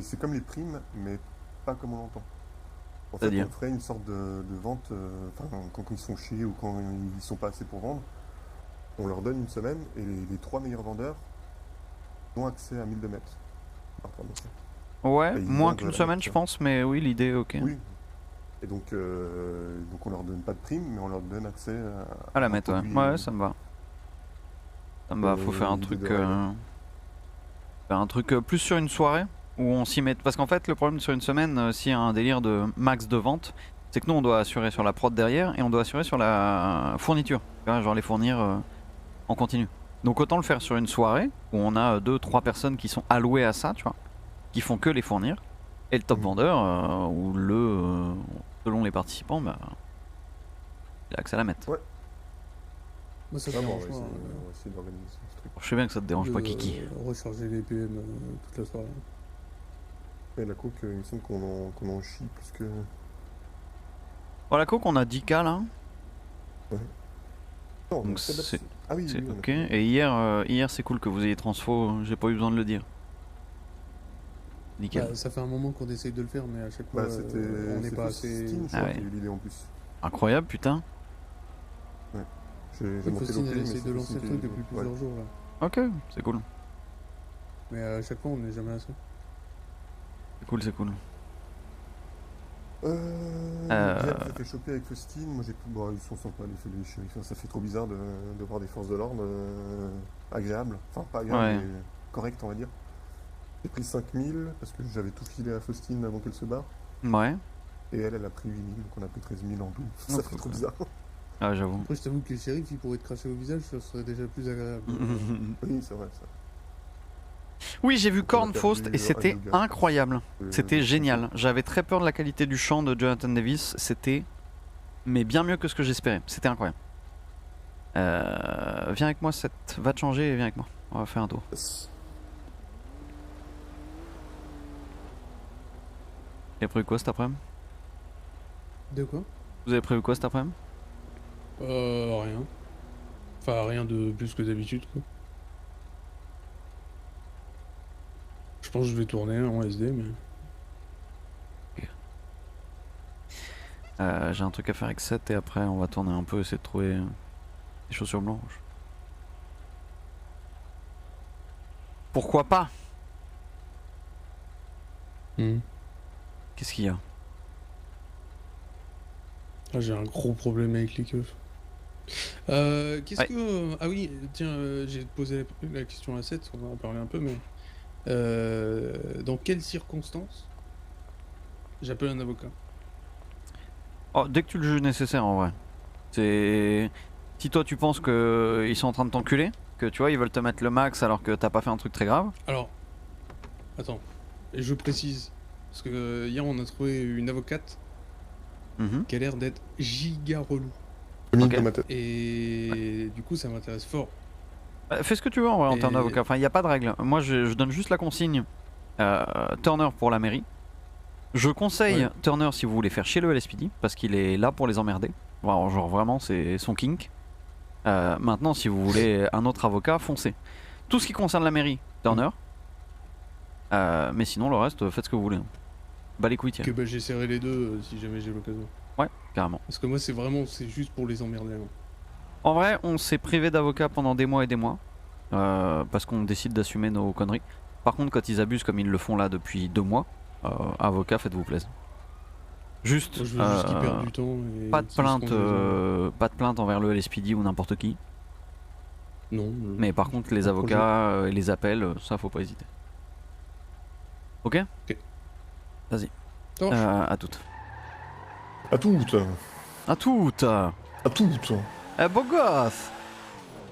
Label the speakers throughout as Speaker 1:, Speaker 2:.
Speaker 1: C'est comme les primes, mais pas comme on l'entend. En fait,
Speaker 2: C'est-à-dire?
Speaker 1: on ferait une sorte de vente, quand ils sont chiés ou quand ils sont pas assez pour vendre, on leur donne une semaine et les 3 meilleurs vendeurs ont accès à 1002 mètres par promotion.
Speaker 2: Ouais,
Speaker 1: Et ils
Speaker 2: moins
Speaker 1: vendent
Speaker 2: qu'une
Speaker 1: la
Speaker 2: semaine, je
Speaker 1: note.
Speaker 2: pense, mais oui, l'idée, ok.
Speaker 1: Oui. Et donc on leur donne pas de prime, mais on leur donne accès
Speaker 2: À la
Speaker 1: à un
Speaker 2: mettre, ouais.
Speaker 1: produit
Speaker 2: Ouais, ça me va. Ça me va, faut faire un
Speaker 1: idée de
Speaker 2: truc.
Speaker 1: rêve.
Speaker 2: Faire un truc plus sur une soirée où on s'y met. Parce qu'en fait, le problème sur une semaine, s'il y a un délire de max de vente, c'est que nous on doit assurer sur la prod derrière et on doit assurer sur la fourniture. Tu vois, genre les fournir en continu. Donc autant le faire sur une soirée où on a 2-3 personnes qui sont allouées à ça, tu vois, qui font que les fournir. Et le top
Speaker 1: Mhm.
Speaker 2: vendeur, ou selon les participants, bah, il a accès à la mettre.
Speaker 1: Ouais.
Speaker 3: Moi, ça me
Speaker 1: Ah bon,
Speaker 3: dérange pas
Speaker 1: on va essayer d'organiser ce truc.
Speaker 2: Je sais bien que ça te dérange
Speaker 3: de
Speaker 2: pas, Kiki.
Speaker 3: recharger les PM toute la soirée.
Speaker 1: Et la coke, il me semble qu'on en chie plus que.
Speaker 2: Bon, la coke, on a 10K là.
Speaker 1: Ouais. Non,
Speaker 2: Donc
Speaker 1: c'est. Ah oui,
Speaker 2: c'est
Speaker 1: oui,
Speaker 2: ok. Et hier c'est cool que vous ayez transfo, j'ai pas eu besoin de le dire. Nickel.
Speaker 3: Bah, ça fait un moment qu'on essaye de le faire, mais à chaque fois,
Speaker 1: Bah, c'était.
Speaker 3: on n'est
Speaker 1: C'est
Speaker 3: pas assez.
Speaker 1: Faustine, je
Speaker 2: Ah
Speaker 1: crois,
Speaker 2: ouais.
Speaker 1: qui a eu l'idée en plus.
Speaker 2: Incroyable, putain.
Speaker 1: Ouais. J'ai monté
Speaker 3: Faustine,
Speaker 1: l'OP,
Speaker 3: elle
Speaker 1: mais
Speaker 3: essaye
Speaker 1: c'est
Speaker 3: de lancer
Speaker 1: Faustine
Speaker 3: le
Speaker 1: qui a eu
Speaker 3: truc
Speaker 1: l'idée.
Speaker 3: depuis plusieurs jours là.
Speaker 2: Ok, c'est cool.
Speaker 3: Mais à chaque fois, on n'est jamais assez.
Speaker 2: C'est cool, c'est cool.
Speaker 1: Diane s'est fait choper avec Faustine. Moi, bon, ils sont sympas, les shérifs. Ça fait trop bizarre de voir des forces de l'ordre agréables. Enfin, pas agréables,
Speaker 2: Ouais.
Speaker 1: mais correctes, on va dire. J'ai pris 5000 parce que j'avais tout filé à Faustine avant qu'elle se barre.
Speaker 2: Ouais.
Speaker 1: Et elle a pris 8000, donc on a pris 13 000 en tout. Ça
Speaker 2: Oh,
Speaker 1: fait
Speaker 2: cool,
Speaker 1: trop
Speaker 2: quoi.
Speaker 1: bizarre.
Speaker 2: Ah, j'avoue.
Speaker 3: Après, je t'avoue que les shérifs, ils pourraient te cracher au visage, ça serait déjà plus agréable.
Speaker 1: Oui, c'est vrai, ça.
Speaker 2: Oui, j'ai vu
Speaker 1: Donc, on a
Speaker 2: Korn Faust
Speaker 1: perdu
Speaker 2: et c'était
Speaker 1: un yoga.
Speaker 2: incroyable. C'était
Speaker 1: Donc,
Speaker 2: génial. J'avais très peur de la qualité du chant de Jonathan Davis. C'était, mais bien mieux que ce que j'espérais. C'était incroyable. Viens avec moi, va te changer et viens avec moi. On va faire un tour.
Speaker 1: yes.
Speaker 2: Vous avez prévu quoi cet après-midi?
Speaker 3: De quoi?
Speaker 2: Vous avez prévu quoi cet après-midi?
Speaker 3: Rien. Enfin, rien de plus que d'habitude, quoi. Je pense que je vais tourner en SD, mais.
Speaker 2: J'ai un truc à faire avec 7 et après on va tourner un peu, essayer de trouver des chaussures blanches. Pourquoi pas? Qu'est-ce qu'il y a?
Speaker 3: Ah, j'ai un gros problème avec les keufs. Qu'est-ce
Speaker 2: Ouais.
Speaker 3: que. Ah oui, tiens, j'ai posé la question à 7, on en a parlé un peu, mais. Dans quelles circonstances j'appelle un avocat?
Speaker 2: Oh, dès que tu le juges nécessaire en vrai. C'est. Si toi tu penses qu'ils sont en train de t'enculer, que tu vois ils veulent te mettre le max alors que t'as pas fait un truc très grave.
Speaker 3: Alors, attends, et je précise, parce que hier on a trouvé une avocate qui a l'air d'être giga relou.
Speaker 2: Ok.
Speaker 1: Dans ma tête.
Speaker 3: Et du coup, ça m'intéresse fort.
Speaker 2: Fais ce que tu veux en vrai en
Speaker 3: Et-
Speaker 2: termes d'avocat. Enfin, il n'y a pas de règle. Moi je donne juste la consigne Turner pour la mairie. Je conseille
Speaker 3: Ouais.
Speaker 2: Turner si vous voulez faire chez le LSPD parce qu'il est là pour les emmerder. Alors, genre vraiment c'est son kink. Maintenant si vous voulez un autre avocat, foncez. Tout ce qui concerne la mairie, Turner. Mais sinon le reste, faites ce que vous voulez. Bah les couilles tiens.
Speaker 3: Que bah, j'essaierai les deux si jamais j'ai l'occasion.
Speaker 2: Ouais, carrément.
Speaker 3: Parce que moi, c'est juste pour les emmerder. Hein.
Speaker 2: En vrai, on s'est privé d'avocats pendant des mois et des mois. Parce qu'on décide d'assumer nos conneries. Par contre, quand ils abusent comme ils le font là depuis 2 mois, avocats, faites-vous plaisir. Juste,
Speaker 3: Moi, je veux juste qu'ils perdent du temps. Et
Speaker 2: pas de
Speaker 3: qu'ils se rendent raison.
Speaker 2: pas de plainte envers le LSPD ou n'importe qui.
Speaker 3: Non.
Speaker 2: Mais par contre, les
Speaker 3: pas de
Speaker 2: avocats et les appels, ça faut pas hésiter. Ok?
Speaker 3: Ok.
Speaker 2: Vas-y.
Speaker 3: Ça marche.
Speaker 2: À toutes.
Speaker 1: À toutes.
Speaker 2: À toutes!
Speaker 1: À toutes.
Speaker 2: Eh, beau gosse!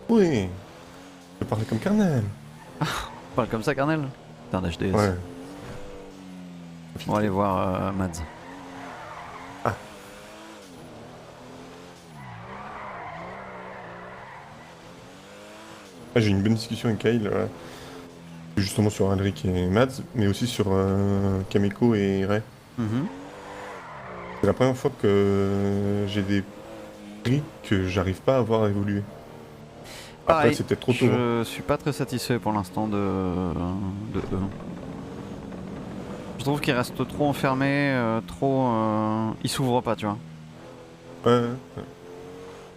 Speaker 1: Oui. Je parlais comme Carnel.
Speaker 2: Parle comme ça, Carnel? T'es un HDS.
Speaker 1: Ouais.
Speaker 2: On va aller voir Mads.
Speaker 1: Ah, j'ai eu une bonne discussion avec Kyle, justement sur Alric et Mads, mais aussi sur Kameko et Ray. C'est la première fois que j'ai des prix que j'arrive pas à voir évoluer. Après,
Speaker 2: Pareil,
Speaker 1: c'est peut-être trop tôt. hein.
Speaker 2: je suis pas très satisfait pour l'instant de eux. trouve qu'il reste trop enfermé, il s'ouvre pas, tu vois.
Speaker 1: Ouais.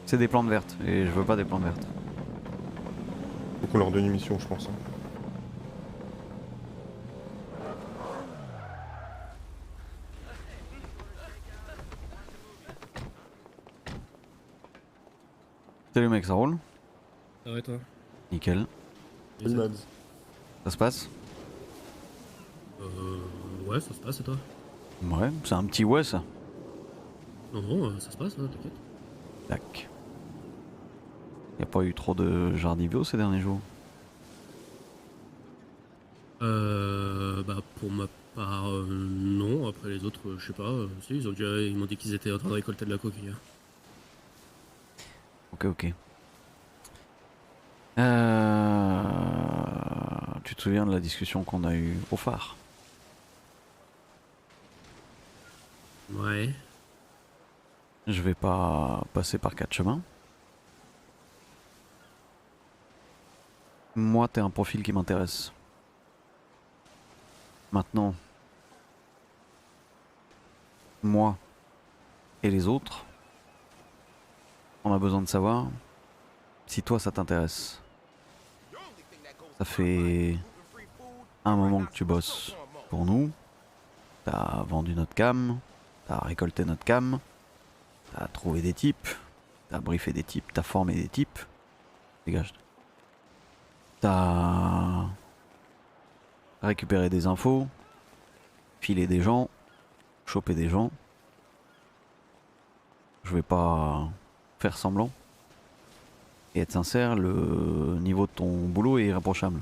Speaker 2: C'est des plantes vertes et je veux pas des plantes vertes.
Speaker 1: Faut qu'on leur donne une mission, je pense. Hein.
Speaker 2: Salut mec, ça roule?
Speaker 4: Ah ouais, toi?
Speaker 2: Nickel.
Speaker 1: Salut Mads.
Speaker 2: Ça se passe?
Speaker 4: Ouais, ça se passe et toi?
Speaker 2: Ouais, c'est un petit ouais ça.
Speaker 4: Non, non, ça se passe, hein, t'inquiète.
Speaker 2: Tac. Y a pas eu trop de jardivio ces derniers jours?
Speaker 4: Bah pour ma part, non. Après les autres, je sais pas. Si, ils m'ont dit qu'ils étaient en train de récolter de la coquille.
Speaker 2: Ok. Tu te souviens de la discussion qu'on a eue au phare?
Speaker 4: Ouais.
Speaker 2: Je vais pas passer par 4 chemins. Moi, t'es un profil qui m'intéresse. Maintenant, moi et les autres, on a besoin de savoir si toi ça t'intéresse. Ça fait un moment que tu bosses pour nous. T'as vendu notre cam, t'as récolté notre cam, t'as trouvé des types, t'as briefé des types, t'as formé des types. Dégage. T'as récupéré des infos, filé des gens, chopé des gens. Je vais pas faire semblant. Et être sincère, le niveau de ton boulot est irréprochable.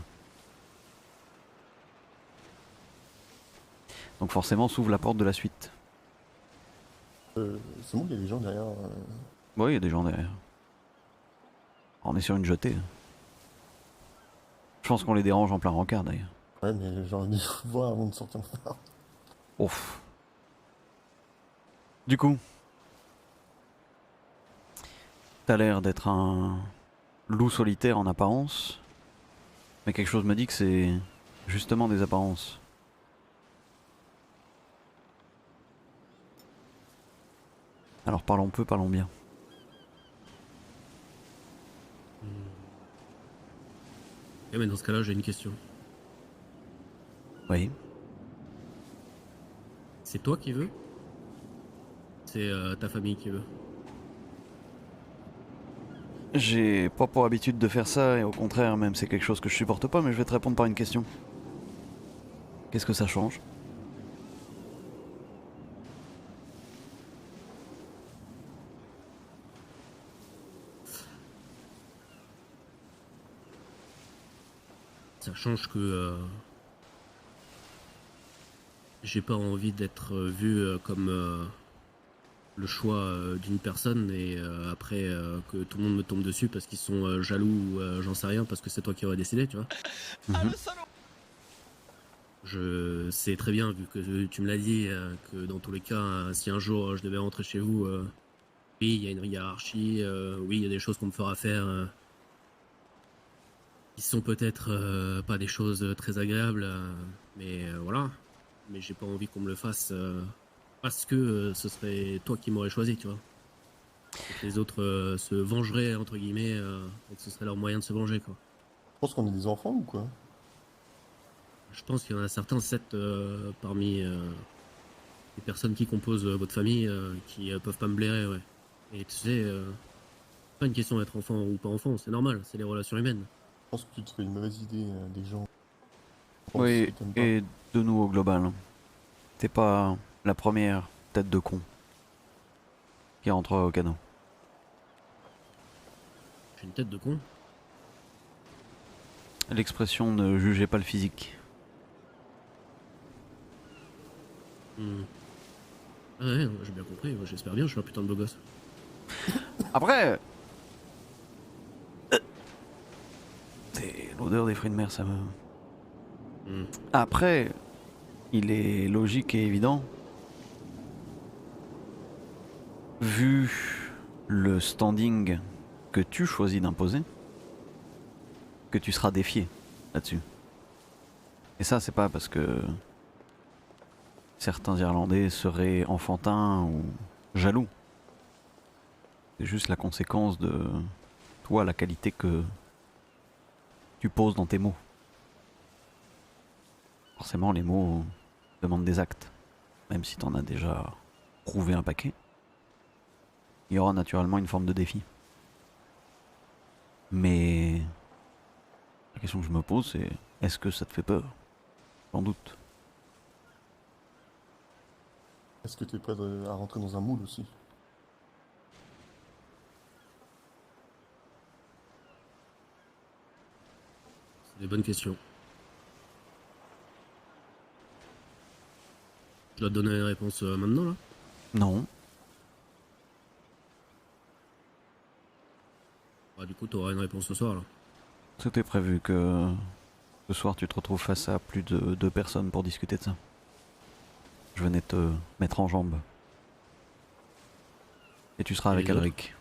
Speaker 2: Donc forcément s'ouvre la porte de la suite.
Speaker 1: C'est bon, il y a des gens derrière.
Speaker 2: Ouais, il y a des gens derrière. On est sur une jetée. Je pense qu'on les dérange en plein rencard d'ailleurs.
Speaker 1: Ouais, mais j'aurais dû voir avant de sortir le phare.
Speaker 2: Ouf. Du coup, t'as l'air d'être un loup solitaire en apparence, mais quelque chose me dit que c'est justement des apparences. Alors parlons peu, parlons bien.
Speaker 4: Ok, mais dans ce cas-là, j'ai une question.
Speaker 2: Oui.
Speaker 4: C'est toi qui veux? C'est ta famille qui veut?
Speaker 2: J'ai pas pour habitude de faire ça, et au contraire, même c'est quelque chose que je supporte pas, mais je vais te répondre par une question. Qu'est-ce que ça change?
Speaker 4: Ça change que j'ai pas envie d'être vu comme le choix d'une personne et après que tout le monde me tombe dessus parce qu'ils sont jaloux ou j'en sais rien parce que c'est toi qui aurais décidé, tu vois. Je sais très bien, vu que tu me l'as dit, que dans tous les cas, si un jour je devais rentrer chez vous, oui, il y a une hiérarchie, oui, il y a des choses qu'on me fera faire qui sont peut-être pas des choses très agréables, mais voilà. Mais j'ai pas envie qu'on me le fasse parce que ce serait toi qui m'aurais choisi, tu vois. Et que les autres se vengeraient, entre guillemets, et que ce serait leur moyen de se venger, quoi.
Speaker 1: Je pense qu'on est des enfants ou quoi?
Speaker 4: Je pense qu'il y en a certains, 7 parmi les personnes qui composent votre famille qui peuvent pas me blairer, ouais. Et tu sais, c'est pas une question d'être enfant ou pas enfant, c'est normal, c'est les relations humaines.
Speaker 1: Je pense que tu te fais une mauvaise idée des gens.
Speaker 2: Oui, et de nous au global. T'es pas la première tête de con qui rentre au canot.
Speaker 4: J'ai une tête de con.
Speaker 2: L'expression ne jugez pas le physique.
Speaker 4: Ah ouais, j'ai bien compris, j'espère bien, je suis un putain de beau gosse.
Speaker 2: Après, c'est l'odeur des fruits de mer, ça me... Après, il est logique et évident, vu le standing que tu choisis d'imposer, que tu seras défié là-dessus. Et ça, c'est pas parce que certains Irlandais seraient enfantins ou jaloux. C'est juste la conséquence de toi, la qualité que tu poses dans tes mots. Forcément, les mots demandent des actes, même si t'en as déjà prouvé un paquet. Il y aura naturellement une forme de défi. Mais la question que je me pose, c'est est-ce que ça te fait peur? Sans doute.
Speaker 1: Est-ce que t'es prêt à rentrer dans un moule aussi?
Speaker 4: C'est des bonnes questions. Je dois te donner la réponse maintenant, là?
Speaker 2: Non.
Speaker 4: Du coup, tu auras une réponse ce soir, là.
Speaker 2: C'était prévu que ce soir tu te retrouves face à plus de 2 personnes pour discuter de ça. Je venais te mettre en jambe. Et tu seras
Speaker 4: Et
Speaker 2: avec
Speaker 4: les autres?
Speaker 2: Alric.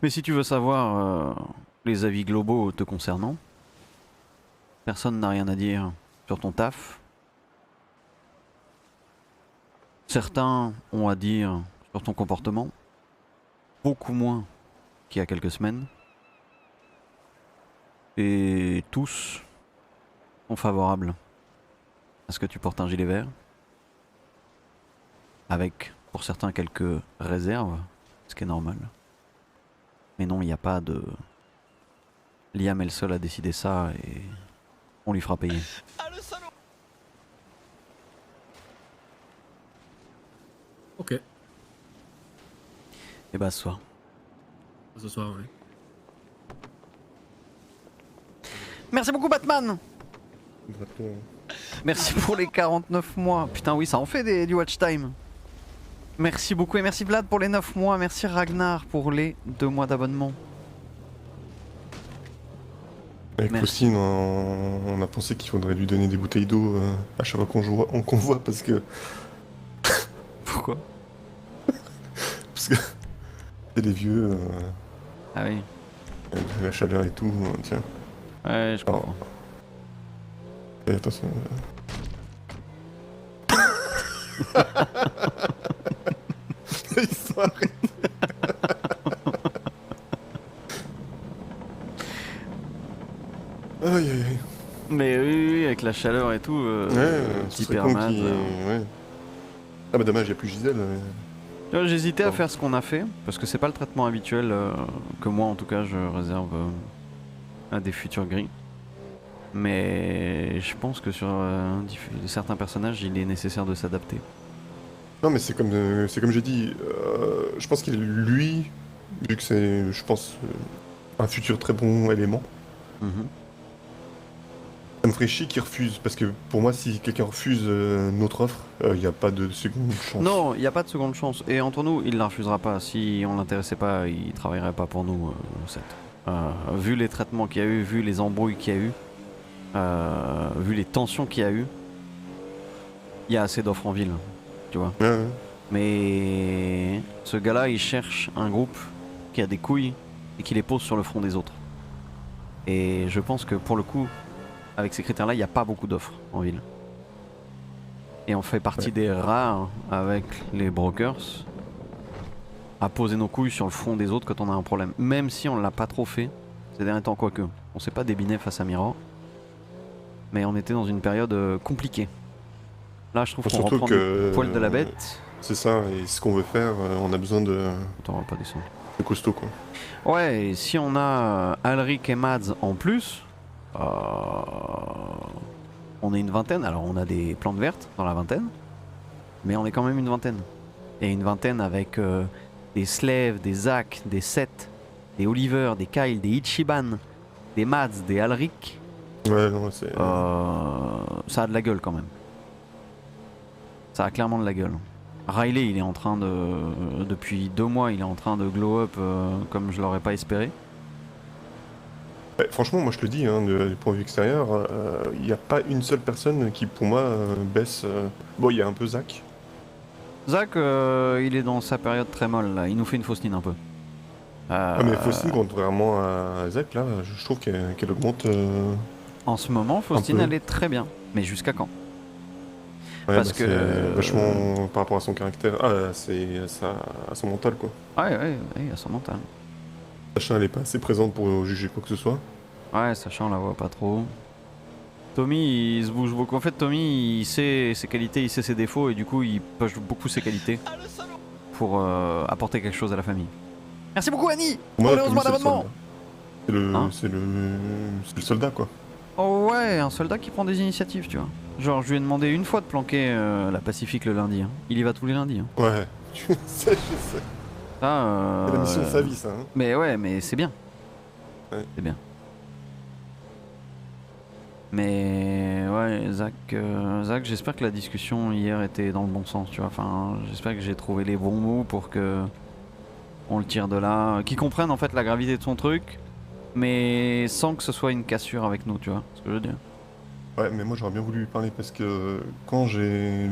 Speaker 2: Mais si tu veux savoir les avis globaux te concernant, personne n'a rien à dire sur ton taf. Certains ont à dire sur ton comportement, beaucoup moins qu'il y a quelques semaines. Et tous sont favorables à ce que tu portes un gilet vert, avec pour certains quelques réserves, ce qui est normal. Mais non, il n'y a pas de... Liam est le seul à décider ça et on lui fera payer.
Speaker 4: Ok,
Speaker 2: Et bah ce soir.
Speaker 4: ce soir, ouais.
Speaker 2: Merci beaucoup Batman.
Speaker 1: Bientôt,
Speaker 2: Merci pour les 49 mois. Putain oui, ça en fait du watch time. Merci beaucoup et merci Vlad pour les 9 mois. Merci Ragnar pour les 2 mois d'abonnement.
Speaker 1: Avec
Speaker 2: Merci.
Speaker 1: Faustine, on a pensé qu'il faudrait lui donner des bouteilles d'eau à chaque fois qu'on convoit parce que
Speaker 2: Pourquoi?
Speaker 1: c'est des vieux,
Speaker 2: Ah oui.
Speaker 1: la chaleur et tout, tiens.
Speaker 2: Ouais, je comprends.
Speaker 1: Et attention. Ils sont arrêtés. Aïe aïe aïe.
Speaker 2: Mais oui, avec la chaleur et tout,
Speaker 1: Ce serait
Speaker 2: hyper
Speaker 1: con
Speaker 2: mad.
Speaker 1: qu'il- ouais. Ah bah dommage, il n'y a plus Gisèle.
Speaker 2: J'hésitais à
Speaker 1: Bon.
Speaker 2: faire ce qu'on a fait, parce que c'est pas le traitement habituel que moi en tout cas je réserve à des futurs gris. Mais je pense que sur certains personnages il est nécessaire de s'adapter.
Speaker 1: Non mais c'est comme j'ai dit, je pense qu'il lui, vu que c'est, je pense, un futur très bon élément,
Speaker 2: Mhm.
Speaker 1: ça me ferait chier qu'il refuse, parce que pour moi si quelqu'un refuse notre offre, il n'y a pas de seconde chance.
Speaker 2: Non, il n'y a pas de seconde chance. Et entre nous, il la refusera pas. Si on l'intéressait pas, il travaillerait pas pour nous, Seth. Vu les traitements qu'il y a eu, vu les embrouilles qu'il y a eu, vu les tensions qu'il y a eu, il y a assez d'offres en ville, tu vois.
Speaker 1: Ouais, ouais.
Speaker 2: Mais ce gars-là, il cherche un groupe qui a des couilles et qui les pose sur le front des autres. Et je pense que pour le coup, avec ces critères-là, il n'y a pas beaucoup d'offres en ville. Et on fait partie des rares avec les brokers à poser nos couilles sur le front des autres quand on a un problème. Même si on l'a pas trop fait ces derniers temps, quoique. On s'est pas débiné face à Mirror. Mais on était dans une période compliquée. Là, je trouve qu'on
Speaker 1: Surtout
Speaker 2: reprend
Speaker 1: que
Speaker 2: le poil de la bête.
Speaker 1: c'est ça, et ce qu'on veut faire, on a besoin de
Speaker 2: Attends, on va pas descendre.
Speaker 1: costaud quoi.
Speaker 2: Ouais, et si on a Alric et Mads en plus, on est une vingtaine. Alors on a des plantes vertes dans la vingtaine, mais on est quand même une vingtaine. Et une vingtaine avec des Slave, des Zack, des Seth, des Oliver, des Kyle, des Ichiban, des Mads, des Alric.
Speaker 1: Ouais, non, c'est.
Speaker 2: Ça a de la gueule quand même. Ça a clairement de la gueule. Riley, il est en train de... Depuis 2 mois, il est en train de glow up comme je l'aurais pas espéré.
Speaker 1: Ouais, franchement, moi je te le dis, hein, du point de vue extérieur, il n'y a pas une seule personne qui pour moi baisse. Bon, il y a un peu Zach.
Speaker 2: Zach, il est dans sa période très molle là. Il nous fait une faustine un peu.
Speaker 1: Ah, mais Faustine, contrairement à Zach, là, je trouve qu'elle augmente
Speaker 2: En ce moment, Faustine,
Speaker 1: peu.
Speaker 2: elle est très bien. Mais jusqu'à quand?
Speaker 1: Ouais,
Speaker 2: Parce
Speaker 1: bah,
Speaker 2: que-
Speaker 1: c'est vachement par rapport à son caractère. Ah, c'est à son mental, quoi.
Speaker 2: Ouais, à son mental.
Speaker 1: Sacha, elle est pas assez présente pour juger quoi que ce soit.
Speaker 2: Ouais, sachant, on la voit pas trop. Tommy, il se bouge beaucoup. En fait, Tommy, il sait ses qualités, il sait ses défauts, et du coup, il poche beaucoup ses qualités pour apporter quelque chose à la famille. Merci beaucoup, Annie.
Speaker 1: Pour moi,
Speaker 2: Pour les 11
Speaker 1: Tommy,
Speaker 2: mois
Speaker 1: c'est le
Speaker 2: d'abonnement.
Speaker 1: soldat. C'est le,
Speaker 2: Hein
Speaker 1: c'est le soldat, quoi.
Speaker 2: Oh ouais, un soldat qui prend des initiatives, tu vois. Genre, je lui ai demandé une fois de planquer la Pacifique le lundi. Hein. Il y va tous les lundis. Hein.
Speaker 1: Ouais, je sais.
Speaker 2: Ça,
Speaker 1: C'est la mission de sa vie, ça. Hein.
Speaker 2: Mais ouais, mais c'est bien.
Speaker 1: Ouais.
Speaker 2: C'est bien. Mais ouais, Zach, j'espère que la discussion hier était dans le bon sens, tu vois. Enfin, j'espère que j'ai trouvé les bons mots pour que on le tire de là, qu'ils comprennent en fait la gravité de son truc, mais sans que ce soit une cassure avec nous, tu vois. Ce que je veux dire.
Speaker 1: Ouais, mais moi, j'aurais bien voulu lui parler parce que quand je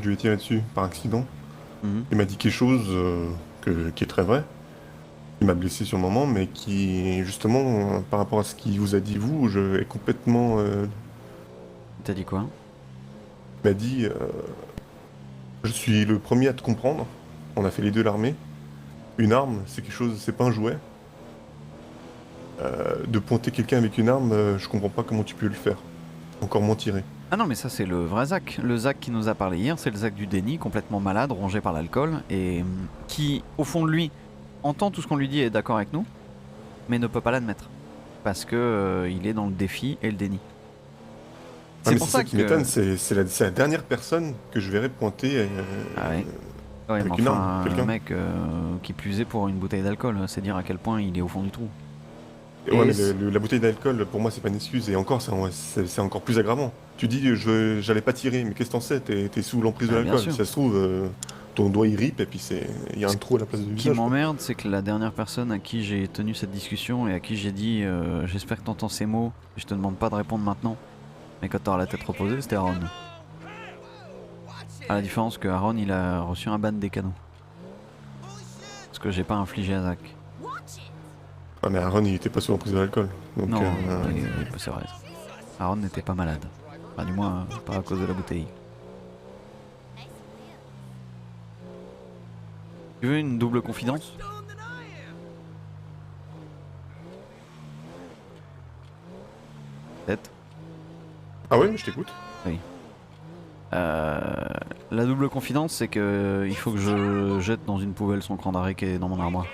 Speaker 1: lui ai tiré dessus par accident,
Speaker 2: Mhm.
Speaker 1: il m'a dit quelque chose qui est très vrai. Il m'a blessé sur le moment, mais qui, justement, par rapport à ce qu'il vous a dit, vous, est complètement.
Speaker 2: T'as dit quoi?
Speaker 1: Il m'a dit je suis le premier à te comprendre. On a fait les deux l'armée. Une arme, c'est quelque chose, c'est pas un jouet. De pointer quelqu'un avec une arme, je comprends pas comment tu peux le faire. Encore moins tirer.
Speaker 2: Ah non, mais ça c'est le vrai Zach. Le Zach qui nous a parlé hier, c'est le Zach du déni, complètement malade, rongé par l'alcool, et qui, au fond de lui, entend tout ce qu'on lui dit et est d'accord avec nous, mais ne peut pas l'admettre. Parce que il est dans le défi et le déni.
Speaker 1: Ah, mais c'est ça qui m'étonne, c'est la dernière personne que je verrais pointer.
Speaker 2: Ah ouais. Ouais,
Speaker 1: avec
Speaker 2: mais
Speaker 1: une
Speaker 2: enfin,
Speaker 1: arme, quelqu'un.
Speaker 2: un mec qui plus est pour une bouteille d'alcool, c'est dire à quel point il est au fond du trou.
Speaker 1: Ouais, mais
Speaker 2: c'est-
Speaker 1: la bouteille d'alcool, pour moi, c'est pas une excuse. Et encore, c'est encore plus aggravant. Tu dis, j'allais pas tirer, mais qu'est-ce que t'en sais? T'es sous l'emprise de
Speaker 2: Ah, bien
Speaker 1: l'alcool.
Speaker 2: sûr.
Speaker 1: Si ça se trouve, ton doigt il rip et puis il y a un trou à la place du
Speaker 2: Ce qui
Speaker 1: visage. quoi.
Speaker 2: m'emmerde, c'est que la dernière personne à qui j'ai tenu cette discussion et à qui j'ai dit j'espère que t'entends ces mots, et je te demande pas de répondre maintenant, mais quand t'auras la tête reposée, c'était Aaron. À la différence que Aaron, il a reçu un ban des canaux. Ce que j'ai pas infligé à Zach.
Speaker 1: Ah, mais Aaron, il était pas sous l'emprise de l'alcool. Donc,
Speaker 2: Non, c'est vrai. Aaron n'était pas malade. Enfin, du moins, pas à cause de la bouteille. Tu veux une double confidence? Peut-être.
Speaker 1: Ah ouais, mais je t'écoute.
Speaker 2: La double confidence, c'est que il faut que je jette dans une poubelle son cran d'arrêt qui est dans mon armoire.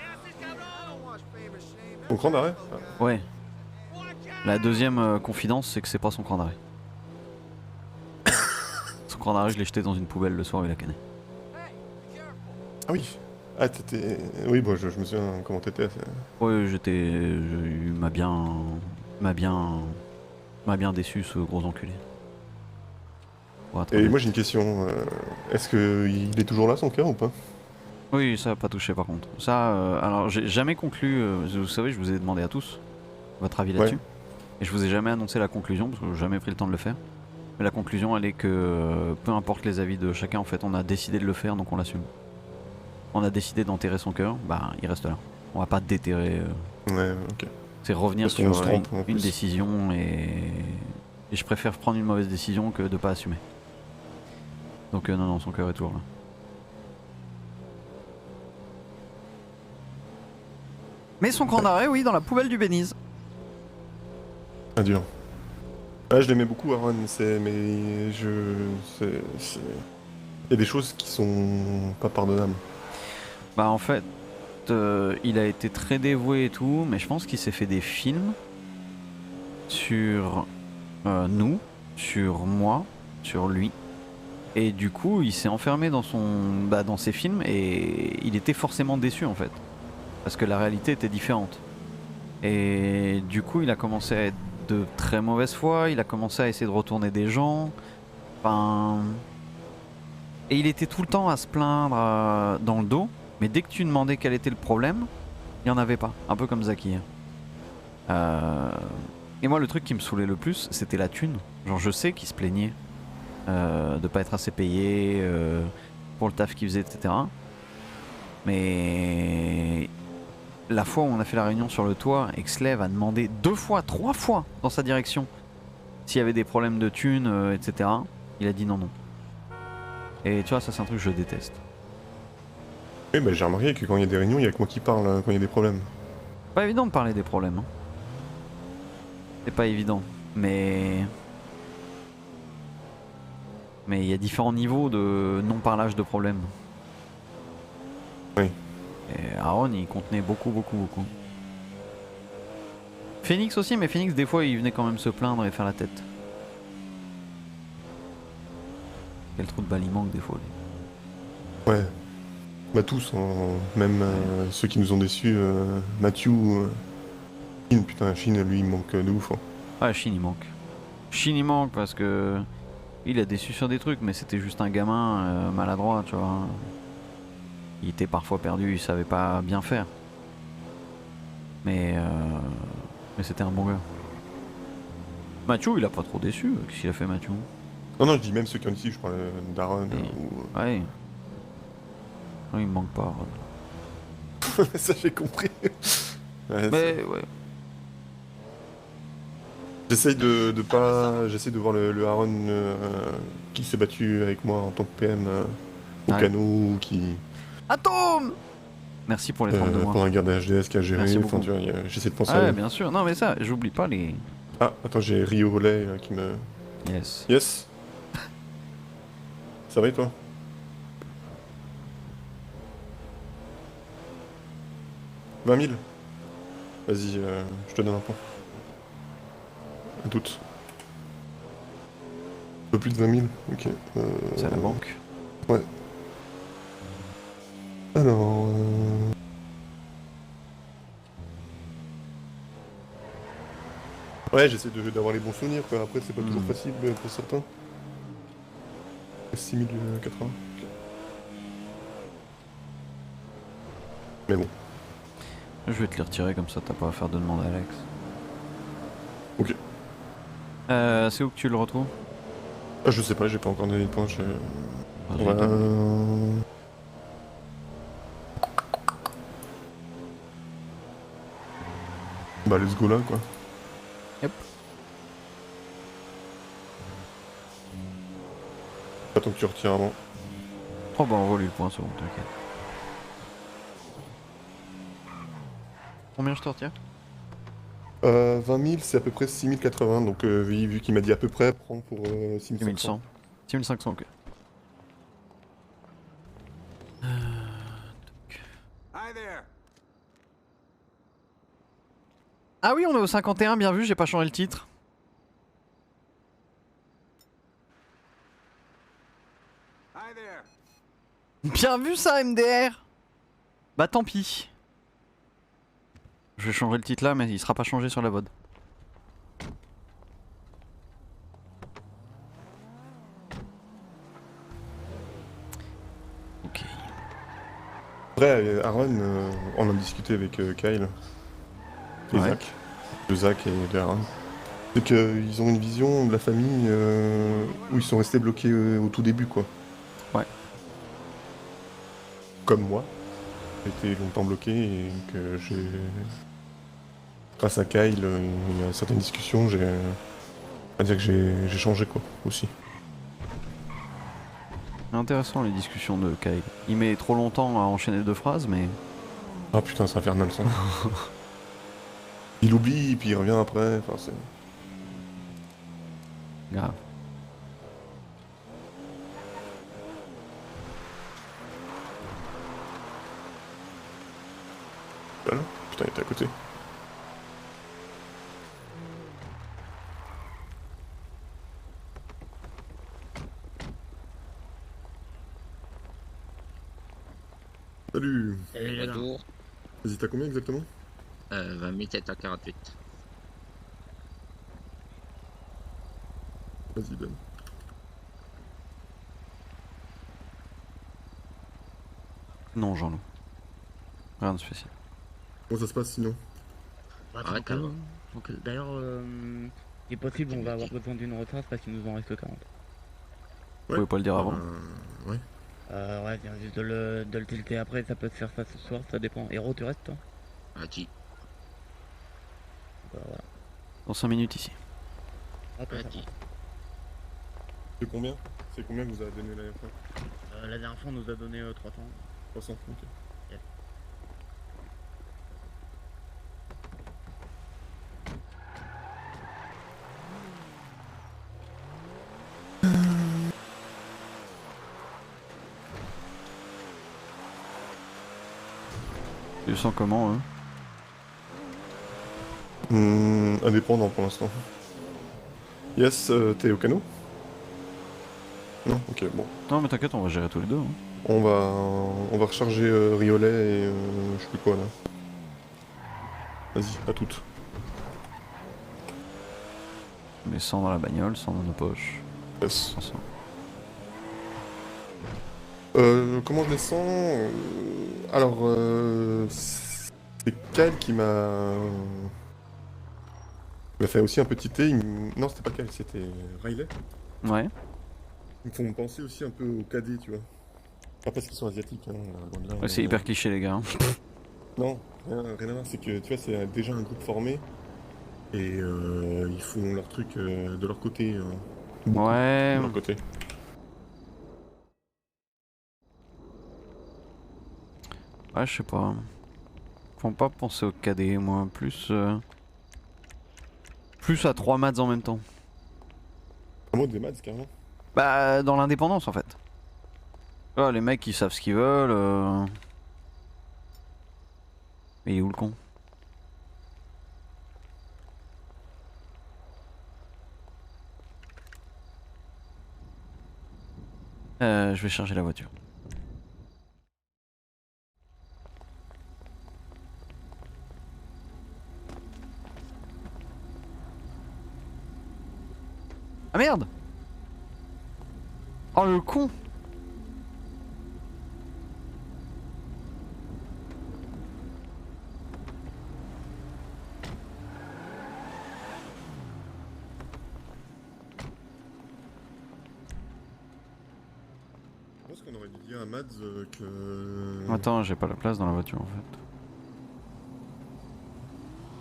Speaker 1: Ton cran d'arrêt.
Speaker 2: Ouais. La deuxième confidence, c'est que c'est pas son cran d'arrêt. Son cran d'arrêt, je l'ai jeté dans une poubelle le soir où il a canné.
Speaker 1: Ah oui. Ah, t'étais. Oui, bon, je me souviens comment t'étais.
Speaker 2: Ouais, il m'a bien déçu ce gros enculé. Pour être
Speaker 1: Et
Speaker 2: honnête.
Speaker 1: moi, j'ai une question. Est-ce qu'il est toujours là, son cœur, ou pas?
Speaker 2: Oui, ça a pas touché par contre. Ça, alors j'ai jamais conclu. Vous savez, je vous ai demandé à tous votre avis là-dessus.
Speaker 1: Ouais.
Speaker 2: Et je vous ai jamais annoncé la conclusion parce que j'ai jamais pris le temps de le faire. Mais la conclusion, elle est que peu importe les avis de chacun, en fait, on a décidé de le faire, donc on l'assume. On a décidé d'enterrer son cœur, bah il reste là. On va pas déterrer.
Speaker 1: Ouais, ok.
Speaker 2: C'est revenir
Speaker 1: Parce qu'on
Speaker 2: sur
Speaker 1: se trompe, en
Speaker 2: une
Speaker 1: plus.
Speaker 2: décision et je préfère prendre une mauvaise décision que de pas assumer. Donc non, son cœur est toujours là. Mais son cran d'arrêt, oui, dans la poubelle du Béniz.
Speaker 1: Ah, dur. Ah, je l'aimais beaucoup, Aaron, mais il y a des choses qui sont pas pardonnables.
Speaker 2: Bah en fait, il a été très dévoué et tout, mais je pense qu'il s'est fait des films sur nous, sur moi, sur lui. Et du coup, il s'est enfermé dans dans ses films et il était forcément déçu en fait. Parce que la réalité était différente. Et du coup, il a commencé à être de très mauvaise foi, il a commencé à essayer de retourner des gens. Enfin... Et il était tout le temps à se plaindre dans le dos. Mais dès que tu demandais quel était le problème, il n'y en avait pas. Un peu comme Zaki. Et moi, le truc qui me saoulait le plus, c'était la thune. Genre, je sais qu'il se plaignait de pas être assez payé pour le taf qu'il faisait, etc. Mais la fois où on a fait la réunion sur le toit et que Slave a demandé 2 fois, 3 fois dans sa direction s'il y avait des problèmes de thunes, etc. Il a dit non, non. Et tu vois, ça c'est un truc que je déteste.
Speaker 1: Oui, bah j'ai remarqué que quand il y a des réunions, il y a que moi qui parle quand il y a des problèmes.
Speaker 2: Pas évident de parler des problèmes. Hein. C'est pas évident. Mais il y a différents niveaux de non-parlage de problèmes.
Speaker 1: Oui.
Speaker 2: Et Aaron, il contenait beaucoup, beaucoup, beaucoup. Phoenix aussi, mais Phoenix, des fois, il venait quand même se plaindre et faire la tête. Quel trou de balle il manque des fois. Lui.
Speaker 1: Ouais. Bah tous, hein. Même ceux qui nous ont déçus, Matthew, Shin, putain, Shin, lui, il manque de ouf. Hein.
Speaker 2: Ah, Shin, il manque. Shin, il manque parce que il a déçu sur des trucs, mais c'était juste un gamin maladroit, tu vois. Il était parfois perdu, il savait pas bien faire. Mais c'était un bon gars. Mathieu, il a pas trop déçu. Qu'est-ce qu'il a fait, Mathieu?
Speaker 1: Non, non, je dis même ceux qui ont ici, je parle d'Aaron ou...
Speaker 2: Ouais. Non, il me manque pas, Aaron.
Speaker 1: Ça, j'ai compris. Ouais,
Speaker 2: Mais ouais.
Speaker 1: j'essaye de pas... J'essaie de voir le Aaron qui s'est battu avec moi en tant que PM au
Speaker 2: Ouais.
Speaker 1: canot, qui...
Speaker 2: Atome. Merci pour les 32 mois.
Speaker 1: pendant la guerre des HDS qui a géré,
Speaker 2: Merci
Speaker 1: enfin
Speaker 2: beaucoup.
Speaker 1: tu vois, j'essaie de penser
Speaker 2: Ah
Speaker 1: à
Speaker 2: ouais,
Speaker 1: eux.
Speaker 2: bien sûr. Non, mais ça, j'oublie pas les...
Speaker 1: Ah, attends, j'ai Rio Relais qui me...
Speaker 2: Yes.
Speaker 1: Yes. Ça va et toi? « 20 000 ?» Vas-y, je te donne un point. À toutes. Un peu plus de 20 000, ok.
Speaker 2: C'est à la banque.
Speaker 1: Ouais. Alors... Ouais, j'essaie d'avoir les bons souvenirs, quoi. Après, c'est pas toujours facile pour certains. 6080. Mais bon.
Speaker 2: Je vais te les retirer comme ça, t'as pas à faire de demande à Alex.
Speaker 1: Ok.
Speaker 2: C'est où que tu le retrouves?
Speaker 1: Ah, je sais pas, j'ai pas encore donné de points.
Speaker 2: Vas-y,
Speaker 1: Ouais.
Speaker 2: donne.
Speaker 1: Bah, let's go là, quoi.
Speaker 2: Yep.
Speaker 1: Attends que tu retires avant.
Speaker 2: Oh bah envoie lui le point, c'est bon, t'inquiète. Combien je te retire?
Speaker 1: 20 000, c'est à peu près 6080, donc vu qu'il m'a dit à peu près, prends pour 6500.
Speaker 2: 6100. 6500, ok. Ah oui, on est au 51, bien vu, j'ai pas changé le titre. Bien vu ça, MDR. Bah tant pis. Je vais changer le titre là, mais il sera pas changé sur la VOD. Ok.
Speaker 1: Après, Aaron, on en a discuté avec Kyle et
Speaker 2: Ouais.
Speaker 1: Zach. De Zach et de Aaron. C'est qu'ils ont une vision de la famille où ils sont restés bloqués au tout début, quoi.
Speaker 2: Ouais.
Speaker 1: Comme moi. J'ai été longtemps bloqué et que j'ai... Grâce à Kyle, il y a certaines discussions, on va dire que j'ai changé, quoi, aussi.
Speaker 2: Intéressant les discussions de Kyle. Il met trop longtemps à enchaîner deux phrases, mais...
Speaker 1: Ah putain, c'est infernal, ça. Il oublie, puis il revient après, enfin c'est...
Speaker 2: Grave.
Speaker 1: Voilà. Putain, il était à côté. Salut.
Speaker 4: Salut les gars.
Speaker 5: Bonjour.
Speaker 1: Vas-y, t'as combien exactement
Speaker 5: 20 748.
Speaker 1: Vas-y, Ben.
Speaker 2: Non, Jean-Loup. Rien de spécial.
Speaker 1: Comment ça se passe sinon
Speaker 4: Bah,
Speaker 5: Ouais,
Speaker 4: tranquille,
Speaker 5: t'as-
Speaker 4: hein. Tranquille. D'ailleurs, il est possible, on va avoir besoin d'une retrace parce qu'il nous en reste 40.
Speaker 2: Vous pouvez pas le dire avant.
Speaker 1: Ouais.
Speaker 4: Ouais, viens juste de le tilter après, ça peut se faire ça ce soir, ça dépend. Héros, tu restes toi?
Speaker 5: Ah, qui
Speaker 4: Voilà.
Speaker 2: Dans 5 minutes ici.
Speaker 5: Petit.
Speaker 1: C'est combien? C'est combien que vous avez donné la dernière fois?
Speaker 6: La dernière fois, on nous a donné 300.
Speaker 1: 300, ok.
Speaker 6: Yes.
Speaker 2: Tu sens comment eux?
Speaker 1: Indépendant pour l'instant. Yes, t'es au canot? Non, ok, bon.
Speaker 2: Non mais t'inquiète, on va gérer tous les deux. Hein.
Speaker 1: On va recharger Riolet et je sais plus quoi là. Vas-y, à toutes.
Speaker 2: Mais 100 dans la bagnole, 100 dans nos poches.
Speaker 1: Yes.
Speaker 2: 500.
Speaker 1: Comment je les sens Alors, c'est Kyle qui m'a fait aussi un petit thé. Non, c'était pas Kyle, c'était Riley.
Speaker 2: Ouais.
Speaker 1: Ils me font penser aussi un peu aux cadets, tu vois. Pas parce qu'ils sont asiatiques, hein. Loin de là,
Speaker 2: Ouais, c'est hyper cliché les gars. Hein.
Speaker 1: Non, rien à voir, c'est que tu vois, c'est déjà un groupe formé. Et ils font leur truc de leur côté. Beaucoup
Speaker 2: Ouais.
Speaker 1: de leur côté.
Speaker 2: Ouais, je sais pas. Faut pas penser au cadet, moi. Plus à 3 maths en même temps.
Speaker 1: Un mot des maths, carrément.
Speaker 2: Bah, dans l'indépendance en fait. Ah, les mecs ils savent ce qu'ils veulent. Mais il est où le con? Je vais charger la voiture. Ah merde! Oh le con!
Speaker 1: Je pense qu'on aurait dû dire à Mads que.
Speaker 2: Attends, j'ai pas la place dans la voiture en fait.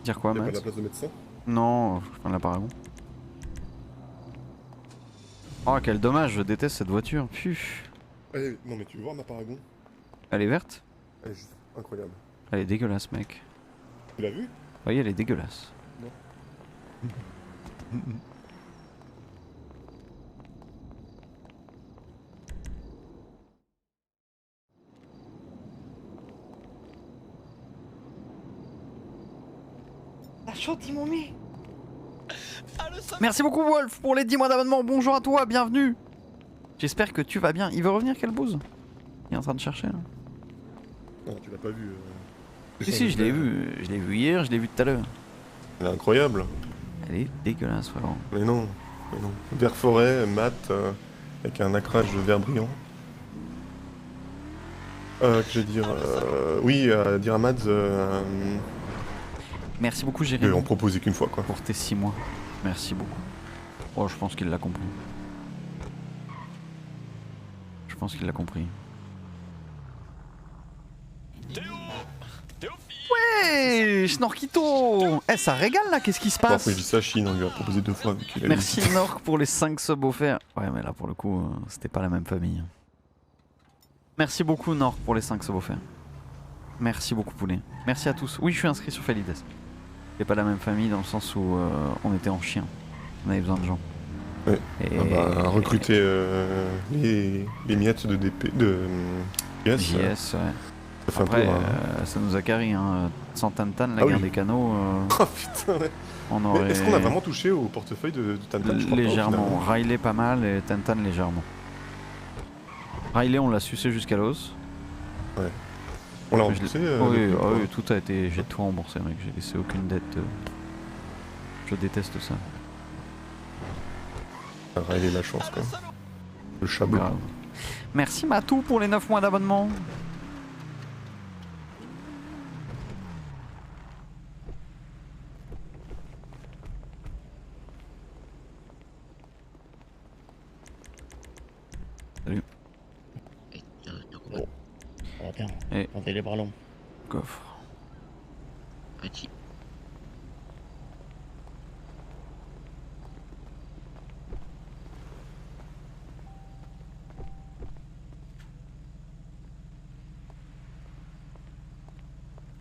Speaker 2: Dire quoi,
Speaker 1: Il y a pas
Speaker 2: Matt?
Speaker 1: la place de médecin.
Speaker 2: Non, je prends la Paragon. Oh, quel dommage, je déteste cette voiture. Puf.
Speaker 1: Allez, non mais tu veux voir ma Paragon?
Speaker 2: Elle est verte?
Speaker 1: Elle est juste incroyable.
Speaker 2: Elle est dégueulasse, mec.
Speaker 1: Tu l'as vu?
Speaker 2: Oui, elle est dégueulasse.
Speaker 1: Non.
Speaker 2: La chante, ils m'ont mis. Merci beaucoup, Wolf, pour les 10 mois d'abonnement. Bonjour à toi, bienvenue. J'espère que tu vas bien. Il veut revenir, quel bouse? Il est en train de chercher là.
Speaker 1: Non, tu l'as pas vu.
Speaker 2: Si, je l'ai vu. Je l'ai vu hier, je l'ai vu tout à l'heure.
Speaker 1: Elle est incroyable.
Speaker 2: Elle est dégueulasse, vraiment.
Speaker 1: Mais non, mais non. Vert forêt, mat, avec un accrage de vert brillant. Que je vais dire. Oui, dire à Mads.
Speaker 2: Merci beaucoup,
Speaker 1: On
Speaker 2: Jérémy,
Speaker 1: proposait qu'une fois, quoi.
Speaker 2: pour tes 6 mois. Merci beaucoup. Oh, je pense qu'il l'a compris. Je pense qu'il l'a compris. Ouais, Snorkito. Eh, ça régale là, qu'est-ce qui se
Speaker 1: Bon,
Speaker 2: passe?
Speaker 1: après, je dis ça à Chine, on lui a proposé 2 fois. Donc il a
Speaker 2: Merci Nork pour les 5 subs offerts. Ouais, mais là pour le coup, c'était pas la même famille. Merci beaucoup Nork pour les 5 subs offerts. Merci beaucoup Poulet. Merci à tous. Oui, je suis inscrit sur Felides. C'est pas la même famille dans le sens où on était en chien. On avait besoin de gens.
Speaker 1: Ouais.
Speaker 2: Et...
Speaker 1: On va recruter les miettes de DP. De JS.
Speaker 2: JS, ouais.
Speaker 1: Ça fait
Speaker 2: Après,
Speaker 1: un peu.
Speaker 2: ça nous a carré, hein. Sans Tantan, la
Speaker 1: Ah
Speaker 2: guerre
Speaker 1: oui.
Speaker 2: des canaux,
Speaker 1: Oh putain, ouais.
Speaker 2: on aurait...
Speaker 1: Mais est-ce qu'on a vraiment touché au portefeuille de Tantan? Je crois pas, au
Speaker 2: Légèrement.
Speaker 1: final.
Speaker 2: Riley pas mal et Tantan légèrement. Riley, on l'a sucé jusqu'à l'os.
Speaker 1: On l'a
Speaker 2: Je
Speaker 1: remboursé
Speaker 2: oui,
Speaker 1: depuis,
Speaker 2: ah
Speaker 1: quoi.
Speaker 2: oui, tout a été... J'ai tout remboursé, mec. J'ai laissé aucune dette. Je déteste ça.
Speaker 1: Ah, il a la chance, quoi. Le chat blanc.
Speaker 2: Grave. Merci Matou pour les 9 mois d'abonnement. Salut.
Speaker 5: Et t'as combien?
Speaker 6: Ça va bien.
Speaker 2: Et-
Speaker 6: Comptez les bras longs.
Speaker 2: Coffre.
Speaker 5: Petit.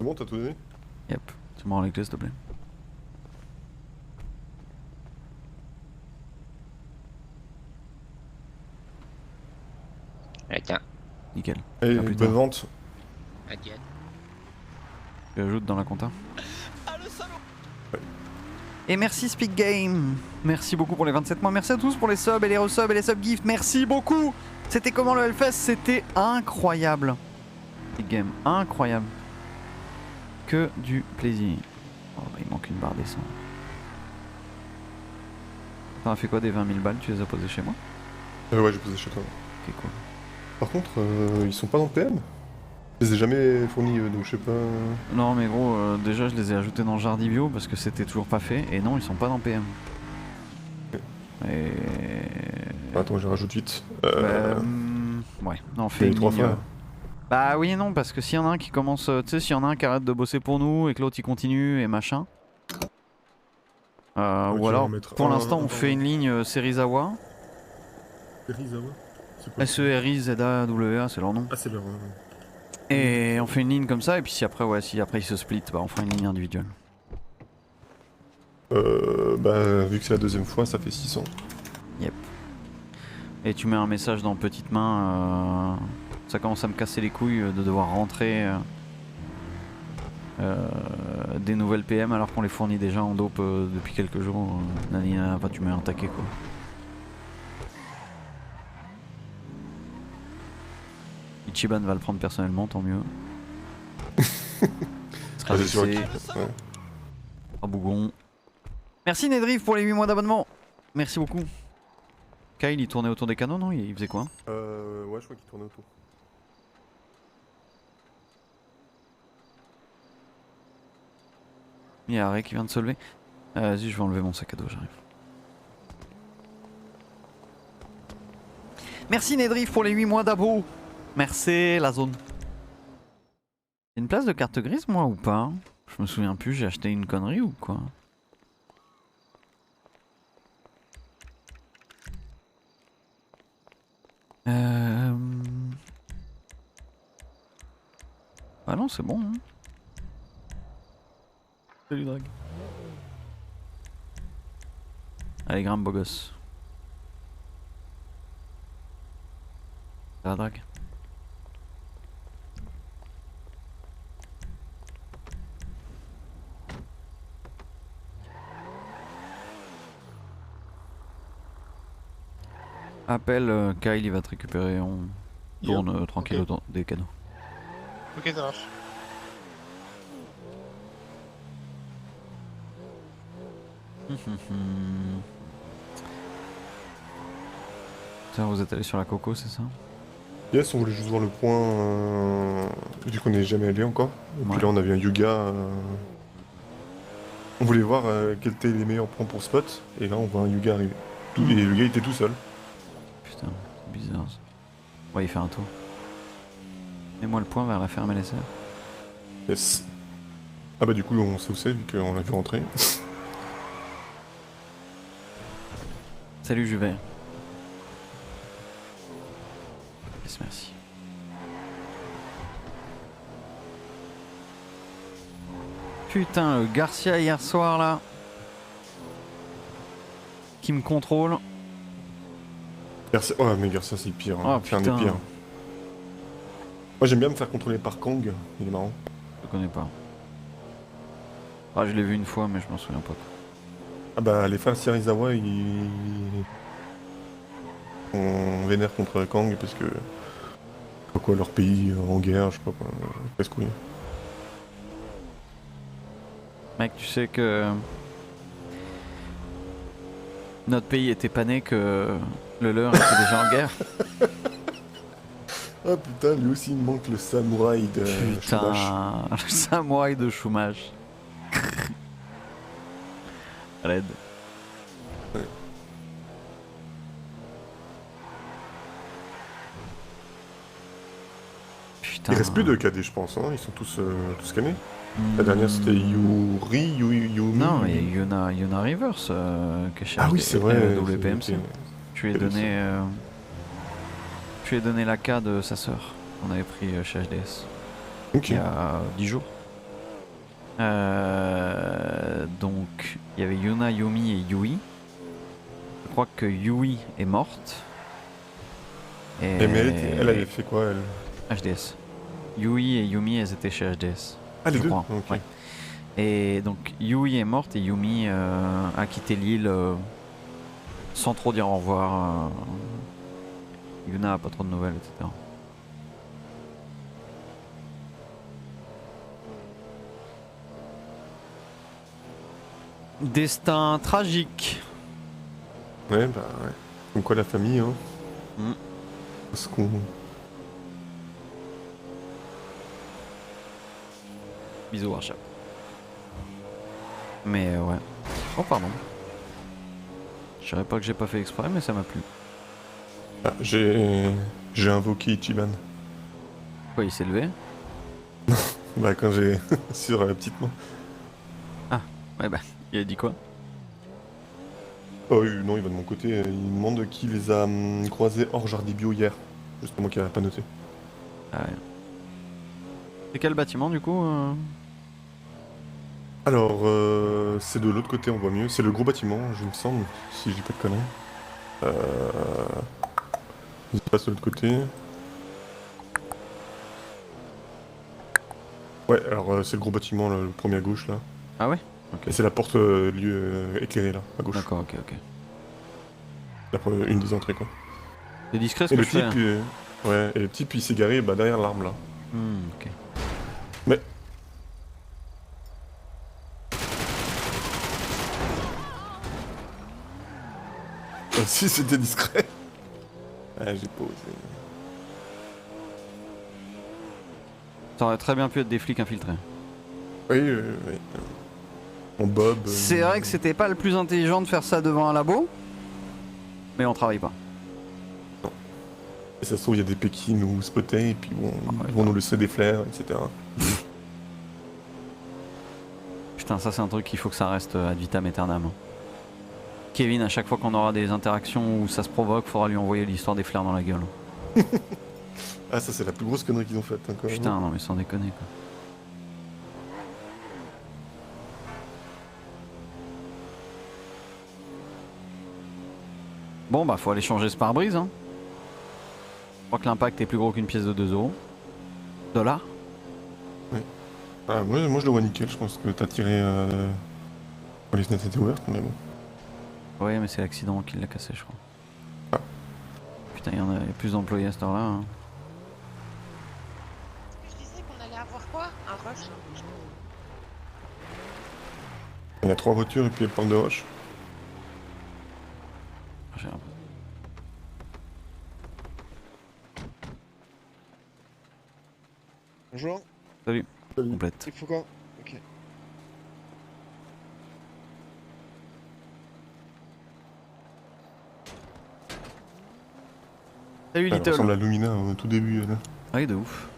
Speaker 1: C'est bon, t'as tout donné?
Speaker 2: Yep. Tu me rends les clés s'il te plaît.
Speaker 5: Ah, tiens,
Speaker 2: Nickel.
Speaker 1: Allez,
Speaker 2: À plus tard.
Speaker 1: bonne vente.
Speaker 5: ah, tiens.
Speaker 2: Tu ajoutes dans la compta. Et merci Speak Game. Merci beaucoup pour les 27 mois. Merci à tous pour les subs et les resubs et les subgifts. Merci beaucoup. C'était comment le Hellfest? C'était incroyable. Speak Game, incroyable. Que du plaisir. Oh, bah, il manque une barre d'essence. T'en as fait quoi des 20 000 balles? Tu les as posées chez moi?
Speaker 1: Ouais, j'ai posé chez toi.
Speaker 2: Ok, cool.
Speaker 1: Par contre, ils sont pas dans le PM? Je les ai jamais fournis, donc je sais pas...
Speaker 2: Non mais gros, déjà je les ai ajoutés dans le Jardivio parce que c'était toujours pas fait. Et non, ils sont pas dans PM. Et...
Speaker 1: Attends, je rajoute vite.
Speaker 2: Ouais, non, on
Speaker 1: T'as
Speaker 2: fait
Speaker 1: eu
Speaker 2: une
Speaker 1: 3
Speaker 2: ligne,
Speaker 1: fois.
Speaker 2: Bah oui et non, parce que s'il y en a un qui commence, tu sais, s'il y en a un qui arrête de bosser pour nous et que l'autre il continue et machin.
Speaker 1: Ok,
Speaker 2: Ou
Speaker 1: on
Speaker 2: alors,
Speaker 1: va mettre
Speaker 2: pour
Speaker 1: un-
Speaker 2: l'instant, on
Speaker 1: un-
Speaker 2: fait une ligne Serizawa.
Speaker 1: Serizawa? C'est quoi?
Speaker 2: S-E-R-I-Z-A-W-A, c'est leur nom.
Speaker 1: Ah, c'est leur...
Speaker 2: Et on fait une ligne comme ça, et puis si après, ouais, si après ils se split, bah on fera une ligne individuelle.
Speaker 1: Bah, vu que c'est la deuxième fois, ça fait 600.
Speaker 2: Yep. Et tu mets un message dans petite main. Ça commence à me casser les couilles de devoir rentrer des nouvelles PM alors qu'on les fournit déjà en dope depuis quelques jours. Nanina, enfin, tu mets un taquet quoi. Ichiban va le prendre personnellement, tant mieux. Sera
Speaker 1: c'est sûr
Speaker 2: vexé.
Speaker 1: Ouais.
Speaker 2: Ah, Bougon. Merci Nedrive pour les 8 mois d'abonnement. Merci beaucoup. Kyle il tournait autour des canons, non? Il faisait quoi?
Speaker 1: Ouais, je crois qu'il tournait autour.
Speaker 2: Il y a Ray qui vient de se lever. Vas-y, je vais enlever mon sac à dos, j'arrive. Merci Nedrive pour les 8 mois d'abo. Merci la zone. C'est une place de carte grise moi ou pas? Je me souviens plus, j'ai acheté une connerie ou quoi? Ah non, c'est bon. Hein. Salut Drag. Allez, grimpe beau gosse. Ça va Drag? Appelle Kyle, il va te récupérer, on tourne tranquille
Speaker 7: ok.
Speaker 2: autour des canaux.
Speaker 7: Ok, ça marche.
Speaker 2: Tiens, vous êtes allé sur la coco, c'est ça?
Speaker 1: Yes, on voulait juste voir le point, vu qu'on n'est jamais allé encore. Et puis
Speaker 2: Ouais.
Speaker 1: là, on avait un Yuga. On voulait voir quels étaient les meilleurs points pour spot. Et là, on voit un Yuga arriver. Et le gars était tout seul.
Speaker 2: Putain, c'est bizarre ça. On va y faire un tour. Mets-moi le point vers la ferme LSR.
Speaker 1: Yes. Ah bah du coup, on sait où c'est, vu qu'on l'a vu rentrer.
Speaker 2: Salut Juvet. Yes, merci. Putain, le Garcia hier soir là. Qui me contrôle.
Speaker 1: Garcia... Oh, mais Garcia, c'est le pire. Hein.
Speaker 2: Oh,
Speaker 1: c'est un des
Speaker 2: putain.
Speaker 1: pires. Moi, j'aime bien me faire contrôler par Kang. Il est marrant.
Speaker 2: Je connais pas. Ah, je l'ai vu une fois, mais je m'en souviens pas.
Speaker 1: Ah bah, les frères Serizawa, ils... On vénère contre Kang parce que... Je sais pas quoi, leur pays en guerre, je sais pas quoi. Casse-couille.
Speaker 2: Mec, tu sais que notre pays était pas né que le leur était déjà en guerre.
Speaker 1: Ah putain, lui aussi, il me manque le samouraï de Shumash.
Speaker 2: Putain, le samouraï de Shumash. Raid.
Speaker 1: Ouais.
Speaker 2: Putain.
Speaker 1: Il reste plus de KD, je pense. Hein. Ils sont tous scannés. La dernière, c'était Yumi.
Speaker 2: Non, mais Yuna Rivers qui est chez
Speaker 1: Ah oui, c'est vrai.
Speaker 2: WPMC.
Speaker 1: c'est-
Speaker 2: Je lui ai donné, je lui ai donné la K de sa sœur. On avait pris chez HDS
Speaker 1: Ok.
Speaker 2: il y a 10 jours. Donc il y avait Yuna, Yumi et Yui. Je crois que Yui est morte.
Speaker 1: Et mais elle avait fait quoi, elle?
Speaker 2: HDS. Yui et Yumi, elles étaient chez HDS.
Speaker 1: Ah, les
Speaker 2: je
Speaker 1: deux
Speaker 2: crois.
Speaker 1: Ok.
Speaker 2: Ouais. Et donc Yui est morte et Yumi a quitté l'île sans trop dire au revoir. Yuna a pas trop de nouvelles, etc. Destin tragique.
Speaker 1: Ouais, bah ouais. Comme quoi la famille, hein.
Speaker 2: Mm.
Speaker 1: Parce qu'on...
Speaker 2: Bisous Warshap. Mais ouais. Oh pardon. Je dirais pas que j'ai pas fait exprès mais ça m'a plu.
Speaker 1: Ah, j'ai invoqué Ichiban.
Speaker 2: Quoi, il s'est levé?
Speaker 1: Bah quand j'ai... sur la petite main.
Speaker 2: Ouais bah, il a dit quoi?
Speaker 1: Oh oui, non, il va de mon côté. Il me demande qui les a croisés hors jardin bio hier. Justement, qui n'avait pas noté.
Speaker 2: Ah ouais. C'est quel bâtiment du coup
Speaker 1: Alors, c'est de l'autre côté, on voit mieux. C'est le gros bâtiment, je me semble, si je dis pas de conneries. Il se passe de l'autre côté. Ouais, alors c'est le gros bâtiment, le premier à gauche, là.
Speaker 2: Ah ouais? Ok.
Speaker 1: Et c'est la porte éclairée, là, à gauche.
Speaker 2: D'accord, ok, ok.
Speaker 1: Une des entrées, quoi.
Speaker 2: C'est discret ce
Speaker 1: Et
Speaker 2: que
Speaker 1: le
Speaker 2: je fais.
Speaker 1: type, ouais, et le type, il s'est garé bah, derrière l'arbre, là.
Speaker 2: Ok.
Speaker 1: Mais... Si c'était discret. Ah, j'ai pas osé.
Speaker 2: Ça aurait très bien pu être des flics infiltrés.
Speaker 1: Oui, oui. Mon Bob...
Speaker 2: C'est vrai que c'était pas le plus intelligent de faire ça devant un labo. Mais on travaille pas.
Speaker 1: Et ça se trouve, il y a des pékis qui nous spottaient, et puis bon,
Speaker 2: ouais,
Speaker 1: ils vont nous laisser des flares, etc.
Speaker 2: Putain, ça c'est un truc qu'il faut que ça reste ad vitam aeternam. Kevin, à chaque fois qu'on aura des interactions où ça se provoque, faudra lui envoyer l'histoire des flares dans la gueule.
Speaker 1: Ah, ça, c'est la plus grosse connerie qu'ils ont faite, hein, quand même.
Speaker 2: Putain, non mais sans déconner quoi. Bon bah faut aller changer ce pare-brise hein. Je crois que l'impact est plus gros qu'une pièce de 2 euros. Dollars.
Speaker 1: Ah, moi, je le vois nickel, je pense que t'as tiré... quand les fenêtres étaient ouvertes, mais bon.
Speaker 2: Ouais mais c'est l'accident qui l'a cassé je crois.
Speaker 1: Ah.
Speaker 2: Putain il y en a plus d'employés à cette heure là. Hein.
Speaker 8: Je disais qu'on allait avoir quoi? Un rush?
Speaker 1: Il y a 3 voitures, et puis elle parle de roche.
Speaker 2: J'ai un-
Speaker 9: Bonjour,
Speaker 2: Salut. Complète.
Speaker 9: il faut quoi? Ok.
Speaker 2: Salut
Speaker 1: Elle
Speaker 2: Little.
Speaker 1: ressemble à Lumina au tout début, là.
Speaker 2: Oui de ouf.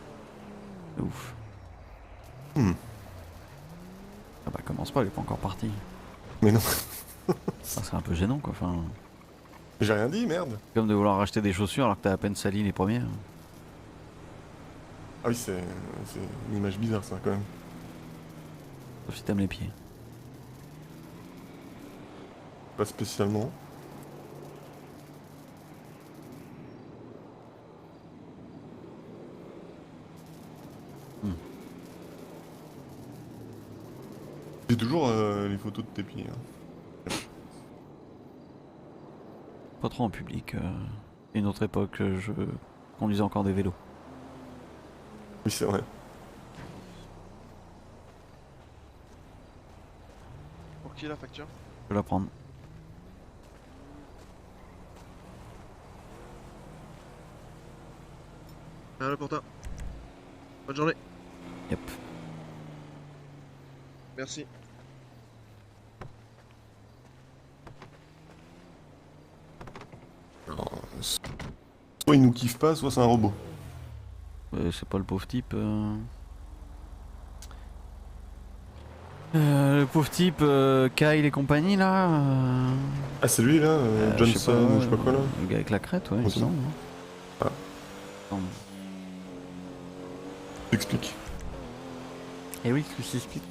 Speaker 2: De ouf.
Speaker 1: Hmm.
Speaker 2: Ah bah commence pas, elle est pas encore partie.
Speaker 1: Mais non,
Speaker 2: Ça serait un peu gênant quoi, enfin...
Speaker 1: j'ai rien dit, merde.
Speaker 2: Comme de vouloir racheter des chaussures alors que t'as à peine sali les premières.
Speaker 1: Ah oui, c'est une image bizarre, ça, quand même.
Speaker 2: Sauf si t'aimes les pieds.
Speaker 1: Pas spécialement. J'ai toujours les photos de tes pieds. Hein.
Speaker 2: Pas trop en public. Une autre époque, je conduisais encore des vélos.
Speaker 1: Oui, c'est vrai.
Speaker 9: Pour qui la facture?
Speaker 2: Je vais la prendre.
Speaker 9: Voilà pour toi. Bonne journée.
Speaker 2: Yep.
Speaker 9: Merci.
Speaker 1: Soit il nous kiffe pas, soit c'est un robot.
Speaker 2: C'est pas le pauvre type. Le pauvre type Kyle et compagnie là.
Speaker 1: Ah, c'est lui, là
Speaker 2: Je sais
Speaker 1: Johnson, ou je sais pas quoi, là.
Speaker 2: Le gars avec la crête, ouais, il me
Speaker 1: Aussi.
Speaker 2: semble.
Speaker 1: Ah.
Speaker 2: Semble.
Speaker 1: T'expliques.
Speaker 2: Et oui, ce qui s'explique.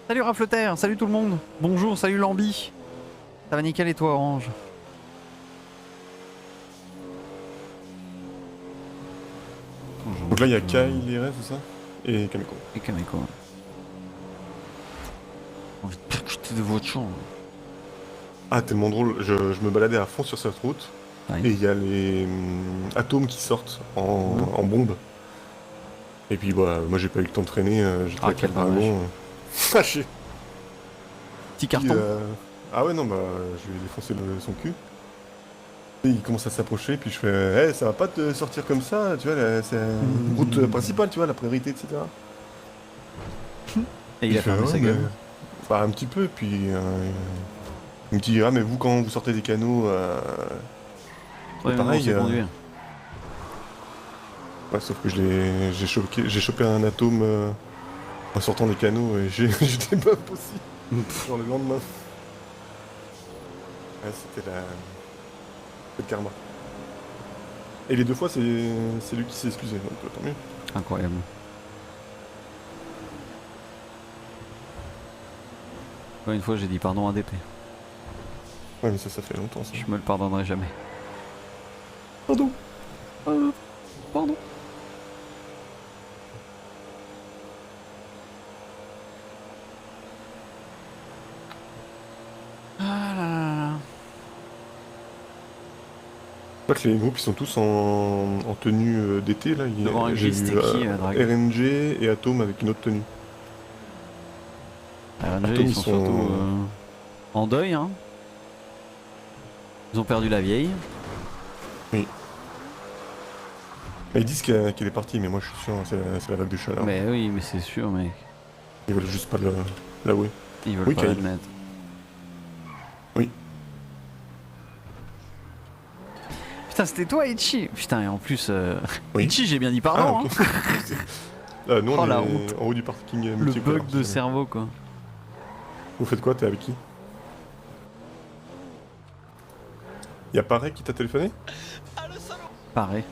Speaker 2: Salut Rafleterre, salut tout le monde. Bonjour, salut Lambi. Ça va nickel et toi Orange?
Speaker 1: Donc là, il y a Kyle, Ray, c'est ça? Et Kameko.
Speaker 2: Et Kameko. J'ai envie de percuter des voitures.
Speaker 1: Ah, tellement drôle. Je me baladais à fond sur cette route.
Speaker 2: Ouais.
Speaker 1: Et il y a les atomes qui sortent en bombe. Et puis, bah, moi, j'ai pas eu le temps de traîner. J'ai
Speaker 2: Ah,
Speaker 1: traîné
Speaker 2: quel
Speaker 1: vraiment.
Speaker 2: dommage.
Speaker 1: Ah, j'ai-
Speaker 2: Petit carton.
Speaker 1: Ah ouais, non, bah, je lui ai défoncé son cul. Et il commence à s'approcher, puis je fais, ça va pas te sortir comme ça, tu vois, c'est une route principale, tu vois, la priorité, etc.
Speaker 2: Et il a
Speaker 1: fait,
Speaker 2: fermé
Speaker 1: ouais,
Speaker 2: sa gueule.
Speaker 1: Bah, un petit peu, puis il me dit, ah, mais vous, quand vous sortez des canaux,
Speaker 2: Ouais, mais
Speaker 1: pareil,
Speaker 2: bon, c'est conduire.
Speaker 1: ouais, sauf que j'ai chopé un atome en sortant des canaux et j'étais pas possible. Genre le lendemain. Ouais, c'était le karma. Et les 2 fois, c'est lui qui s'est excusé, donc tant mieux.
Speaker 2: Incroyable. Ouais, une fois j'ai dit pardon à DP.
Speaker 1: Ouais, mais ça fait longtemps, ça.
Speaker 2: Je me le pardonnerai jamais.
Speaker 1: Pardon.
Speaker 2: Pardon. Ah là là là.
Speaker 1: Je crois que les groupes, ils sont tous en tenue d'été, là.
Speaker 2: Devant un
Speaker 1: J'ai
Speaker 2: gris,
Speaker 1: vu
Speaker 2: c'était qui, Drag?
Speaker 1: RNG et Atom avec une autre tenue.
Speaker 2: RNG,
Speaker 1: Atom,
Speaker 2: ils sont surtout en deuil, hein. Ils ont perdu la vieille.
Speaker 1: Et ils disent qu'elle est partie, mais moi je suis sûr, c'est la vague de chaleur.
Speaker 2: Mais oui, mais c'est sûr, mec.
Speaker 1: Ils veulent juste pas l'avouer.
Speaker 2: Ils veulent
Speaker 1: Oui,
Speaker 2: pas
Speaker 1: Kyle.
Speaker 2: l'admettre.
Speaker 1: Oui.
Speaker 2: Putain, c'était toi, Ichi. Putain, et en plus,
Speaker 1: Oui.
Speaker 2: Ichi, j'ai bien dit pardon,
Speaker 1: ok.
Speaker 2: hein.
Speaker 1: Nous,
Speaker 2: Oh,
Speaker 1: on
Speaker 2: la
Speaker 1: est
Speaker 2: honte.
Speaker 1: en haut du parking
Speaker 2: Le
Speaker 1: multicolore.
Speaker 2: bug de cerveau, quoi.
Speaker 1: Vous faites quoi? T'es avec qui? Y'a Pareil qui t'a téléphoné?
Speaker 2: Pareil.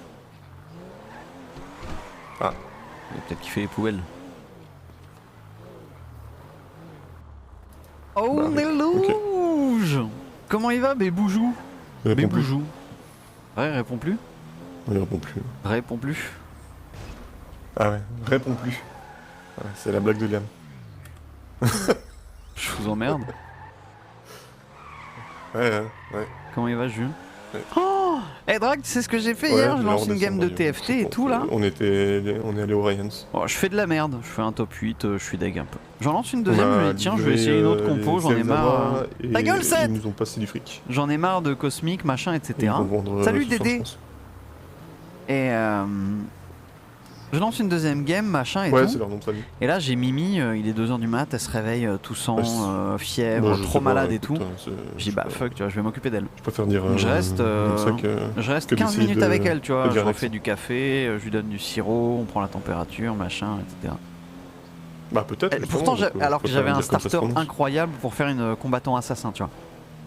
Speaker 1: Ah.
Speaker 2: Il a peut-être qu'il fait les poubelles. Oh,
Speaker 1: Bah,
Speaker 2: des louges. Comment il va, Béboujou?
Speaker 1: Il répond plus.
Speaker 2: Béboujou. Ouais, réponds plus.
Speaker 1: Il répond plus.
Speaker 2: Réponds plus.
Speaker 1: Ah ouais, réponds plus. Ouais, c'est la blague de Liam.
Speaker 2: Je vous emmerde.
Speaker 1: Ouais.
Speaker 2: Comment il va, Jules?
Speaker 1: Ouais.
Speaker 2: Oh, hey, Drag, tu sais ce que j'ai fait
Speaker 1: Ouais,
Speaker 2: hier? Je
Speaker 1: là,
Speaker 2: lance
Speaker 1: on
Speaker 2: une game de
Speaker 1: descend,
Speaker 2: TFT et tout, là.
Speaker 1: On est allé au Ryans.
Speaker 2: Oh, je fais de la merde. Je fais un top 8, je suis deg un peu. J'en lance une deuxième, je me dis, tiens, je vais essayer une autre compo, j'en ai marre. Ta gueule, Seth!
Speaker 1: Ils nous ont passé du fric.
Speaker 2: J'en ai marre de cosmique, machin, etc.
Speaker 1: Ils vont vendre,
Speaker 2: Salut,
Speaker 1: tout ça en
Speaker 2: Dédé.
Speaker 1: France.
Speaker 2: Et je lance une deuxième game, machin et
Speaker 1: Ouais,
Speaker 2: tout.
Speaker 1: c'est leur nom de famille.
Speaker 2: Et là, j'ai Mimi, il est 2h du mat, elle se réveille toussant,
Speaker 1: Bah,
Speaker 2: fièvre,
Speaker 1: Bah, je
Speaker 2: trop
Speaker 1: sais pas,
Speaker 2: malade et
Speaker 1: écoute,
Speaker 2: tout. Je dis, bah fuck, tu vois, je vais m'occuper d'elle.
Speaker 1: Je préfère dire.
Speaker 2: Je reste,
Speaker 1: comme ça que.
Speaker 2: Je reste
Speaker 1: que
Speaker 2: 15
Speaker 1: d'essayer
Speaker 2: minutes
Speaker 1: de-
Speaker 2: avec elle, tu vois.
Speaker 1: de
Speaker 2: Je
Speaker 1: dire
Speaker 2: refais
Speaker 1: avec
Speaker 2: du café, je lui donne du sirop, on prend la température, machin, etc.
Speaker 1: Bah peut-être. mais
Speaker 2: Pourtant,
Speaker 1: donc,
Speaker 2: alors que
Speaker 1: faut
Speaker 2: j'avais
Speaker 1: pas
Speaker 2: un
Speaker 1: dire comme ça se
Speaker 2: starter
Speaker 1: prononce.
Speaker 2: incroyable pour faire une combattant assassin, tu vois.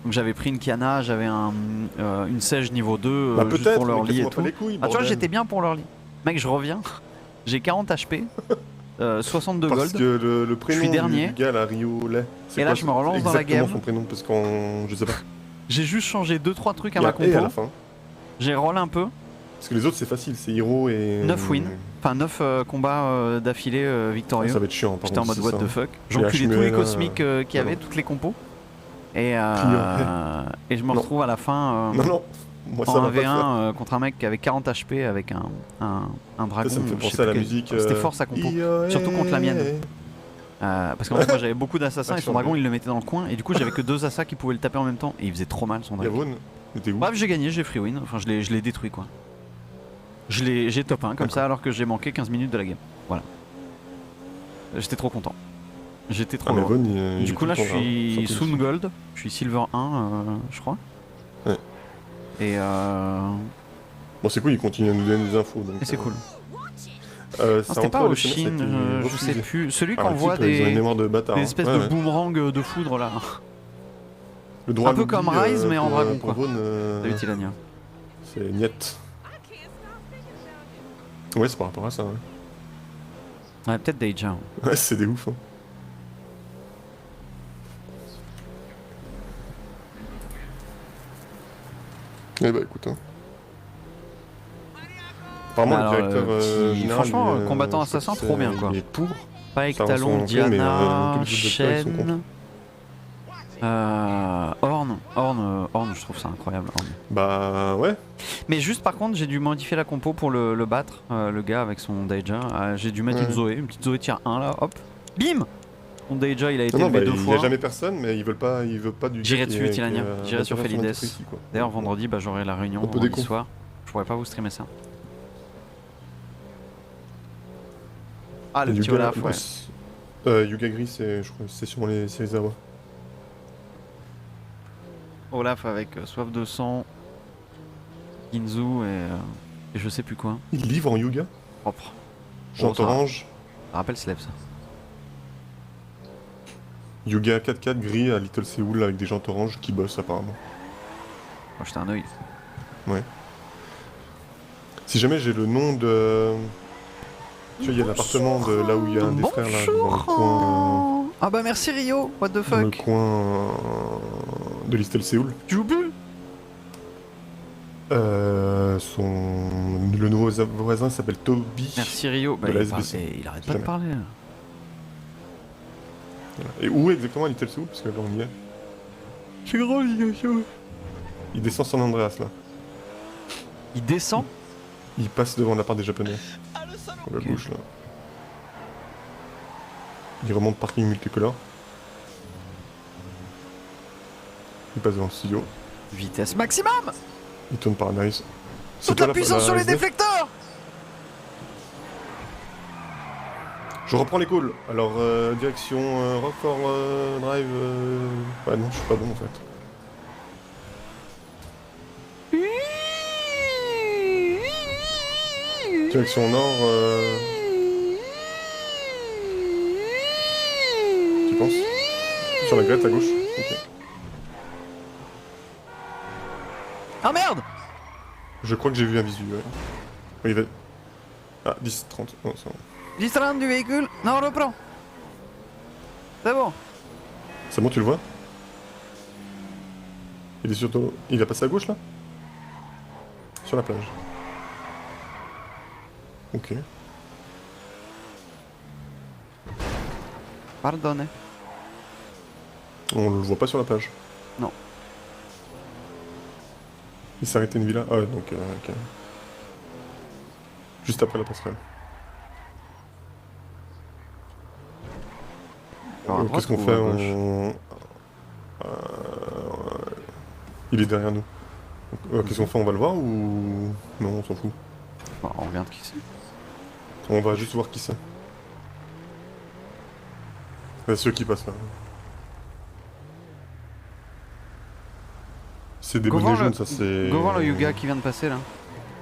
Speaker 2: Donc j'avais pris une Kiana, j'avais une Sage niveau 2
Speaker 1: Bah
Speaker 2: juste
Speaker 1: peut-être,
Speaker 2: pour leur
Speaker 1: mais
Speaker 2: lit et
Speaker 1: casse-moi
Speaker 2: tout.
Speaker 1: pas les couilles,
Speaker 2: Ah, tu vois,
Speaker 1: bordel.
Speaker 2: j'étais bien pour leur lit. Mec, je reviens, j'ai 40 HP, 62
Speaker 1: Parce
Speaker 2: gold.
Speaker 1: que le prénom
Speaker 2: suis dernier.
Speaker 1: du gars, là, Rio Lay. c'est
Speaker 2: Et là,
Speaker 1: quoi,
Speaker 2: je me relance dans la
Speaker 1: exactement
Speaker 2: game.
Speaker 1: son prénom, parce qu'on. Je sais pas.
Speaker 2: J'ai juste changé 2-3 trucs à
Speaker 1: Il y
Speaker 2: ma
Speaker 1: a et à la
Speaker 2: compo.
Speaker 1: fin.
Speaker 2: J'ai roll un peu,
Speaker 1: Parce que les autres, c'est facile, c'est Hiro et.
Speaker 2: 9 wins, enfin 9 combats d'affilée victorieux.
Speaker 1: Ça va être chiant, par
Speaker 2: J'étais en
Speaker 1: contre,
Speaker 2: mode what
Speaker 1: c'est
Speaker 2: the
Speaker 1: ça.
Speaker 2: fuck.
Speaker 1: Il y a
Speaker 2: J'enculais tous les
Speaker 1: Shmuel,
Speaker 2: cosmiques qu'il y avait,
Speaker 1: pardon.
Speaker 2: toutes les compos. Et je me
Speaker 1: Non.
Speaker 2: retrouve à la fin
Speaker 1: Non, moi ça
Speaker 2: en
Speaker 1: va pas le faire.
Speaker 2: 1v1 contre un mec qui avait 40 HP avec un dragon.
Speaker 1: Ça me fait
Speaker 2: je sais
Speaker 1: penser à la
Speaker 2: plus
Speaker 1: musique.
Speaker 2: C'était fort sa compo. Surtout contre la mienne. Parce qu'en fait, moi j'avais beaucoup d'assassins et son dragon il le mettait dans le coin. Et du coup, j'avais que 2 assassins qui pouvaient le taper en même temps. Et il faisait trop mal son dragon.
Speaker 1: Yavon, mais t'es où?
Speaker 2: Bref, j'ai gagné, j'ai free win. Enfin, je l'ai détruit quoi. J'ai top 1 comme ça alors que j'ai manqué 15 minutes de la game. Voilà. J'étais trop content. J'étais trop
Speaker 1: Ah, mais
Speaker 2: heureux.
Speaker 1: Von, il
Speaker 2: Du
Speaker 1: est
Speaker 2: coup
Speaker 1: tout
Speaker 2: là
Speaker 1: le
Speaker 2: je
Speaker 1: temps,
Speaker 2: suis
Speaker 1: hein, sans
Speaker 2: Soon
Speaker 1: plus.
Speaker 2: Gold, je suis Silver 1 je crois.
Speaker 1: Ouais.
Speaker 2: Et
Speaker 1: Bon, c'est cool, il continue à nous donner des infos. Donc,
Speaker 2: c'est cool.
Speaker 1: ça
Speaker 2: Non, c'était
Speaker 1: entre
Speaker 2: pas
Speaker 1: le
Speaker 2: au
Speaker 1: SMS, ça a
Speaker 2: Chine,
Speaker 1: été
Speaker 2: je
Speaker 1: refusé.
Speaker 2: sais plus. Celui
Speaker 1: Ah,
Speaker 2: qui
Speaker 1: le
Speaker 2: envoie
Speaker 1: type, ils ont une
Speaker 2: des
Speaker 1: mémoire de bâtard.
Speaker 2: espèces
Speaker 1: hein.
Speaker 2: de
Speaker 1: Ouais.
Speaker 2: boomerang de foudre là.
Speaker 1: Le droit
Speaker 2: un peu
Speaker 1: à l'oubli,
Speaker 2: comme Rise, mais en
Speaker 1: pour,
Speaker 2: dragon,
Speaker 1: pour
Speaker 2: quoi.
Speaker 1: Von,
Speaker 2: Salut Tilania.
Speaker 1: c'est niet. Ouais, c'est par rapport à ça. Ouais,
Speaker 2: Ouais, peut-être Deja.
Speaker 1: ouais c'est des ouf. Hein. Eh bah écoute, hein. Apparemment,
Speaker 2: Alors,
Speaker 1: le directeur
Speaker 2: qui-
Speaker 1: général,
Speaker 2: franchement,
Speaker 1: lui,
Speaker 2: combattant
Speaker 1: je crois
Speaker 2: assassin,
Speaker 1: qu'il
Speaker 2: trop bien, quoi.
Speaker 1: Il est pour.
Speaker 2: Pike,
Speaker 1: Ça rend
Speaker 2: Talon,
Speaker 1: son entrée, mais,
Speaker 2: Diana,
Speaker 1: tous les autres docteurs, ils sont contre.
Speaker 2: Chaîne... Horn, je trouve ça incroyable. Horn.
Speaker 1: Bah ouais.
Speaker 2: Mais juste par contre, j'ai dû modifier la compo pour le battre, le gars avec son Daija. J'ai dû mettre
Speaker 1: Ouais.
Speaker 2: une petite Zoé tier 1 là, hop. Bim. Son Daija, il a été
Speaker 1: Non,
Speaker 2: élevé
Speaker 1: bah,
Speaker 2: 2
Speaker 1: il y
Speaker 2: fois.
Speaker 1: a jamais personne, mais ils veulent pas du.
Speaker 2: J'irai
Speaker 1: gars
Speaker 2: dessus,
Speaker 1: qui est-
Speaker 2: Tilania.
Speaker 1: qui est,
Speaker 2: J'irai sur
Speaker 1: international
Speaker 2: Felides.
Speaker 1: ici, quoi.
Speaker 2: D'ailleurs, vendredi, bah, j'aurai la réunion
Speaker 1: Un peu
Speaker 2: vendredi
Speaker 1: décon.
Speaker 2: soir. Je pourrais pas vous streamer ça. Ah, le
Speaker 1: Et
Speaker 2: petit
Speaker 1: Yuga,
Speaker 2: Olaf, ouais.
Speaker 1: Yuga Gris, je crois, c'est sûrement les Serizawa.
Speaker 2: Olaf avec soif de sang, Ginzu et je sais plus quoi.
Speaker 1: Il livre en Yuga.
Speaker 2: Propre.
Speaker 1: Jean
Speaker 2: ça-
Speaker 1: Orange.
Speaker 2: Ça rappelle Slave ça.
Speaker 1: Yuga 4-4 gris à Little Seoul avec des gens orange qui bossent apparemment.
Speaker 2: Moi j'étais un œil.
Speaker 1: Si jamais j'ai le nom de. Tu vois, il y a l'appartement de là où il y a un des frères là, dans le coin.
Speaker 2: Ah bah merci Rio, what the
Speaker 1: Dans le
Speaker 2: fuck.
Speaker 1: coin de Little Seoul.
Speaker 2: Tu joues plus?
Speaker 1: Le nouveau voisin s'appelle Toby.
Speaker 2: Merci Rio. Bah,
Speaker 1: de la
Speaker 2: il,
Speaker 1: SBC.
Speaker 2: il arrête pas
Speaker 1: Jamais.
Speaker 2: de parler là.
Speaker 1: Voilà. Et où exactement à Little Seoul? Parce que là on y est.
Speaker 2: C'est grand l'igation.
Speaker 1: Il descend San Andreas là.
Speaker 2: Il descend?
Speaker 1: Il passe devant la part des Japonais. À la
Speaker 2: Ok.
Speaker 1: gauche là. Il remonte parking multicolore. Il passe devant le studio.
Speaker 2: Vitesse maximum.
Speaker 1: Il tourne par Nice.
Speaker 2: Toute la puissance sur les
Speaker 1: SDF.
Speaker 2: déflecteurs.
Speaker 1: Je reprends les calls. Alors, direction Rockford Drive. Ouais, non, je suis pas bon en fait. Direction nord. Tu penses? Sur la grette à gauche. Ok.
Speaker 2: Ah merde.
Speaker 1: Je crois que j'ai vu un visu. Ouais. Oui, il va. Ah, 10, 30. Oh, ça va.
Speaker 2: Distance du véhicule. Non, reprends. C'est bon.
Speaker 1: C'est bon, tu le vois? Il est surtout. Il a passé à gauche là? Sur la plage. Ok.
Speaker 2: Pardonne.
Speaker 1: On le voit pas sur la plage.
Speaker 2: Non.
Speaker 1: Il s'est arrêté une villa. Ah ouais, donc ok. Juste après la passerelle.
Speaker 2: Alors, à droite
Speaker 1: Qu'est-ce qu'on
Speaker 2: ou
Speaker 1: fait
Speaker 2: à gauche?
Speaker 1: Il est derrière nous. Donc, qu'est-ce qu'on fait? On va le voir ou... Non, on s'en fout.
Speaker 2: Bon, on regarde qui c'est.
Speaker 1: On va juste voir qui c'est. C'est ceux qui passent là. C'est des
Speaker 2: Go
Speaker 1: bonnets
Speaker 2: voir le-
Speaker 1: jaunes, ça c'est...
Speaker 2: Go voir le Yuga qui vient de passer là.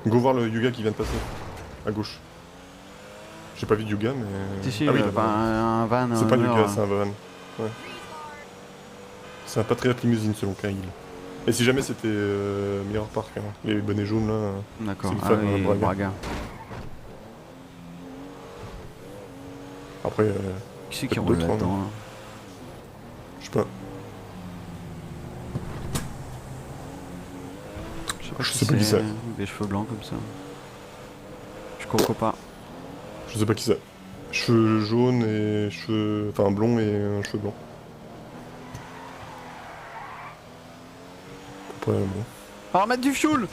Speaker 1: Go voir le Yuga qui vient de passer. À gauche. J'ai pas vu de Yuga, mais...
Speaker 2: Si, si,
Speaker 1: ah oui,
Speaker 2: bah, un van.
Speaker 1: c'est pas un
Speaker 2: mur,
Speaker 1: Yuga, c'est un van. Ouais. C'est un Patriot Limousine selon Kyle. Et si jamais c'était Mirror Park, hein, les bonnets jaunes là...
Speaker 2: D'accord.
Speaker 1: c'est le
Speaker 2: Ah
Speaker 1: frère,
Speaker 2: oui,
Speaker 1: Braga.
Speaker 2: Braga.
Speaker 1: Après,
Speaker 2: Qui c'est qui
Speaker 1: Peut-être
Speaker 2: roule
Speaker 1: d'autres,
Speaker 2: là-dedans
Speaker 1: hein.
Speaker 2: là?
Speaker 1: je sais pas. Je sais pas qui c'est.
Speaker 2: Des cheveux blancs comme ça. Je comprends pas.
Speaker 1: Je sais pas qui c'est. Cheveux jaunes et cheveux... Enfin blonds et un cheveu blanc. Après, bon.
Speaker 2: On va remettre du fuel.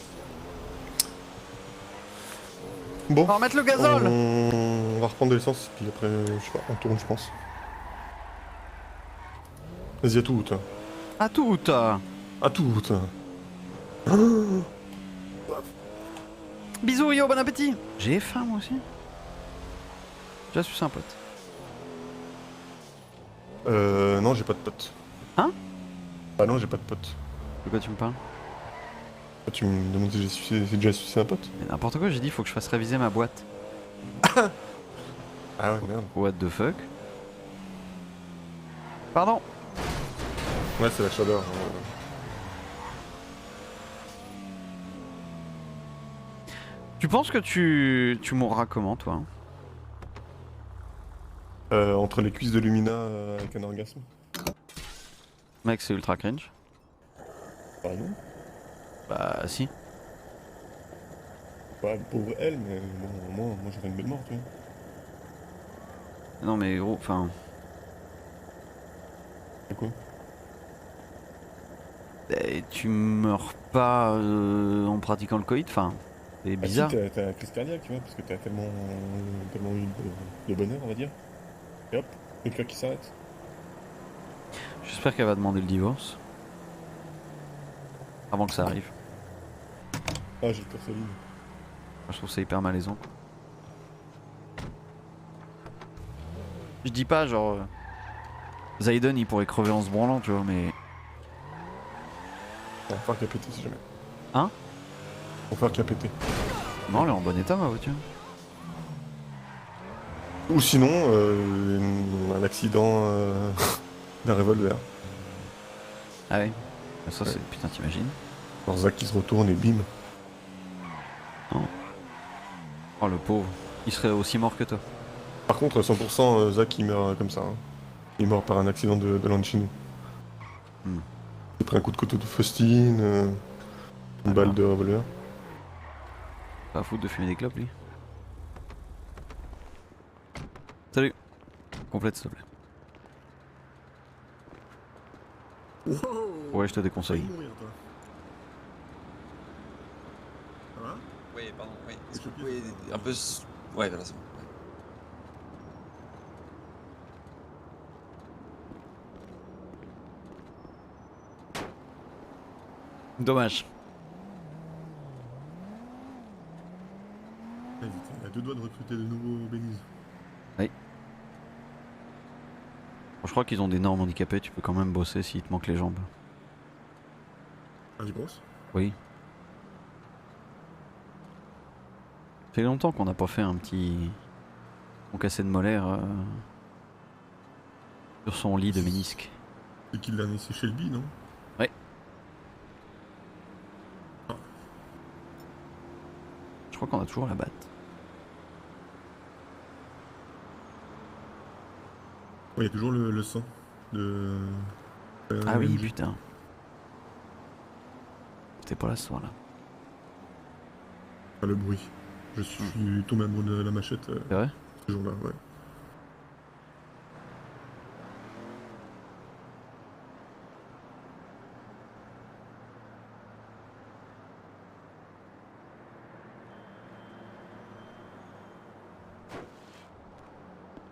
Speaker 1: Bon.
Speaker 2: On va remettre le gazole.
Speaker 1: On va reprendre de l'essence, puis après, je sais pas, on tourne, je pense. Vas-y, à tout, toi.
Speaker 2: À tout.
Speaker 1: À tout, toi.
Speaker 2: Bisous Rio, bon appétit. J'ai faim moi aussi. J'ai su un pote.
Speaker 1: Non, j'ai pas de pote.
Speaker 2: Hein?
Speaker 1: Ah non, j'ai pas de pote.
Speaker 2: De quoi tu me parles?
Speaker 1: Ah, tu me demandes si j'ai déjà sucé un pote?
Speaker 2: Mais n'importe quoi, j'ai dit faut que je fasse réviser ma boîte.
Speaker 1: Ah ouais, merde.
Speaker 2: What the fuck? Pardon.
Speaker 1: Ouais, c'est la chaleur.
Speaker 2: Tu penses que tu mourras comment toi?
Speaker 1: Entre les cuisses de Lumina avec un orgasme.
Speaker 2: Mec, c'est ultra cringe.
Speaker 1: Ah non.
Speaker 2: Bah si.
Speaker 1: Pas le pauvre elle, mais bon, moi j'aurais une belle mort, tu vois.
Speaker 2: Non mais gros, enfin...
Speaker 1: C'est quoi?
Speaker 2: Tu meurs pas en pratiquant le coït, enfin... C'est
Speaker 1: Ah
Speaker 2: bizarre.
Speaker 1: si, t'as la crise cardiaque, tu vois, parce que t'as tellement eu de bonheur, on va dire. Et hop, le cœur qui s'arrête.
Speaker 2: J'espère qu'elle va demander le divorce. Avant que ça arrive.
Speaker 1: Ah, j'ai le cœur solide.
Speaker 2: Moi, je trouve ça hyper malaisant. Je dis pas genre... Zayden il pourrait crever en se branlant, tu vois, mais...
Speaker 1: On va faire qu'à péter si jamais.
Speaker 2: Hein?
Speaker 1: On va faire qu'à péter.
Speaker 2: Non, elle est en bon état ma voiture.
Speaker 1: Ou sinon, un accident d'un revolver.
Speaker 2: Ah oui. Ça
Speaker 1: Ouais.
Speaker 2: c'est... Putain, t'imagines?
Speaker 1: Alors Zach qui se retourne et bim.
Speaker 2: Oh le pauvre. Il serait aussi mort que toi.
Speaker 1: Par contre, 100% Zach il meurt comme ça. Hein. Il est mort par un accident de l'un de chez nous.
Speaker 2: Hmm.
Speaker 1: Il a pris un coup de couteau de Faustine, une balle de revolver.
Speaker 2: Pas foutre de fumer des clopes lui. Salut. Complète s'il te plaît.
Speaker 9: Wow.
Speaker 2: Ouais, je te déconseille.
Speaker 9: Mourir, toi. Ça va?
Speaker 10: Oui, pardon, oui. Est-ce que vous
Speaker 9: Est-ce
Speaker 10: pouvez
Speaker 9: que-
Speaker 10: un peu... Ouais, voilà, c'est bon.
Speaker 2: Dommage.
Speaker 1: Ah, vite, il a 2 doigts de recruter de nouveaux Beniz.
Speaker 2: Bon, je crois qu'ils ont des normes handicapées, tu peux quand même bosser s'il te manque les jambes.
Speaker 1: Ah, j'y pense.
Speaker 2: Oui. Ça fait longtemps qu'on n'a pas fait un petit... On cassé de molaire sur son lit de ménisque.
Speaker 1: C'est qui le dernier? C'est Shelby, non?
Speaker 2: Ouais.
Speaker 1: Ah.
Speaker 2: Je crois qu'on a toujours la batte.
Speaker 1: Ouais, il y a toujours le sang de...
Speaker 2: Ah oui,
Speaker 1: MJ.
Speaker 2: putain. C'était pas là ce soir là.
Speaker 1: Ah, le bruit. Je suis tombé amoureux de la machette
Speaker 2: C'est vrai?
Speaker 1: ce jour-là, ouais.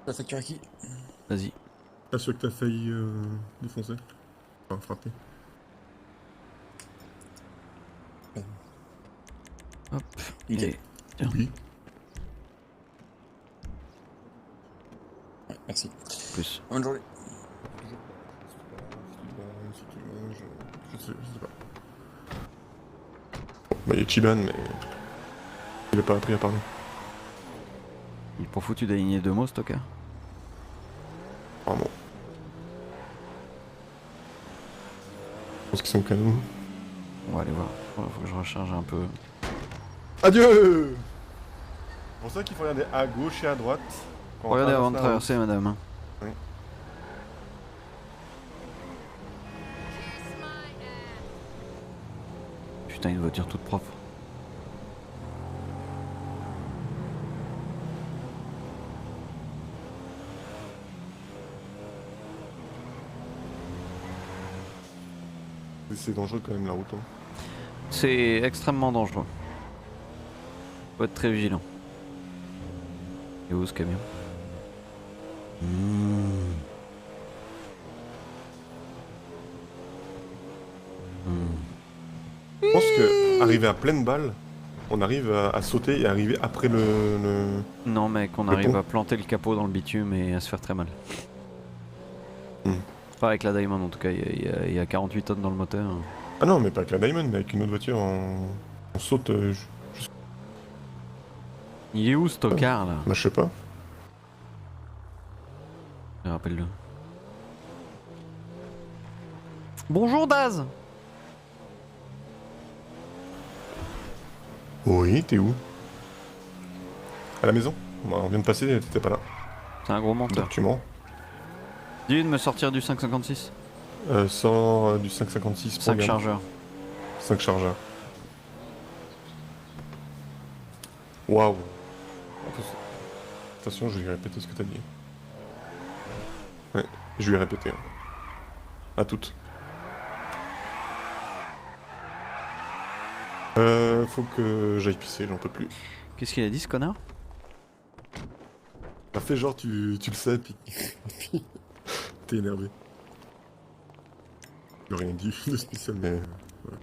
Speaker 10: La facture à qui?
Speaker 2: Vas-y.
Speaker 1: Pas sûr que t'as failli défoncer. Enfin, frapper.
Speaker 2: Hop.
Speaker 10: Il
Speaker 2: Et... Tiens.
Speaker 1: Oui.
Speaker 10: Ouais, merci.
Speaker 2: Plus.
Speaker 10: Bonne journée.
Speaker 1: Je sais pas. Bah, il y a Chiban, mais... Il a pas appris à parler.
Speaker 2: Il est pas foutu d'aligner 2 mots, Stocker.
Speaker 1: Vraiment. Je pense qu'ils sont canons.
Speaker 2: On va aller voir. Faut que je recharge un peu.
Speaker 1: Adieu! C'est pour ça qu'il faut regarder à gauche et à droite. quand on
Speaker 2: Regardez avant de
Speaker 1: traverse la route.
Speaker 2: traverser, madame.
Speaker 1: Oui.
Speaker 2: Putain, une voiture toute propre.
Speaker 1: C'est dangereux quand même la route. Hein.
Speaker 2: C'est extrêmement dangereux. Faut être très vigilant. Et où ce camion?
Speaker 1: Je pense que arriver à pleine balle, on arrive à sauter et arriver après le...
Speaker 2: Non mec, on
Speaker 1: Le
Speaker 2: arrive
Speaker 1: pont.
Speaker 2: à planter le capot dans le bitume et à se faire très mal. Pas avec la Diamond en tout cas, il y a 48 tonnes dans le moteur.
Speaker 1: Ah non, mais pas avec la Diamond, mais avec une autre voiture, on saute...
Speaker 2: Il est où ce tocard là?
Speaker 1: Bah, je sais pas.
Speaker 2: Rappelle-le. Bonjour Daz!
Speaker 1: Oui, t'es où? À la maison? Bah, on vient de passer, t'étais pas là.
Speaker 2: C'est un gros menteur.
Speaker 1: Donc tu mens.
Speaker 2: Dis-lui de me sortir du 556.
Speaker 1: Sors du 556 pour
Speaker 2: 5
Speaker 1: gamme.
Speaker 2: chargeurs.
Speaker 1: 5 chargeurs. Waouh. Attention, je vais lui répéter ce que t'as dit. Ouais, je lui ai répété. À toutes. Faut que j'aille pisser, j'en peux plus.
Speaker 2: Qu'est-ce qu'il a dit ce connard?
Speaker 1: T'as fait genre tu le sais, puis t'es énervé. J'ai rien dit de spécial, mais... voilà.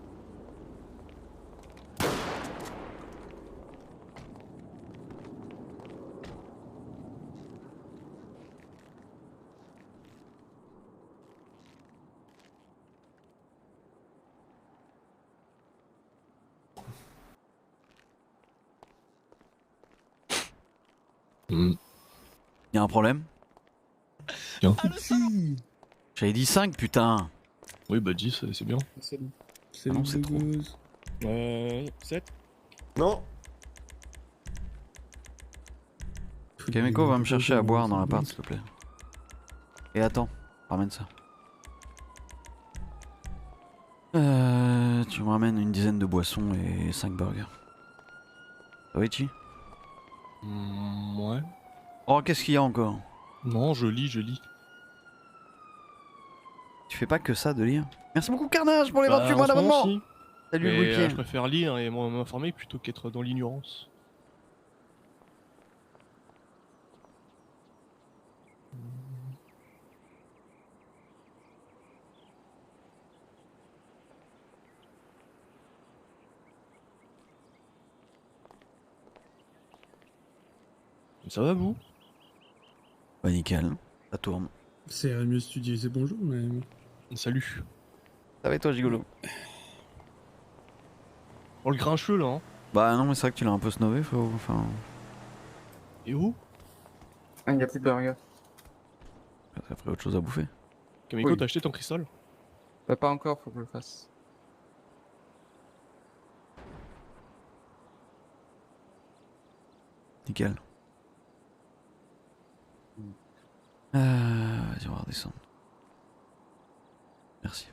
Speaker 2: Y'a un problème?
Speaker 9: Tiens.
Speaker 2: J'avais dit 5, putain.
Speaker 9: Oui, bah 10, c'est bien.
Speaker 3: Salut.
Speaker 2: Ah non, c'est trop.
Speaker 9: 7.
Speaker 1: Non.
Speaker 2: Kameko va me chercher à boire dans l'appart, s'il te plaît. Et attends, ramène ça. Tu me ramènes une dizaine de boissons et 5 burgers. Ça va, Ichi?
Speaker 9: Ouais.
Speaker 2: Oh, qu'est-ce qu'il y a encore?
Speaker 9: Non, je lis.
Speaker 2: Tu fais pas que ça de lire? Merci beaucoup, Carnage, pour les
Speaker 9: Bah,
Speaker 2: 28
Speaker 9: en
Speaker 2: mois
Speaker 9: ce moment,
Speaker 2: d'abonnement!
Speaker 9: si.
Speaker 2: Salut,
Speaker 9: Mais,
Speaker 2: Louis Pierre.
Speaker 9: je préfère lire et m'informer plutôt qu'être dans l'ignorance. Ça va vous?
Speaker 2: Bah, nickel, ça tourne.
Speaker 3: C'est mieux si tu disais bonjour, mais.
Speaker 9: Salut.
Speaker 2: Ça va et toi, Gigolo?
Speaker 9: Oh le grincheux là, hein.
Speaker 2: Bah, non, mais c'est vrai que tu l'as un peu snové, faut. Enfin.
Speaker 9: Et où?
Speaker 11: Ah, il n'y a plus de burger.
Speaker 2: T'as pris autre chose à bouffer.
Speaker 9: Kamiko,
Speaker 11: Oui.
Speaker 9: t'as acheté ton cristal?
Speaker 11: Bah, pas encore, faut que je le fasse.
Speaker 2: Nickel. Vas-y, on va redescendre. Merci.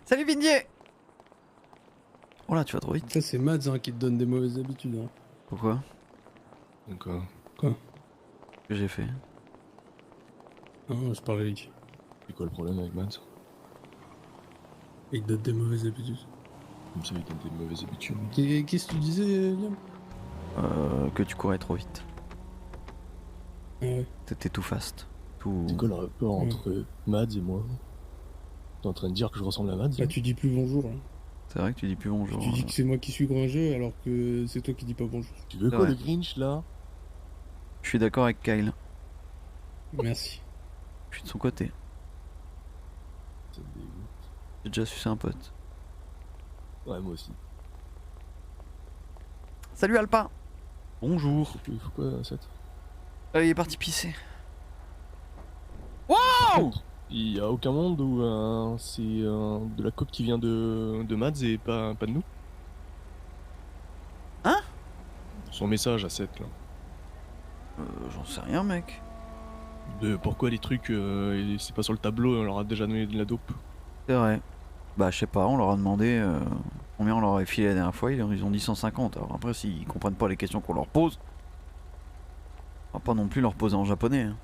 Speaker 2: Salut Vindier! Oh là, tu vas trop vite.
Speaker 3: Ça, c'est Mads hein, qui te donne des mauvaises habitudes. Hein.
Speaker 2: Pourquoi?
Speaker 9: D'accord.
Speaker 3: Quoi?
Speaker 2: Que j'ai fait?
Speaker 3: Non, je parlais avec.
Speaker 9: C'est quoi le problème avec Mads?
Speaker 3: Il te donne des mauvaises habitudes.
Speaker 9: Comme ça, il donne des mauvaises habitudes.
Speaker 3: Qu'est-ce que tu disais, Liam?
Speaker 2: Que tu courais trop vite.
Speaker 3: Ah ouais.
Speaker 2: T'étais tout fast. Tout...
Speaker 9: C'est quoi le rapport entre Mads et moi? T'es en train de dire que je ressemble à Mads?
Speaker 3: Bah, tu dis plus bonjour. Hein.
Speaker 2: C'est vrai que tu dis plus bonjour.
Speaker 3: Tu dis que c'est moi qui suis gringeux alors que c'est toi qui dis pas bonjour.
Speaker 9: Tu veux
Speaker 2: C'est
Speaker 9: quoi
Speaker 2: vrai.
Speaker 9: le Grinch là?
Speaker 2: Je suis d'accord avec Kyle.
Speaker 3: Merci.
Speaker 2: Je suis de son côté.
Speaker 9: Ça me dégoûte.
Speaker 2: J'ai déjà sucé un pote.
Speaker 9: Ouais, moi aussi.
Speaker 2: Salut Alpa! Bonjour.
Speaker 9: Il faut quoi, 7?
Speaker 2: Il est parti pisser. Wow!
Speaker 9: Il y a aucun monde où c'est de la coupe qui vient de Mads et pas de nous?
Speaker 2: Hein?
Speaker 9: Son message à 7 là.
Speaker 2: J'en sais rien, mec.
Speaker 9: De pourquoi les trucs, et c'est pas sur le tableau, on leur a déjà donné de la dope.
Speaker 2: C'est vrai. Bah, je sais pas, on leur a demandé combien on leur avait filé la dernière fois. Ils ont dit 150. Alors après, s'ils comprennent pas les questions qu'on leur pose, on va pas non plus leur poser en japonais. Hein.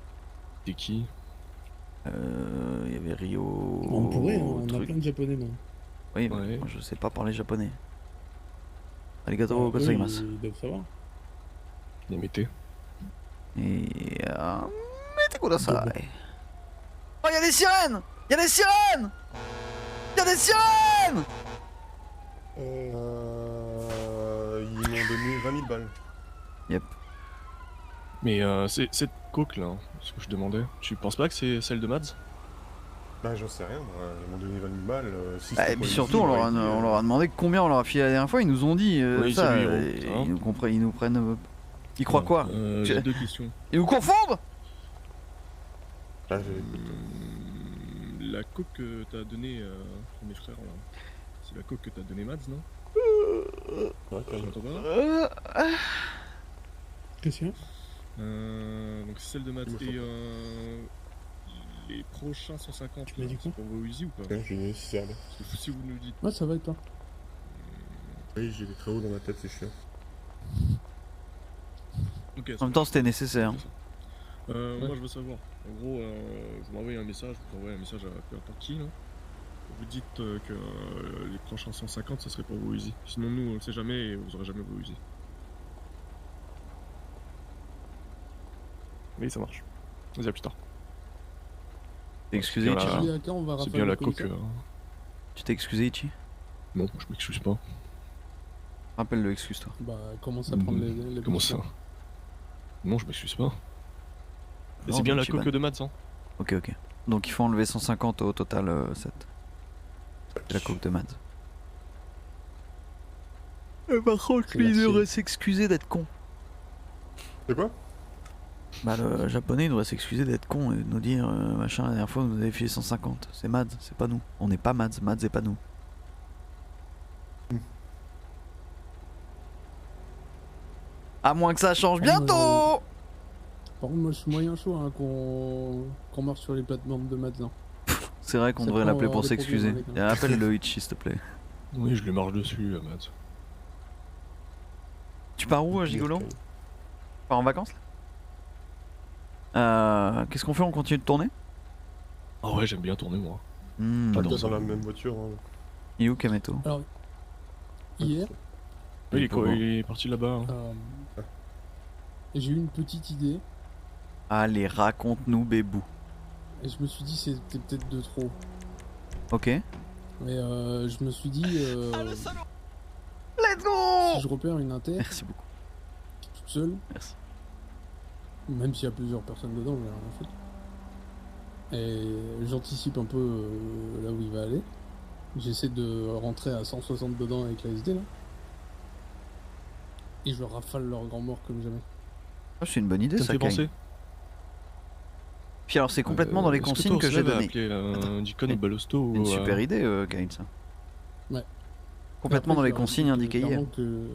Speaker 9: C'est qui?
Speaker 2: Il y avait Rio.
Speaker 3: On pourrait, hein, on a
Speaker 2: truc.
Speaker 3: plein de japonais non.
Speaker 2: Oui, mais
Speaker 9: Ouais.
Speaker 2: moi je sais pas parler japonais. Arigato
Speaker 3: Eux,
Speaker 2: gozaimasu.
Speaker 3: ils doivent savoir.
Speaker 9: Les mettez.
Speaker 2: Et. Mettez kudasai. Oh, y'a des sirènes! Y'a des sirènes! Y'a des sirènes!
Speaker 1: Ils m'ont donné 20 000 balles.
Speaker 2: Yep.
Speaker 9: Mais c'est cette coke là, ce que je demandais. Tu penses pas que c'est celle de Mads?
Speaker 1: Bah, j'en sais rien, moi. Ils m'ont donné 20 000 balles. Si
Speaker 2: Bah,
Speaker 1: c'était
Speaker 2: et
Speaker 1: pour
Speaker 2: puis
Speaker 1: les
Speaker 2: surtout,
Speaker 1: filles,
Speaker 2: on leur, a,
Speaker 1: j'aurais dit,
Speaker 2: on leur a demandé combien on leur a filé la dernière fois. Ils nous ont dit
Speaker 9: Oui,
Speaker 2: ça.
Speaker 9: c'est lui,
Speaker 2: Et
Speaker 9: ça va.
Speaker 2: ils nous prennent. Ils croient quoi?
Speaker 9: J'ai deux questions.
Speaker 2: Ils nous confondent?
Speaker 1: Ah,
Speaker 9: La coke que t'as donnée à mes frères là, c'est la coke que t'as donnée Mads, non?
Speaker 1: ouais, quand même.
Speaker 9: J'entends pas?
Speaker 3: Qu'est-ce qu'il y a?
Speaker 9: Donc c'est celle de Mads. Et les prochains 150,
Speaker 3: Tu m'as dit quoi
Speaker 9: c'est pour vous easy ou pas?
Speaker 1: Ouais, j'ai c'est ça.
Speaker 9: Parce que si vous nous dites.
Speaker 3: Ouais, ça va et toi?
Speaker 1: Oui, j'ai des travaux dans ma tête, c'est chiant.
Speaker 9: Ok,
Speaker 2: En même temps, c'était nécessaire.
Speaker 9: Moi, je veux savoir. En gros, vous m'envoyez un message, vous envoyez un message à peu importe qui, là. Vous dites que les prochains 150, ça serait pour vous easy. Sinon, nous, on le sait jamais et vous aurez jamais vous easy. Oui, ça marche. Vas-y, à plus tard.
Speaker 2: T'es excusé,
Speaker 9: bien
Speaker 2: Ichi?
Speaker 9: là.
Speaker 3: Tu dis à quand on va
Speaker 9: C'est
Speaker 3: rafale
Speaker 9: bien
Speaker 3: le
Speaker 9: la coque.
Speaker 3: commissaire
Speaker 2: Tu t'es excusé, Ichi?
Speaker 9: Non, je m'excuse pas.
Speaker 2: Rappelle-le, excuse-toi.
Speaker 3: Bah, commence à prendre les
Speaker 9: Comment ça?
Speaker 3: positions.
Speaker 9: Non, je m'excuse pas. Et
Speaker 2: Non,
Speaker 9: c'est bien
Speaker 2: donc
Speaker 9: la
Speaker 2: tu
Speaker 9: coque
Speaker 2: bannes.
Speaker 9: de Mads, hein.
Speaker 2: Ok, ok. Donc il faut enlever 150 au total 7. C'est la coque de Mads. Par contre,
Speaker 3: C'est la
Speaker 2: il devrait
Speaker 3: sienne.
Speaker 2: s'excuser d'être con.
Speaker 1: C'est quoi?
Speaker 2: Bah le japonais il devrait s'excuser d'être con et de nous dire machin la dernière fois vous nous avez filé 150. C'est Mads, c'est pas nous. On n'est pas Mads, Mads est pas nous. À moins que ça change bientôt.
Speaker 3: Par contre, moi, je suis moyen chaud hein, qu'on marche sur les plates-bandes de Mads.
Speaker 2: C'est vrai qu'on
Speaker 3: Ça
Speaker 2: devrait
Speaker 3: peut
Speaker 2: l'appeler
Speaker 3: avoir
Speaker 2: pour
Speaker 3: des problèmes
Speaker 2: s'excuser.
Speaker 3: avec, hein.
Speaker 2: Et rappelle-le Ichi s'il te plaît.
Speaker 9: Oui, je lui marche dessus, Mads.
Speaker 2: Tu pars où Gigolo? Tu pars en vacances là? Qu'est-ce qu'on fait? On continue de tourner?
Speaker 9: Ah ouais, j'aime bien tourner, moi.
Speaker 2: Hmm.
Speaker 9: J'adore
Speaker 1: Dans la même voiture. Hein.
Speaker 2: Il est où Kameto?
Speaker 3: Alors, hier,
Speaker 9: Oui,
Speaker 2: Pour
Speaker 9: il est parti là-bas. Hein.
Speaker 3: j'ai eu une petite idée
Speaker 2: Allez, raconte-nous Bébou.
Speaker 3: et je me suis dit c'était peut-être de trop.
Speaker 2: Ok.
Speaker 3: Mais je me suis dit,
Speaker 2: Let's
Speaker 3: si
Speaker 2: go.
Speaker 3: je repère une inter
Speaker 2: Merci beaucoup.
Speaker 3: toute seule,
Speaker 2: Merci.
Speaker 3: même s'il y a plusieurs personnes dedans, j'ai rien à foutre. Et j'anticipe un peu là où il va aller. J'essaie de rentrer à 160 dedans avec la SD là. Et je rafale leur grand mort comme jamais.
Speaker 2: Ah, c'est une bonne idée
Speaker 9: Ça me
Speaker 2: ça,
Speaker 9: fait
Speaker 2: Kai.
Speaker 9: penser.
Speaker 2: Puis alors c'est complètement dans les
Speaker 9: Est-ce que
Speaker 2: consignes
Speaker 9: toi,
Speaker 2: que j'ai
Speaker 9: Osla va
Speaker 2: données.
Speaker 9: appeler Deacon ou Balosto
Speaker 2: C'est une
Speaker 9: ou,
Speaker 2: super idée, Kain, ça.
Speaker 3: Ouais.
Speaker 2: Complètement
Speaker 3: Après,
Speaker 2: dans les
Speaker 3: je leur ai
Speaker 2: consignes
Speaker 3: dit
Speaker 2: indiquées hier.
Speaker 3: clairement que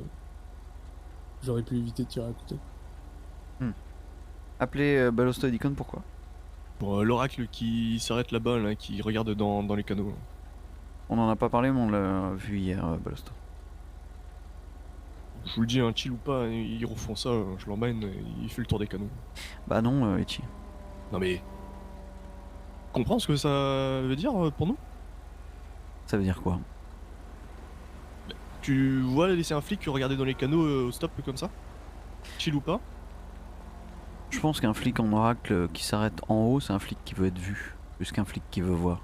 Speaker 3: j'aurais pu éviter de tirer à côté.
Speaker 2: Appelez Balosto et Deacon, pourquoi?
Speaker 9: Pour l'oracle qui s'arrête là-bas, là, qui regarde dans les canaux.
Speaker 2: On en a pas parlé, mais on l'a vu hier, Balosto.
Speaker 9: Je vous le dis, hein, chill ou pas, ils refont ça, je l'emmène, il fait le tour des canaux.
Speaker 2: Bah non, Ichi.
Speaker 9: Non mais... Comprends ce que ça veut dire pour nous?
Speaker 2: Ça veut dire quoi?
Speaker 9: Tu vois laisser un flic regarder dans les canaux au stop comme ça? Chill ou pas?
Speaker 2: Je pense qu'un flic en oracle qui s'arrête en haut, c'est un flic qui veut être vu, plus qu'un flic qui veut voir.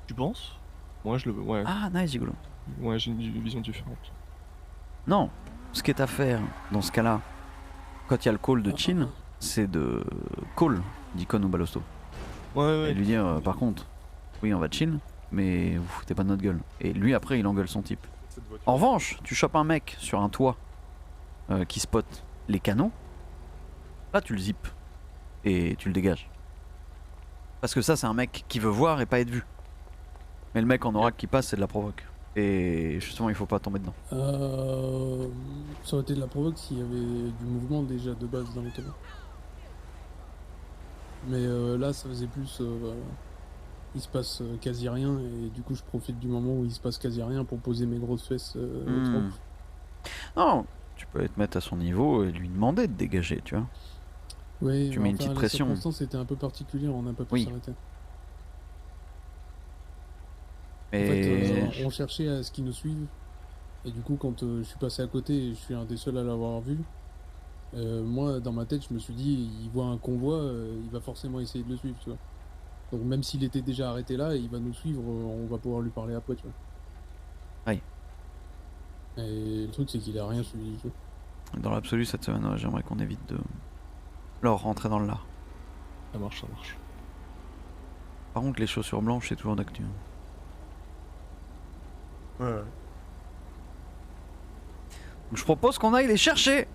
Speaker 9: Tu penses? Moi je le veux, ouais.
Speaker 2: Ah, nice, Gigolo.
Speaker 9: Ouais, j'ai une vision différente.
Speaker 2: Non, ce qui est à faire dans ce cas-là, quand il y a le call de Chin, c'est de call Deacon ou Balosto.
Speaker 9: Ouais,
Speaker 2: Et lui dire, par contre, oui, on va chill, mais vous foutez pas de notre gueule. Et lui, après, il engueule son type. En revanche, tu chopes un mec sur un toit qui spot les canons, là, tu le zippes et tu le dégages. Parce que ça, c'est un mec qui veut voir et pas être vu. Mais le mec en oracle qui passe, c'est de la provoque. Et justement, il faut pas tomber dedans.
Speaker 3: Ça aurait été de la provoque s'il y avait du mouvement déjà de base dans les canaux. Mais là, ça faisait plus. Il se passe quasi rien et du coup, je profite du moment où il se passe quasi rien pour poser mes grosses fesses.
Speaker 2: Non, tu peux te mettre à son niveau et lui demander de dégager, tu vois.
Speaker 3: Oui,
Speaker 2: Tu mets une petite pression.
Speaker 3: La circonstance était un peu particulière, on n'a pas pu
Speaker 2: Oui.
Speaker 3: s'arrêter.
Speaker 2: Et...
Speaker 3: En fait, on cherchait à ce qu'ils nous suivent. Et du coup, quand je suis passé à côté et je suis un des seuls à l'avoir vu, moi, dans ma tête, je me suis dit, il voit un convoi, il va forcément essayer de le suivre, tu vois. Donc même s'il était déjà arrêté là, il va nous suivre, on va pouvoir lui parler après, tu vois.
Speaker 2: Oui.
Speaker 3: Et le truc, c'est qu'il a rien suivi du tout.
Speaker 2: Dans l'absolu, cette semaine, ouais, j'aimerais qu'on évite de leur rentrer dans le lard.
Speaker 9: Ça marche, ça marche.
Speaker 2: Par contre, les chaussures blanches, c'est toujours d'actu.
Speaker 1: Ouais.
Speaker 2: Donc, je propose qu'on aille les chercher.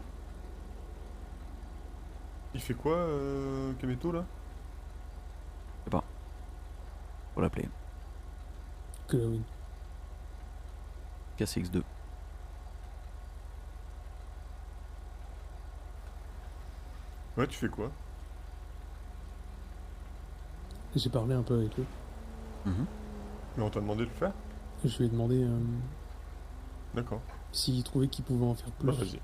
Speaker 1: Il fait quoi, Kameto, là?
Speaker 2: Je sais pas. Faut l'appeler.
Speaker 3: Que oui.
Speaker 2: KCX2.
Speaker 1: Ouais, tu fais quoi?
Speaker 3: J'ai parlé un peu avec lui.
Speaker 1: Mais on t'a demandé de le faire?
Speaker 3: Je lui ai demandé
Speaker 1: D'accord.
Speaker 3: s'il trouvait qu'il pouvait en faire plus.
Speaker 1: Bah vas-y.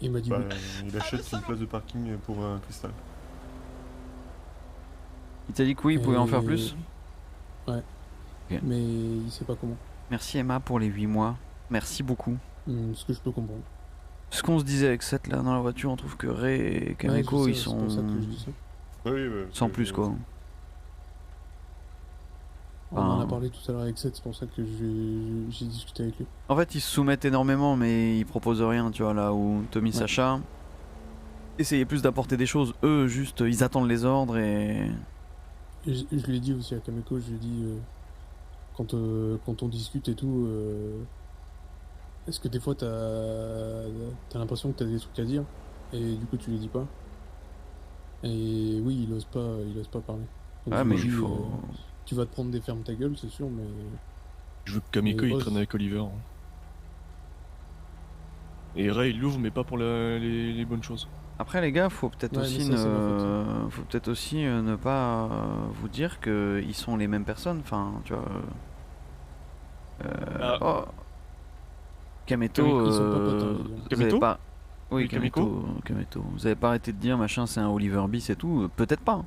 Speaker 3: Il m'a dit
Speaker 1: Bah,
Speaker 3: oui.
Speaker 1: il achète une place de parking pour Cristal.
Speaker 2: Il t'a dit que oui, il pouvait en faire
Speaker 3: Et-
Speaker 2: plus.
Speaker 3: Ouais.
Speaker 2: Ok.
Speaker 3: Mais il sait pas comment.
Speaker 2: Merci Emma pour les 8 mois. Merci beaucoup.
Speaker 3: Ce que je peux comprendre.
Speaker 2: Ce qu'on se disait avec Seth là dans la voiture, on trouve que Ray et Kameko
Speaker 3: Ouais, je sais,
Speaker 2: ils
Speaker 3: c'est
Speaker 2: sont
Speaker 3: pour ça que je dis ça.
Speaker 1: Oui, bah,
Speaker 2: sans plus quoi.
Speaker 3: On en a
Speaker 2: Enfin,
Speaker 3: parlé tout à l'heure avec Seth, c'est pour ça que j'ai discuté avec lui.
Speaker 2: En fait, ils se soumettent énormément, mais ils proposent rien, tu vois, là où Tommy Sacha essayaient plus d'apporter des choses. Eux, juste, ils attendent les ordres et.
Speaker 3: Et je lui ai dit aussi à Kameko, je lui ai dit, quand on discute et tout, est-ce que des fois t'as l'impression que t'as des trucs à dire et du coup tu les dis pas? Et oui, il ose pas parler. Donc
Speaker 2: Ah,
Speaker 3: je
Speaker 2: mais
Speaker 3: lui ai
Speaker 2: il
Speaker 3: dit,
Speaker 2: faut.
Speaker 3: tu vas te prendre des fermes ta gueule, c'est sûr, mais.
Speaker 9: Je veux que Kameko
Speaker 3: Mais
Speaker 9: il
Speaker 3: ose.
Speaker 9: traîne avec Oliver. hein. Et Ray il l'ouvre mais pas pour les bonnes choses.
Speaker 2: Après, les gars, faut peut-être
Speaker 3: Ouais,
Speaker 2: aussi,
Speaker 3: mais ça, c'est
Speaker 2: faut peut-être aussi ne pas vous dire que ils sont les mêmes personnes. Enfin, tu vois.
Speaker 9: Ah.
Speaker 2: Oh. Kameto,
Speaker 3: Ils sont pas potes, hein,
Speaker 2: vous avez
Speaker 9: Kameto
Speaker 2: pas. Oui,
Speaker 9: Oui,
Speaker 2: Kameto. Vous avez pas arrêté de dire machin, c'est un Oliver Bis et tout. Peut-être pas. hein.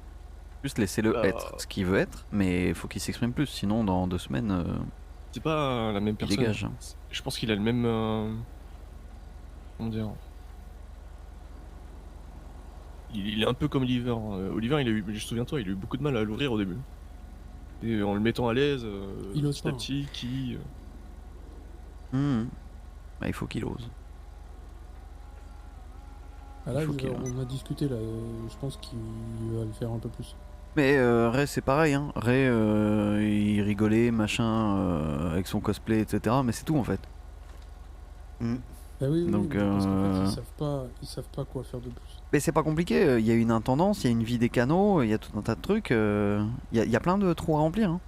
Speaker 2: Juste laissez-le être ce qu'il veut être, mais faut qu'il s'exprime plus. Sinon, dans 2 semaines,
Speaker 9: C'est pas la même
Speaker 2: il
Speaker 9: personne.
Speaker 2: dégage. hein.
Speaker 9: Je pense qu'il a le même. Comment dire il est un peu comme Oliver. Oliver, il a eu, je souviens-toi, il a eu beaucoup de mal à l'ouvrir au début. Et en le mettant à l'aise,
Speaker 3: Il ose
Speaker 9: petit à
Speaker 3: pas.
Speaker 9: petit,
Speaker 2: Bah, il faut qu'il ose.
Speaker 3: Ah là,
Speaker 2: Il faut qu'il-
Speaker 3: on a discuté là, je pense qu'il va le faire un peu plus.
Speaker 2: Mais Ray, c'est pareil. Hein. Ray, il rigolait, machin, avec son cosplay, etc. Mais c'est tout en fait.
Speaker 3: Bah oui,
Speaker 2: Donc,
Speaker 3: mais parce qu'en fait, ils savent pas quoi faire de plus.
Speaker 2: Mais c'est pas compliqué. Il y a une intendance, il y a une vie des canaux, il y a tout un tas de trucs. Il y a plein de trous à remplir. hein.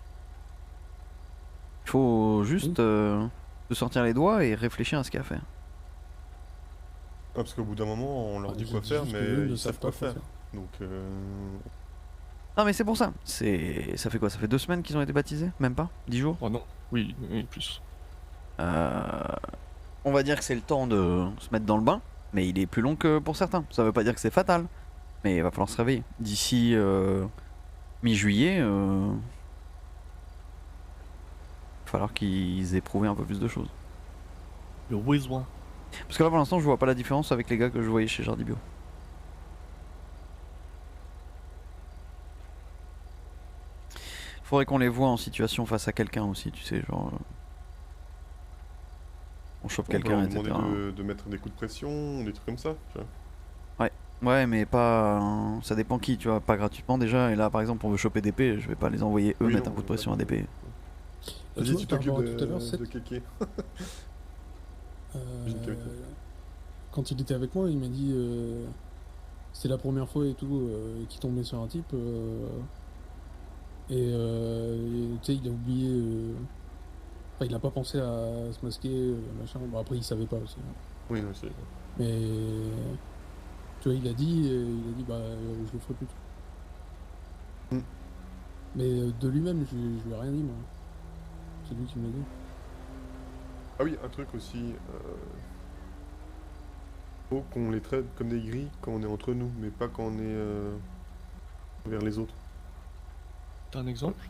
Speaker 2: Il faut juste se sortir les doigts et réfléchir à ce qu'il y a à faire.
Speaker 1: Parce qu'au bout d'un moment, on leur
Speaker 3: Ah,
Speaker 1: dit
Speaker 3: je
Speaker 1: quoi
Speaker 3: dis
Speaker 1: faire,
Speaker 3: juste
Speaker 1: mais
Speaker 3: que eux ne
Speaker 1: ils savent
Speaker 3: savent
Speaker 1: pas
Speaker 3: pas
Speaker 1: faire. Donc,
Speaker 2: Non mais c'est pour ça. Ça fait quoi? Ça fait 2 semaines qu'ils ont été baptisés? Même pas? 10 jours?
Speaker 9: oh non, oui, plus.
Speaker 2: On va dire que c'est le temps de se mettre dans le bain, mais il est plus long que pour certains. Ça veut pas dire que c'est fatal, mais il va falloir se réveiller. D'ici mi-juillet, il va falloir qu'ils aient prouvé un peu plus de choses.
Speaker 9: Le besoin.
Speaker 2: Parce que là pour l'instant je vois pas la différence avec les gars que je voyais chez Jardibio. Faudrait qu'on les voit en situation face à quelqu'un aussi, tu sais, genre... on chope
Speaker 1: on peut
Speaker 2: quelqu'un,
Speaker 1: leur
Speaker 2: etc.
Speaker 1: demander de mettre des coups de pression, des trucs comme ça. Tu vois.
Speaker 2: Ouais, mais pas... ça dépend qui, tu vois, pas gratuitement déjà. Et là par exemple on veut choper DP, je vais pas les envoyer eux
Speaker 1: Oui,
Speaker 2: mettre
Speaker 1: non,
Speaker 2: un coup de pression à DP.
Speaker 3: Et
Speaker 1: Vas-y,
Speaker 3: tu
Speaker 1: tu
Speaker 3: vois, par
Speaker 1: t'occupes
Speaker 3: rapport à tout à l'heure, Seth,
Speaker 1: de Kéké.
Speaker 3: euh,
Speaker 1: J'ai une carte.
Speaker 3: quand il était avec moi, il m'a dit c'était la première fois et tout qu'il tombait sur un type et tu sais, il a oublié. Enfin, il a pas pensé à se masquer, machin. Bon, après, il savait pas aussi. hein.
Speaker 1: Oui, non, c'est...
Speaker 3: Mais tu vois, il a dit bah je le ferai plus.
Speaker 1: Mm.
Speaker 3: Mais de lui-même, je lui ai rien dit moi. C'est lui qui me l'a dit.
Speaker 1: Ah oui, un truc aussi. Faut qu'on les traite comme des grilles quand on est entre nous, mais pas quand on est vers les autres.
Speaker 9: T'as un exemple?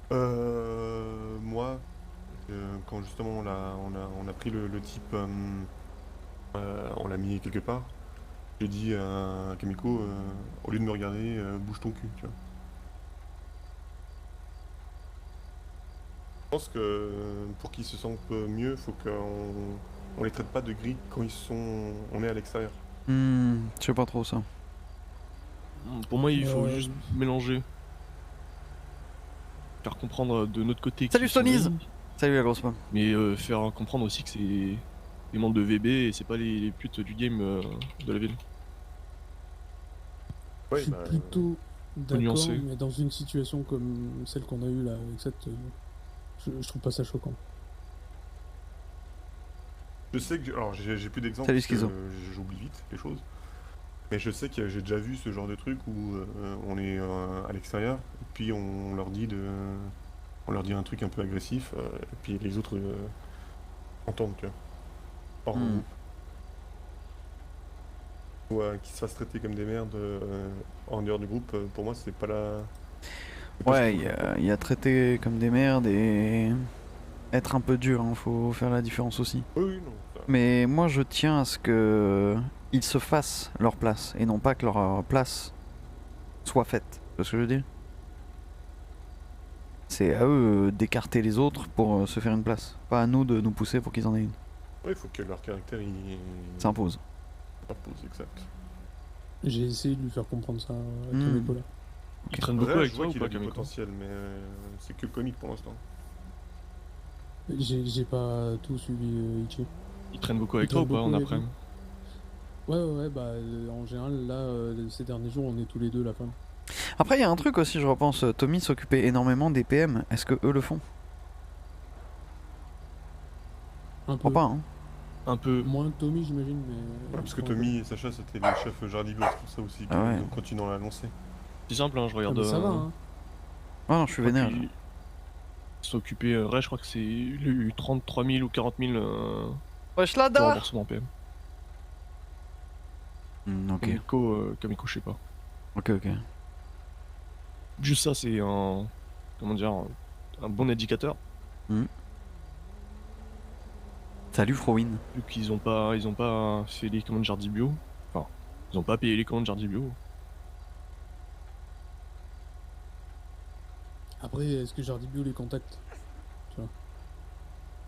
Speaker 1: Moi, quand justement on a pris le type, on l'a mis quelque part, j'ai dit à Kamiko, au lieu de me regarder, bouge ton cul, tu vois. Je pense que pour qu'ils se sentent mieux, faut qu'on les traite pas de gris quand on est à l'extérieur.
Speaker 2: Je sais pas trop ça.
Speaker 9: Pour moi, il faut juste mélanger. Faire comprendre de notre côté.
Speaker 2: Salut
Speaker 9: qu'ils sont
Speaker 2: Stonise.
Speaker 9: gris,
Speaker 2: Salut la grosse femme.
Speaker 9: mais faire comprendre aussi que c'est des membres de VB et c'est pas les putes du game de la ville.
Speaker 3: Je suis plutôt d'accord,
Speaker 9: nuancer.
Speaker 3: mais dans une situation comme celle qu'on a eue là avec cette, je trouve pas ça choquant.
Speaker 1: Je sais que alors j'ai plus d'exemples
Speaker 2: Salut,
Speaker 1: parce que
Speaker 2: Schizo.
Speaker 1: j'oublie vite les choses. Mais je sais que j'ai déjà vu ce genre de truc où on est à l'extérieur, et puis on leur dit un truc un peu agressif, et puis les autres entendent, tu vois. Hors groupe. Ou qu'ils se fassent traiter comme des merdes en dehors du groupe, pour moi c'est pas la...
Speaker 2: Ouais, il y a traiter comme des merdes et être un peu dur, hein, faut faire la différence aussi.
Speaker 1: Oui, non.
Speaker 2: Mais moi je tiens à ce que ils se fassent leur place et non pas que leur place soit faite. Tu vois ce que je veux dire? C'est à eux d'écarter les autres pour se faire une place. Pas à nous de nous pousser pour qu'ils en aient une.
Speaker 1: Oui, il faut que leur caractère
Speaker 2: s'impose.
Speaker 1: S'impose, exact.
Speaker 3: J'ai essayé de lui faire comprendre ça à Kameko là.
Speaker 9: Il traîne beaucoup
Speaker 1: Ouais,
Speaker 9: avec
Speaker 1: je
Speaker 9: toi
Speaker 1: vois
Speaker 9: ou
Speaker 1: qu'il
Speaker 9: pas,
Speaker 1: a du
Speaker 9: Kameko?
Speaker 1: potentiel, mais c'est que comique pour l'instant.
Speaker 3: J'ai pas tout suivi Ichi.
Speaker 9: Il traîne beaucoup avec
Speaker 3: Il
Speaker 9: toi ou
Speaker 3: traîne
Speaker 9: pas en
Speaker 3: beaucoup avec
Speaker 9: après-midi?
Speaker 3: Ouais, bah en général là, ces derniers jours on est tous les deux la femme.
Speaker 2: Après il y a un truc aussi, je repense, Tommy s'occupait énormément des PM. Est-ce que eux le font?
Speaker 3: Un
Speaker 2: Je crois
Speaker 3: peu.
Speaker 2: pas, hein.
Speaker 9: Un peu.
Speaker 3: Moins que Tommy j'imagine, mais...
Speaker 1: Ouais, parce que Tommy et Sacha c'était les chefs Jardigo, c'est pour ça aussi
Speaker 2: Ah ouais.
Speaker 1: qu'ils continuent à l'annoncer.
Speaker 9: C'est simple, hein, je regarde.
Speaker 3: mais ça va, hein.
Speaker 2: Ah non, je suis vénère.
Speaker 9: Il s'occupait, je crois que c'est il a eu 33 000 ou 40 000
Speaker 2: Wesh
Speaker 9: de
Speaker 2: l'ada!
Speaker 9: remboursement PM.
Speaker 2: Ok,
Speaker 9: Kameko, je sais pas.
Speaker 2: ok.
Speaker 9: Juste ça, c'est un. Comment dire? Un bon indicateur.
Speaker 2: Salut Frowin.
Speaker 9: Vu qu'ils ont pas fait les commandes Jardibio. Enfin, ils ont pas payé les commandes Jardibio.
Speaker 3: Après, est-ce que Jardibio les contacte? Tu vois.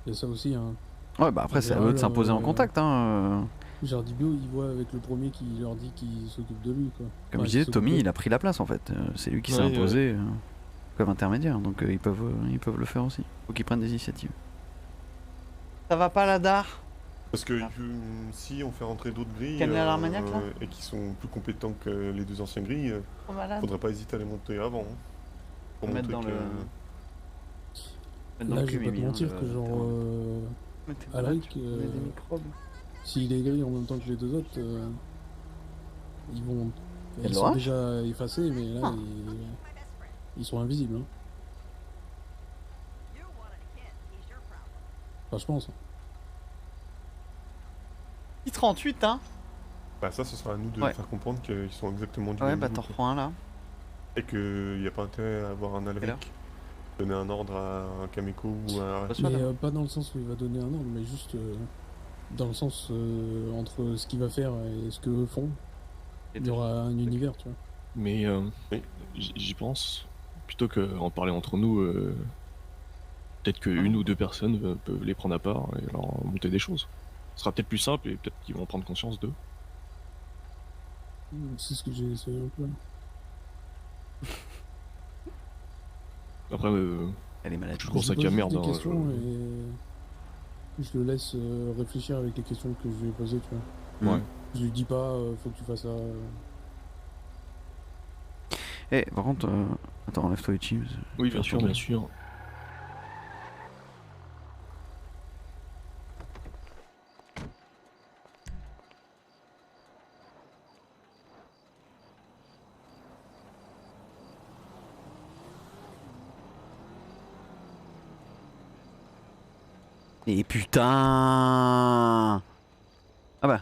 Speaker 3: Il y a ça aussi, hein.
Speaker 2: Ouais, bah après c'est à eux de s'imposer en contact, hein.
Speaker 3: Jardibio, il voit avec le premier qui leur dit qu'il s'occupe de lui, quoi.
Speaker 2: Comme
Speaker 3: Enfin,
Speaker 2: je disais,
Speaker 3: qu'il
Speaker 2: Tommy
Speaker 3: s'occupe
Speaker 2: il a pris la place en fait. C'est lui qui s'est
Speaker 9: Ouais,
Speaker 2: imposé comme intermédiaire, donc ils peuvent le faire aussi. Faut qu'ils prennent des initiatives. Ça va pas l'Adar?
Speaker 1: Parce que si on fait rentrer d'autres grilles
Speaker 2: Camilla l'Armagnac, là
Speaker 1: et qui sont plus compétents que les deux anciennes grilles, faudrait pas hésiter à les monter avant. Hein, pour
Speaker 2: Mettre
Speaker 1: montrer
Speaker 2: dans
Speaker 1: que...
Speaker 2: le...
Speaker 3: Là, je vais pas te mentir que genre... Alric, s'il est gris en même temps que les deux autres, ils sont déjà effacés, mais là, ils sont invisibles. Hein. Enfin, je pense.
Speaker 2: 38 hein.
Speaker 1: Bah ça, ce sera à nous de faire comprendre qu'ils sont exactement du
Speaker 2: Ouais,
Speaker 1: même
Speaker 2: bah
Speaker 1: niveau,
Speaker 2: t'en
Speaker 1: quoi.
Speaker 2: reprends un là.
Speaker 1: Et qu'il n'y a pas intérêt à avoir un Alric, donner un ordre à un Kameko ou à...
Speaker 3: Mais pas dans le sens où il va donner un ordre, mais juste dans le sens entre ce qu'il va faire et ce qu'eux font. Il y aura un univers, tu vois.
Speaker 9: Mais j'y pense. Plutôt qu'en parler entre nous, peut-être qu'une ou deux personnes peuvent les prendre à part et leur monter des choses. Ce sera peut-être plus simple et peut-être qu'ils vont prendre conscience d'eux.
Speaker 3: C'est ce que j'ai essayé un peu.
Speaker 9: Après,
Speaker 2: elle est malade.
Speaker 9: je trouve ça qu'à merde.
Speaker 3: Des
Speaker 9: Hein,
Speaker 3: questions et je le laisse réfléchir avec les questions que je lui ai posées, tu vois.
Speaker 9: Ouais.
Speaker 3: Je lui dis pas, faut que tu fasses ça.
Speaker 2: Eh, par contre, attends, enlève-toi Ichi.
Speaker 9: Oui, bien sûr, bien sûr.
Speaker 2: Et putain. Ah bah.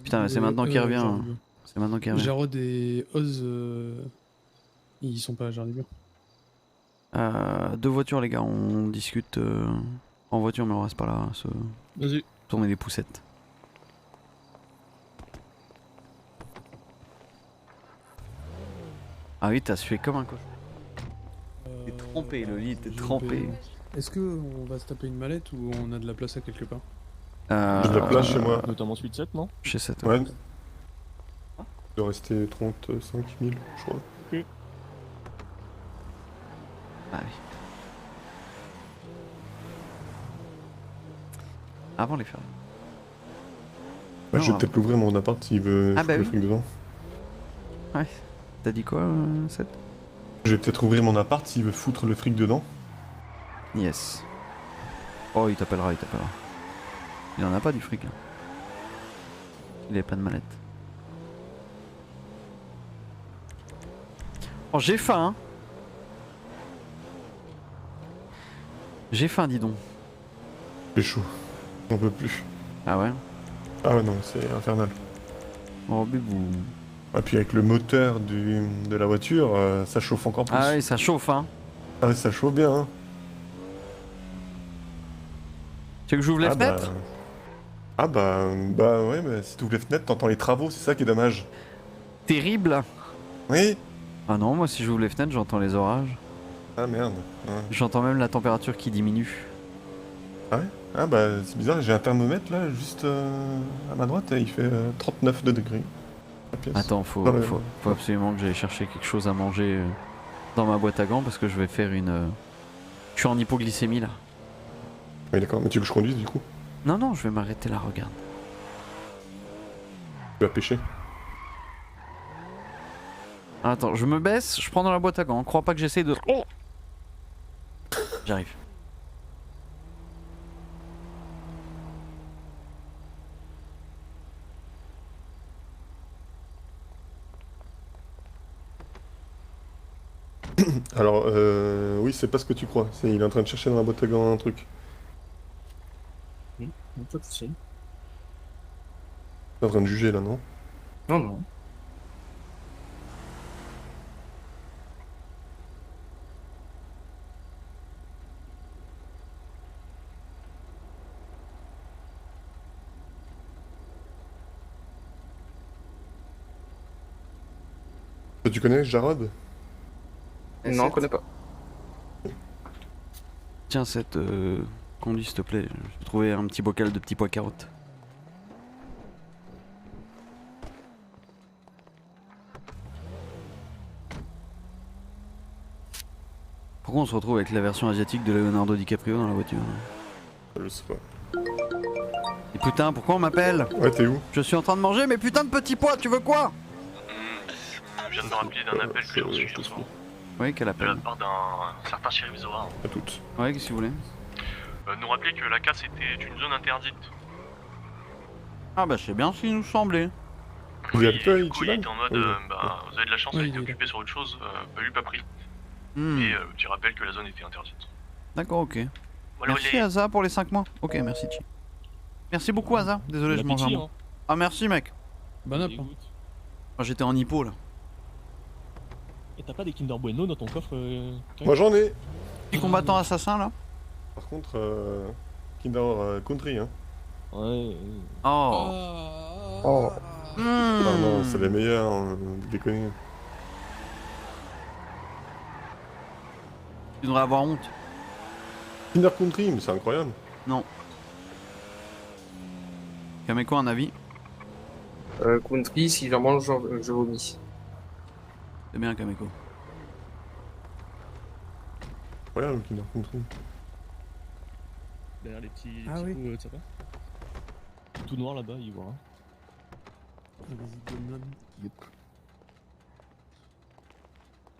Speaker 2: Putain, c'est maintenant qu'il revient. C'est maintenant qu'il revient.
Speaker 3: Jarod et Oz, ils sont pas à Jardibio.
Speaker 2: Deux voitures, les gars, on discute en voiture, mais on reste pas là à se
Speaker 9: Vas-y.
Speaker 2: tourner des poussettes. Ah oui, t'as sué comme un cochon. T'es trempé, le lit, t'es trempé.
Speaker 3: Est-ce que on va se taper une mallette ou on a de la place à quelque part?
Speaker 1: J'ai de la place chez moi.
Speaker 9: Notamment suite 7, non?
Speaker 2: Chez 7.
Speaker 1: Ouais. Il doit rester 35 000, je crois.
Speaker 9: Oui.
Speaker 2: Ah oui. Avant les faire.
Speaker 1: Bah, je vais peut-être l'ouvrir mon appart s'il veut
Speaker 2: Ah bah
Speaker 1: le
Speaker 2: oui.
Speaker 1: fric dedans.
Speaker 2: Ouais. T'as dit quoi, Seth?
Speaker 1: Je vais peut-être ouvrir mon appart s'il veut foutre le fric dedans.
Speaker 2: Yes. Oh, il t'appellera, il t'appellera. Il en a pas du fric. Hein. Il avait pas de mallette. Oh, j'ai faim, hein. J'ai faim, dis donc.
Speaker 1: C'est chaud. On peut plus.
Speaker 2: Ah ouais?
Speaker 1: Ah ouais, non, c'est infernal.
Speaker 2: Oh, bébou.
Speaker 1: Et puis avec le moteur de la voiture, ça chauffe encore plus.
Speaker 2: Ah ouais, ça chauffe, hein.
Speaker 1: Ah ouais, ça chauffe bien, hein.
Speaker 2: Tu veux que j'ouvre les fenêtres?
Speaker 1: Bah ouais, mais si tu ouvres les fenêtres, t'entends les travaux, c'est ça qui est dommage.
Speaker 2: Terrible.
Speaker 1: Oui.
Speaker 2: Ah non, moi si j'ouvre les fenêtres, j'entends les orages.
Speaker 1: Ah merde. Ouais.
Speaker 2: J'entends même la température qui diminue.
Speaker 1: Ah ouais? Ah bah c'est bizarre, j'ai un thermomètre là, juste à ma droite, et il fait 39 degrés. La pièce.
Speaker 2: Attends, faut absolument que j'aille chercher quelque chose à manger dans ma boîte à gants parce que je vais faire une... Je suis en hypoglycémie là.
Speaker 1: Oui d'accord, mais tu veux que je conduise du coup?
Speaker 2: Non, non, je vais m'arrêter là, regarde.
Speaker 1: Tu vas pêcher?
Speaker 2: Attends, je me baisse, je prends dans la boîte à gants. Crois pas que j'essaie de... Oh, j'arrive.
Speaker 1: Alors, oui, c'est pas ce que tu crois. Il est en train de chercher dans la boîte à gants un truc.
Speaker 4: Pas de soucis.
Speaker 1: Il est en train de juger là, non?
Speaker 11: Non, non.
Speaker 1: Tu connais Jarod?
Speaker 11: Non, on connaît pas.
Speaker 2: Tiens, cette... conduis s'il te plaît. Je vais trouver un petit bocal de petits pois carottes. Pourquoi on se retrouve avec la version asiatique de Leonardo DiCaprio dans la voiture?
Speaker 1: Je sais pas.
Speaker 2: Et putain, pourquoi on m'appelle?
Speaker 1: Ouais, t'es où?
Speaker 2: Je suis en train de manger mes putains de petits pois, tu veux quoi?
Speaker 12: Je viens de me rappeler d'un appel que j'ai reçu hier soir.
Speaker 2: Oui, quel
Speaker 12: De
Speaker 2: appel?
Speaker 12: la part d'un certain shérif Zohar.
Speaker 1: À toutes.
Speaker 2: Ouais, qu'est-ce que vous voulez?
Speaker 12: Nous rappeler que la casse était une zone interdite.
Speaker 2: Ah bah c'est bien ce qu'il nous semblait.
Speaker 1: Il est avec toi,
Speaker 12: Du coup, il était en mode,
Speaker 1: Oui.
Speaker 12: vous avez de la chance,
Speaker 3: Oui,
Speaker 12: il
Speaker 3: il
Speaker 12: était
Speaker 3: est
Speaker 12: occupé sur autre chose, pas lui, pas pris.
Speaker 2: Hmm.
Speaker 12: Et petit rappel que la zone était interdite.
Speaker 2: D'accord, ok.
Speaker 12: Voilà,
Speaker 2: Merci Asa pour les 5 mois. Ok, merci Chi. Merci beaucoup Asa. Désolé, je mange un mot. Ah merci mec.
Speaker 3: Bon app.
Speaker 2: Moi j'étais en hypo là.
Speaker 9: Et t'as pas des Kinder Bueno dans ton coffre
Speaker 1: Moi j'en ai.
Speaker 2: Petit combattant assassin là.
Speaker 1: Par contre, Kinder Country, hein.
Speaker 9: Ouais.
Speaker 2: Oh.
Speaker 11: Oh.
Speaker 1: Ah non, c'est les meilleurs, vous déconnez.
Speaker 2: Tu devrais avoir honte.
Speaker 1: Kinder Country, mais c'est incroyable.
Speaker 2: Non. Kameko, un avis?
Speaker 11: Country, si j'en mange, je vomis.
Speaker 2: C'est bien Kameko.
Speaker 1: Incroyable, Kinder Country.
Speaker 9: Derrière les petits
Speaker 3: Ah oui.
Speaker 9: pots de sapin. Tout noir là-bas, il voit.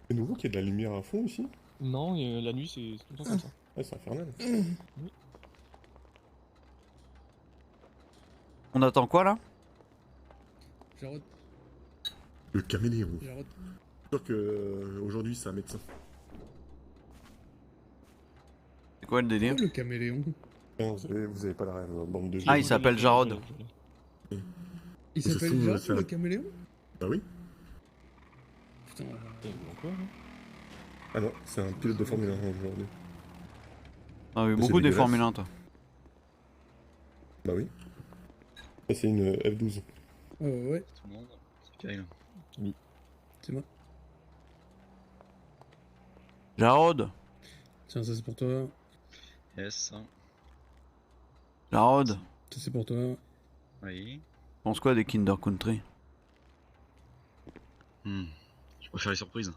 Speaker 1: C'est nouveau qu'il y ait de la lumière à fond ici?
Speaker 9: Non, la nuit c'est tout le temps comme ça.
Speaker 1: Ouais, c'est infernal.
Speaker 2: On attend quoi là?
Speaker 3: Jarod,
Speaker 1: Le caméléon.
Speaker 3: Jarod.
Speaker 1: Je suis sûr que aujourd'hui c'est un médecin.
Speaker 2: C'est quoi le délire?
Speaker 3: Oh, le caméléon.
Speaker 1: Non, vous avez pas la rêve, bande de jeux.
Speaker 2: Ah, il s'appelle Jarod.
Speaker 3: Il
Speaker 1: Ça se
Speaker 3: s'appelle
Speaker 1: trouve,
Speaker 3: Jarod,
Speaker 1: c'est
Speaker 3: le
Speaker 1: un-
Speaker 3: caméléon?
Speaker 1: Bah oui.
Speaker 3: Putain.
Speaker 9: Quoi
Speaker 1: Ah non, c'est un pilote de Formule 1 aujourd'hui.
Speaker 2: Ah oui,
Speaker 1: Mais
Speaker 2: beaucoup
Speaker 1: c'est
Speaker 2: des
Speaker 1: dégueulasse.
Speaker 2: Formule 1 toi.
Speaker 1: Bah oui. Et c'est une F12.
Speaker 3: Ouais.
Speaker 10: Tout le monde. C'est Kyle.
Speaker 3: C'est moi.
Speaker 2: Jarod.
Speaker 3: Tiens, ça c'est pour toi.
Speaker 10: Yes.
Speaker 2: Jarod.
Speaker 3: Ça c'est pour toi.
Speaker 10: Oui.
Speaker 2: Pense quoi des Kinder Country?
Speaker 10: Je préfère les surprises.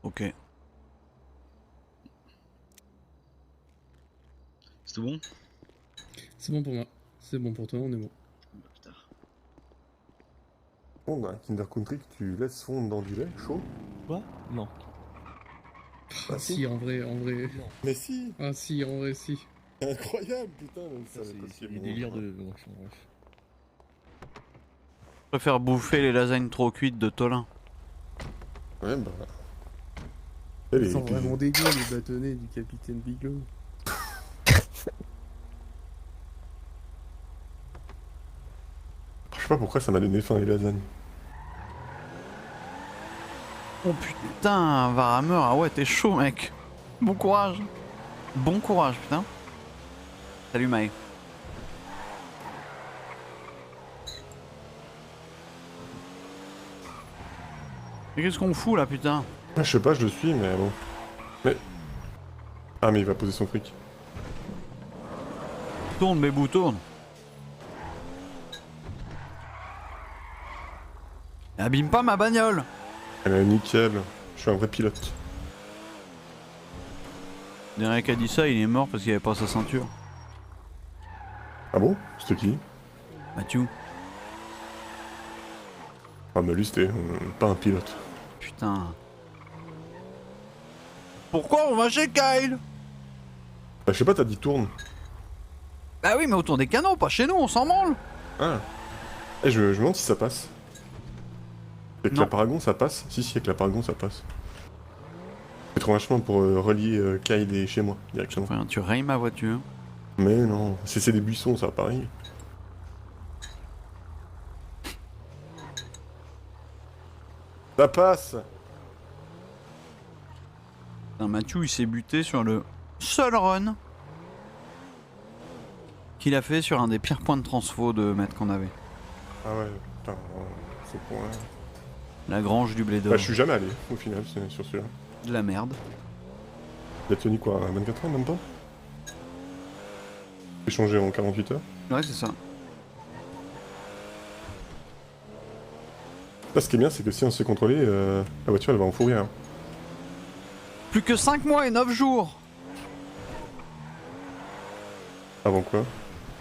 Speaker 2: Ok.
Speaker 10: C'est tout bon?
Speaker 3: C'est bon pour moi. C'est bon pour toi, on est bon.
Speaker 10: Bah, putain.
Speaker 1: On a un Kinder Country que tu laisses fondre dans du lait chaud.
Speaker 9: Quoi? Non.
Speaker 1: Ah
Speaker 3: Si, en vrai.
Speaker 1: Mais si.
Speaker 3: Ah si, en vrai, si.
Speaker 1: C'est incroyable, putain.
Speaker 9: Ça, c'est des délires de. Bon, bref.
Speaker 2: préfère bouffer les lasagnes trop cuites de Tolin.
Speaker 1: Ouais, bah.
Speaker 3: Ils sont vraiment dégueux, les bâtonnets du capitaine Bigelow.
Speaker 1: Je sais pas pourquoi ça m'a donné faim les lasagnes.
Speaker 2: Oh putain, Warhammer, ah ouais, t'es chaud, mec. Bon courage. Bon courage, putain. Salut, Maë. Mais qu'est-ce qu'on fout là, putain?
Speaker 1: Ah, je sais pas, je le suis, mais bon. Mais. Ah, mais il va poser son fric.
Speaker 2: Tourne, bébou, tourne. Abîme pas ma bagnole.
Speaker 1: Elle est nickel. Je suis un vrai pilote.
Speaker 2: Le dernier qui a dit ça, il est mort parce qu'il avait pas sa ceinture.
Speaker 1: Ah bon? C'était qui?
Speaker 2: Mathieu.
Speaker 1: Ah, mais lui, c'était pas un pilote.
Speaker 2: Putain. Pourquoi on va chez Kyle?
Speaker 1: Bah, je sais pas, t'as dit tourne.
Speaker 2: Bah oui, mais autour des canaux, pas chez nous, on s'en branle.
Speaker 1: Ah. Eh, je me demande si ça passe. Avec
Speaker 2: Non.
Speaker 1: la Paragon, ça passe? Si, avec la Paragon, ça passe. C'est trop vachement pour relier Kyle et chez moi, directement.
Speaker 2: Enfin, tu rayes ma voiture.
Speaker 1: Mais non, c'est des buissons, ça, pareil. Ça passe!
Speaker 2: Putain, Mathieu, il s'est buté sur le seul run qu'il a fait sur un des pires points de transfo de mètres qu'on avait.
Speaker 1: Ah ouais, putain, ce point.
Speaker 2: La grange du blé d'or.
Speaker 1: Bah, je suis jamais allé, au final, sur celui-là.
Speaker 2: De la merde.
Speaker 1: Il a tenu quoi, 24 heures, même pas? Échangé en 48 heures?
Speaker 2: Ouais, c'est ça.
Speaker 1: Là, ce qui est bien, c'est que si on se fait contrôler, la voiture, elle va en fourrir. Hein.
Speaker 2: Plus que 5 mois et 9 jours.
Speaker 1: Avant quoi?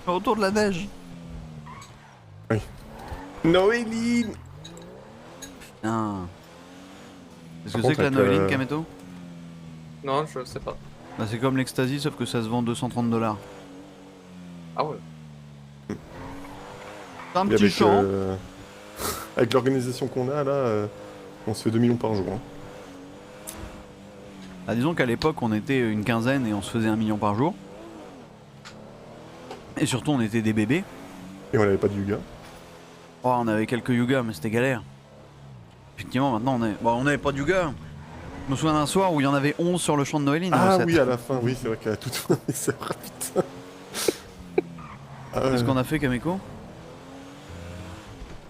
Speaker 2: Autour de la neige.
Speaker 1: Oui. Noéline!
Speaker 2: Putain. Qu'est-ce que
Speaker 1: Par
Speaker 2: c'est que la
Speaker 1: contre, avec,
Speaker 2: Noéline, Kameto?
Speaker 11: Non, je sais pas.
Speaker 2: Bah, c'est comme l'Ecstasy, sauf que ça se vend 230$.
Speaker 11: Ah ouais.
Speaker 2: C'est un
Speaker 1: Et
Speaker 2: petit
Speaker 1: avec,
Speaker 2: champ.
Speaker 1: avec l'organisation qu'on a, là, on se fait 2 millions par jour. Hein.
Speaker 2: Ah, disons qu'à l'époque, on était une quinzaine et on se faisait 1 million par jour. Et surtout, on était des bébés.
Speaker 1: Et on avait pas de Yuga.
Speaker 2: Oh, on avait quelques Yuga, mais c'était galère. Effectivement, maintenant, on avait pas de Yuga. Je me souviens d'un soir où il y en avait 11 sur le champ de Noéline.
Speaker 1: Ah oui, à la fin, oui, c'est vrai qu'à toute fin, c'est vrai, putain.
Speaker 2: Qu'est-ce qu'on a fait, Kameko?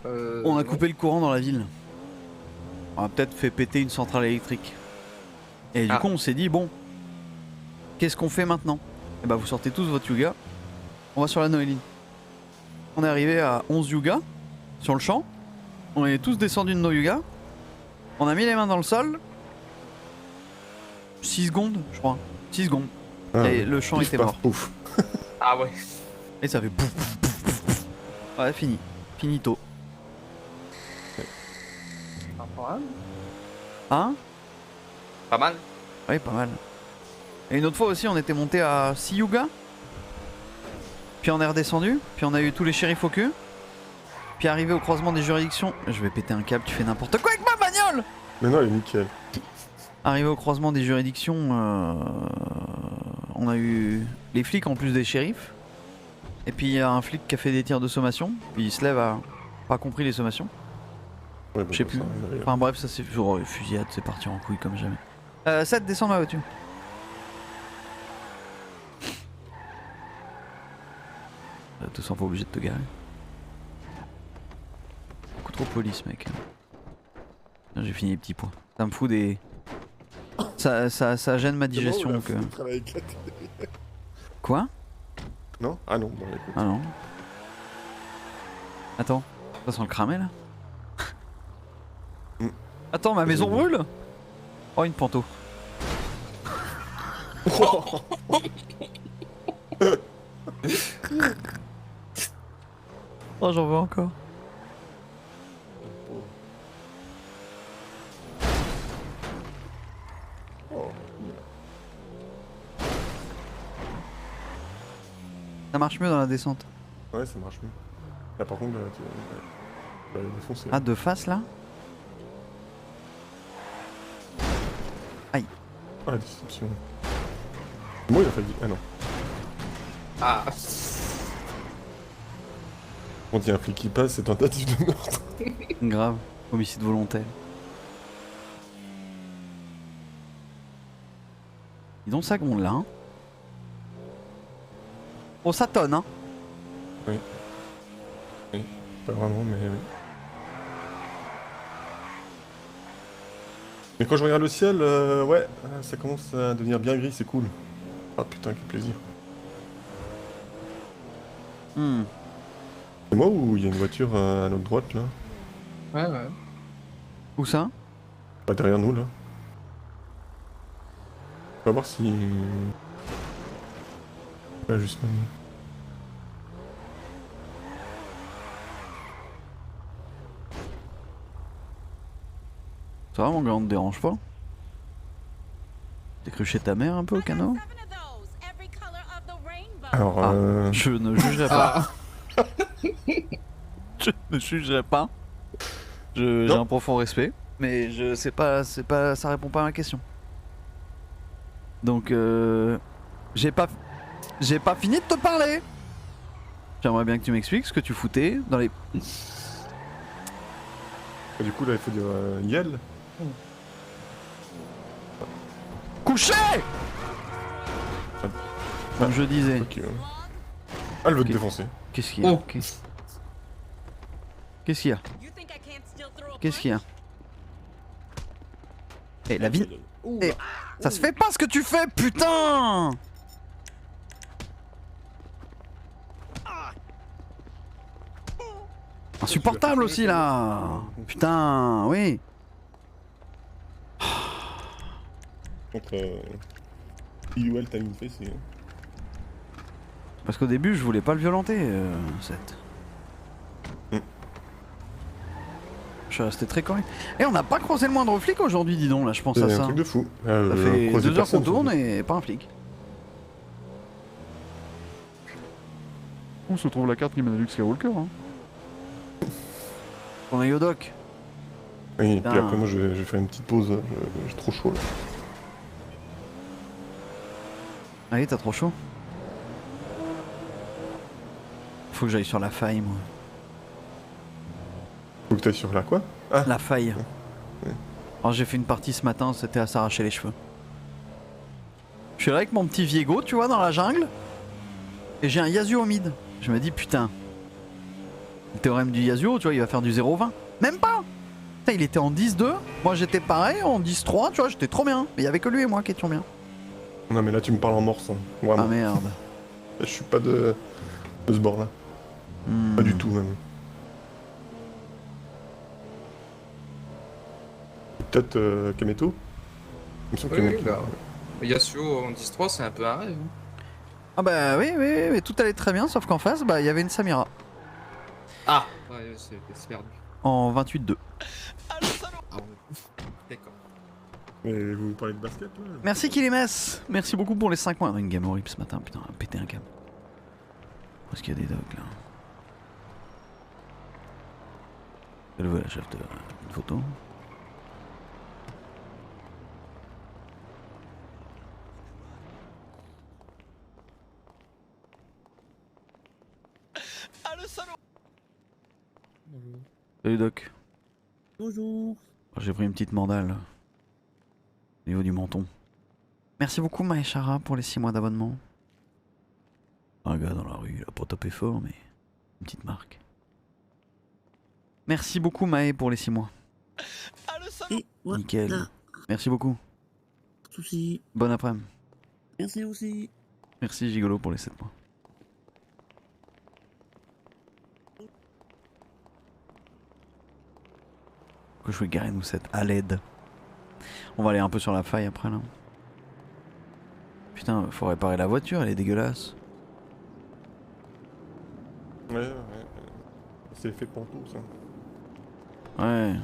Speaker 2: On a coupé le courant dans la ville. On a peut-être fait péter une centrale électrique. Et du coup, on s'est dit, bon, qu'est-ce qu'on fait maintenant? Et bah, vous sortez tous votre Yuga. On va sur la Noéline. On est arrivé à 11 Yuga sur le champ. On est tous descendus de nos Yuga. On a mis les mains dans le sol. 6 secondes, je crois. 6 secondes.
Speaker 1: Ah,
Speaker 2: et le champ
Speaker 1: pif,
Speaker 2: était
Speaker 1: paf,
Speaker 2: mort.
Speaker 1: Pouf.
Speaker 11: Ah ouais.
Speaker 2: Et ça fait pouf, pouf, pouf, pouf, pouf. Ouais, fini. Finito.
Speaker 11: Pas mal.
Speaker 2: Hein?
Speaker 11: Pas mal.
Speaker 2: Oui, pas mal. Et une autre fois aussi, on était monté à 6 Yuga. Puis on est redescendu. Puis on a eu tous les shérifs au cul. Puis arrivé au croisement des juridictions. Je vais péter un câble, tu fais n'importe quoi avec ma bagnole!
Speaker 1: Mais non, elle est nickel.
Speaker 2: Arrivé au croisement des juridictions, on a eu les flics en plus des shérifs. Et puis il y a un flic qui a fait des tirs de sommation. Puis il se lève à pas compris les sommations.
Speaker 1: Ouais, bah,
Speaker 2: Je sais
Speaker 1: ça,
Speaker 2: plus.
Speaker 1: ça,
Speaker 2: Enfin bref, ça c'est fusillade, c'est parti en couille comme jamais. 7, descends de ma voiture. De toute façon, pas obligé de te garer. Beaucoup trop police, mec. J'ai fini les petits points. Ça me fout des. Ça gêne ma digestion.
Speaker 1: C'est bon,
Speaker 2: Donc,
Speaker 1: la fenêtre, elle a éclaté.
Speaker 2: Quoi?
Speaker 1: Non? Ah non, bon, écoute.
Speaker 2: Ah non. Attends, ça sent le cramer là? Attends, ma maison brûle? Oh, une panto. Oh, j'en veux encore. Ça marche mieux dans la descente.
Speaker 1: Ouais, ça marche mieux. Là, par contre, là, Bah, défoncé.
Speaker 2: Ah, de face là? Aïe.
Speaker 1: Ah, la déception. Moi, il a failli. Ah non.
Speaker 11: Ah.
Speaker 1: Quand il y a un flic qui passe, c'est tentative de meurtre.
Speaker 2: Grave. Homicide volontaire. Dis donc ça gronde là, hein. Oh, ça tonne, hein.
Speaker 1: Oui. Oui. Pas vraiment, mais oui. Mais quand je regarde le ciel, ouais, ça commence à devenir bien gris, c'est cool. Ah putain, quel plaisir.
Speaker 2: Hmm.
Speaker 1: C'est moi ou il y a une voiture à notre droite là?
Speaker 11: Ouais, ouais.
Speaker 2: Où ça?
Speaker 1: Pas derrière nous là. On va voir si. Là, juste maintenant.
Speaker 2: Ça va mon gars, on te dérange pas? T'es cru chez ta mère un peu au canot?
Speaker 1: Alors,
Speaker 2: Je ne jugerai pas. Je ne jugerai pas. J'ai un profond respect, mais je sais pas, ça répond pas à ma question. Donc j'ai pas fini de te parler. J'aimerais bien que tu m'expliques ce que tu foutais dans les.
Speaker 1: Et du coup là il faut dire Yel.
Speaker 2: Couché. Comme je disais.
Speaker 1: Ok. Ah, elle veut te défoncer.
Speaker 2: Qu'est-ce qu'il y a?
Speaker 11: Oh.
Speaker 2: Qu'est-ce qu'il y a? Qu'est-ce qu'il y a? Eh, la vie. Eh, ça se fait pas ce que tu fais, putain! Insupportable aussi là! Putain, oui!
Speaker 1: Contre il ou elle t'a mis une fessée.
Speaker 2: Parce qu'au début, je voulais pas le violenter, Seth. Je suis resté très correct. Et on n'a pas croisé le moindre flic aujourd'hui, dis donc, là, je pense à
Speaker 1: C'est
Speaker 2: ça.
Speaker 1: un truc de fou.
Speaker 2: Ça fait 2 heures qu'on
Speaker 1: personne,
Speaker 2: tourne
Speaker 1: surtout.
Speaker 2: et pas un flic. Où se trouve la carte qui mène à Luke Skywalker, hein? On est Yodoc.
Speaker 1: Oui, et puis
Speaker 2: Putain.
Speaker 1: après moi je vais faire une petite pause, j'ai trop chaud là.
Speaker 2: Ah oui, t'as trop chaud. Faut que j'aille sur la faille, moi.
Speaker 1: Faut que t'ailles sur la quoi? Ah,
Speaker 2: La faille.
Speaker 1: Ouais.
Speaker 2: Alors j'ai fait une partie ce matin, c'était à s'arracher les cheveux. Je suis là avec mon petit Viego, tu vois, dans la jungle. Et j'ai un Yasuo au mid. Je me dis, putain. Le théorème du Yasuo, tu vois, il va faire du 0,20. Même pas. Putain, il était en 10-2. Moi j'étais pareil, en 10-3, tu vois, j'étais trop bien. Mais il y avait que lui et moi qui étions bien.
Speaker 1: non mais là tu me parles en morse, hein. Vraiment.
Speaker 2: Ah merde.
Speaker 1: Je suis pas de ce bord là.
Speaker 2: Hmm.
Speaker 1: Pas du tout même. Peut-être Kameto? Il me semble
Speaker 11: Oui,
Speaker 1: que
Speaker 11: bah. Yasuo en 10-3, c'est un peu un rêve.
Speaker 2: Ah bah oui, mais tout allait très bien, sauf qu'en face, bah il y avait une Samira.
Speaker 11: Ah ouais, c'est perdu.
Speaker 2: En 28-2.
Speaker 11: Ah, d'accord.
Speaker 1: Mais vous parlez de basket là?
Speaker 2: Merci Kilimes. Merci beaucoup pour les 5 mois. Une game horrible ce matin, putain, péter un câble. Parce qu'il y a des dogs là. Je vois la chef de une photo.
Speaker 3: Ah le salaud.
Speaker 2: Salut Doc.
Speaker 4: Bonjour.
Speaker 2: J'ai pris une petite mandale. Au niveau du menton. Merci beaucoup Maeshara pour les 6 mois d'abonnement. Un gars dans la rue, il a pas tapé fort, mais une petite marque. Merci beaucoup Maë pour les 6 mois.
Speaker 4: Et voilà.
Speaker 2: Nickel. Merci beaucoup.
Speaker 4: Pas de soucis.
Speaker 2: Bon après-midi.
Speaker 4: Merci aussi.
Speaker 2: Merci Gigolo pour les 7 mois. Que je vais garer nous 7 à l'aide. On va aller un peu sur la faille après là. Putain, faut réparer la voiture, elle est dégueulasse.
Speaker 1: Ouais. C'est l'effet Panto ça.
Speaker 2: Ouais.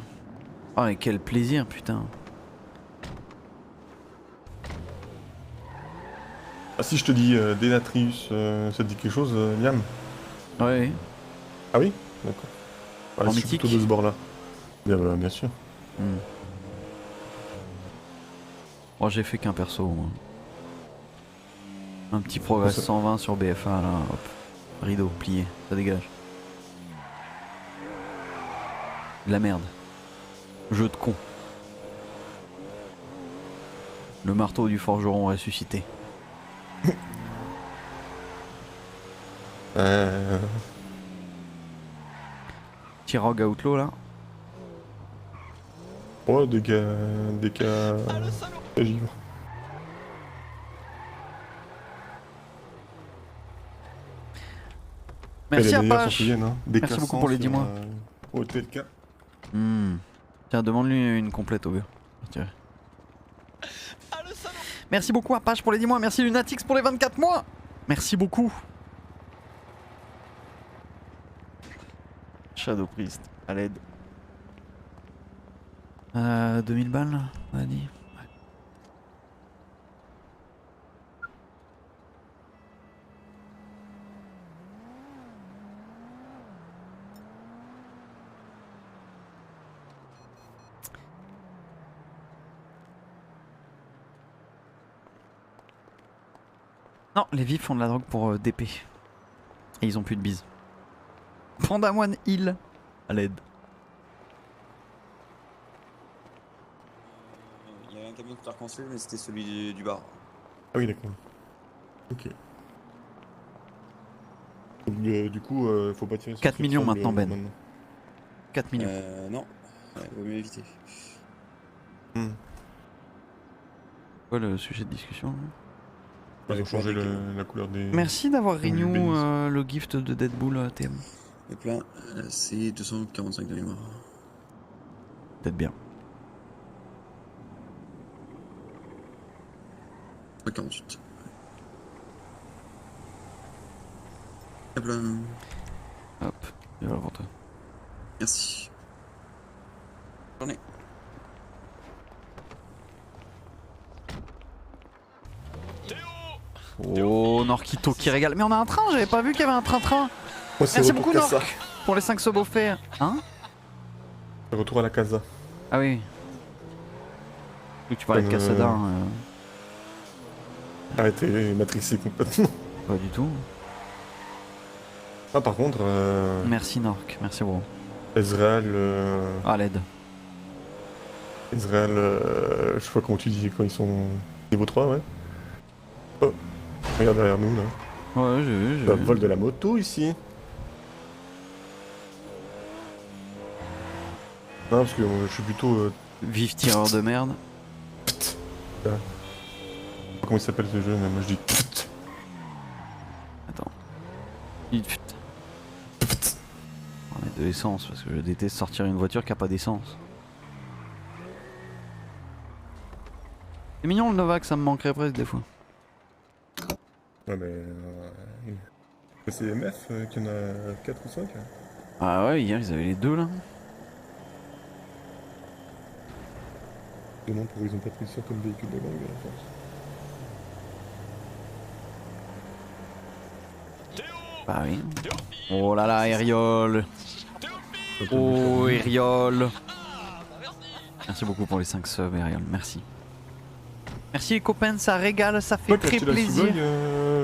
Speaker 2: Oh mais quel plaisir putain.
Speaker 1: Ah si je te dis Denatrius, ça te dit quelque chose Liam?
Speaker 2: Ouais.
Speaker 1: Ah oui? D'accord. Ouais,
Speaker 2: En
Speaker 1: je suis
Speaker 2: mythique.
Speaker 1: plutôt de ce bord-là. Bien sûr.
Speaker 2: Bon, j'ai fait qu'un perso. Moi. Un petit progrès
Speaker 1: Ça-
Speaker 2: 120 sur BFA là, hop. Rideau, plié, ça dégage. De la merde. Jeu de con. Le marteau du forgeron ressuscité. Petit rogue outlaw là.
Speaker 1: Ouais, dégâts. J'y vais.
Speaker 2: Merci
Speaker 1: les
Speaker 2: à
Speaker 1: meilleurs s'en
Speaker 2: Pache.
Speaker 1: souviennent, hein. Des
Speaker 2: Merci beaucoup
Speaker 1: cassants
Speaker 2: pour les
Speaker 1: sur,
Speaker 2: 10 mois.
Speaker 1: Au TLK.
Speaker 2: Tiens, demande-lui une complète au gars. Tiens. Merci beaucoup Apache pour les 10 mois. Merci Lunatix pour les 24 mois. Merci beaucoup. Shadow Priest, à l'aide. 2000 balles, on a dit. Ouais. Non, les vifs font de la drogue pour DP. Et ils ont plus de bise. Pandamoine Hill, à l'aide.
Speaker 13: Il y avait un camion de arc-en-ciel, mais c'était celui du bar.
Speaker 1: Ah oui, d'accord. Ok. Donc, du coup, faut pas tirer sur
Speaker 2: 4
Speaker 1: ceux qui
Speaker 2: millions
Speaker 1: semblent,
Speaker 2: maintenant, Ben. 4 millions.
Speaker 13: Non, vaut mieux éviter.
Speaker 2: Quoi le sujet de discussion là?
Speaker 1: Ils ont changé la couleur des...
Speaker 2: Merci d'avoir
Speaker 1: des
Speaker 2: renew
Speaker 1: bénis.
Speaker 2: le gift de Deadpool TM.
Speaker 13: Le plein, c'est 245 de mémoire.
Speaker 2: Peut-être bien.
Speaker 13: 148. Hop là.
Speaker 2: Hop, et voilà pour toi.
Speaker 13: Merci. J'en ai.
Speaker 2: Oh, Norquito qui régale. Mais on a un train, j'avais pas vu qu'il y avait un train-train. Merci beaucoup Nork pour les 5 subs offerts. Hein?
Speaker 1: Retour à la casa.
Speaker 2: Ah oui. Tu parlais de Casada.
Speaker 1: Arrêtez, matrixé complètement.
Speaker 2: Pas du tout.
Speaker 1: Ah, par contre...
Speaker 2: Merci Nork, merci bro.
Speaker 1: Ezreal...
Speaker 2: À l'aide.
Speaker 1: Ezreal, je sais pas comment tu dis quand ils sont niveau 3, ouais. Oh, regarde derrière nous là.
Speaker 2: Ouais, j'ai vu,
Speaker 1: Ça vole de la moto ici. Non, parce que je suis plutôt...
Speaker 2: Vif tireur de merde.
Speaker 1: Là. Comment il s'appelle ce jeu, mais moi je dis...
Speaker 2: Attends. On va mettre de l'essence parce que je déteste sortir une voiture qui a pas d'essence. C'est mignon le Novak, ça me manquerait presque des fois.
Speaker 1: Ouais, mais... c'est MF qu'il y en a 4 ou 5.
Speaker 2: Ah ouais, hier ils avaient les deux là.
Speaker 1: Je me demande pourquoi ils ont pas pris ça comme véhicule de langue à la force.
Speaker 2: Bah oui. Oh là là, Eriol. Oh, Eriol. Merci beaucoup pour les 5 subs, Eriol, merci. Merci les copains, ça régale, ça fait très plaisir.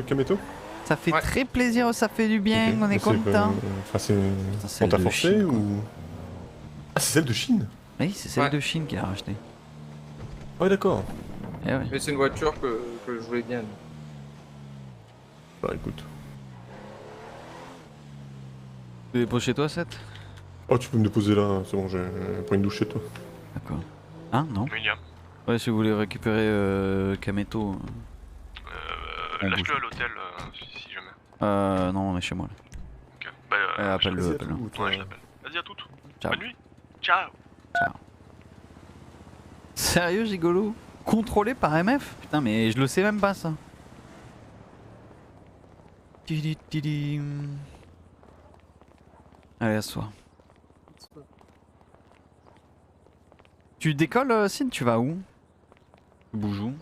Speaker 1: Kameto
Speaker 2: ça fait très plaisir, ça fait du bien, on est content.
Speaker 1: Enfin, c'est... On t'a forcé ou... Ah, c'est celle de Chine?
Speaker 2: Oui, c'est celle de Chine qui a racheté.
Speaker 1: Ouais, d'accord.
Speaker 2: Eh ouais.
Speaker 11: Mais c'est une voiture que je voulais bien.
Speaker 1: Bah écoute.
Speaker 2: Tu déposes chez toi, Seth?
Speaker 1: Oh, tu peux me déposer là, c'est bon, j'ai pris une douche chez toi.
Speaker 2: D'accord. Hein, non?
Speaker 12: William.
Speaker 2: Ouais, si vous voulez récupérer Kameto.
Speaker 12: Lâche-le à l'hôtel si jamais.
Speaker 2: Non, on est chez moi là.
Speaker 12: Ok. Bah,
Speaker 2: appelle-le, appelle-le.
Speaker 12: Ouais, je l'appelle. Vas-y, à toutes.
Speaker 2: Ciao.
Speaker 12: Bonne nuit. Ciao.
Speaker 2: Ciao. Sérieux, gigolo? Contrôlé par MF? Putain, mais je le sais même pas ça. Allez, assois. Tu décolles, Sid? Tu vas où? Tu bouges où?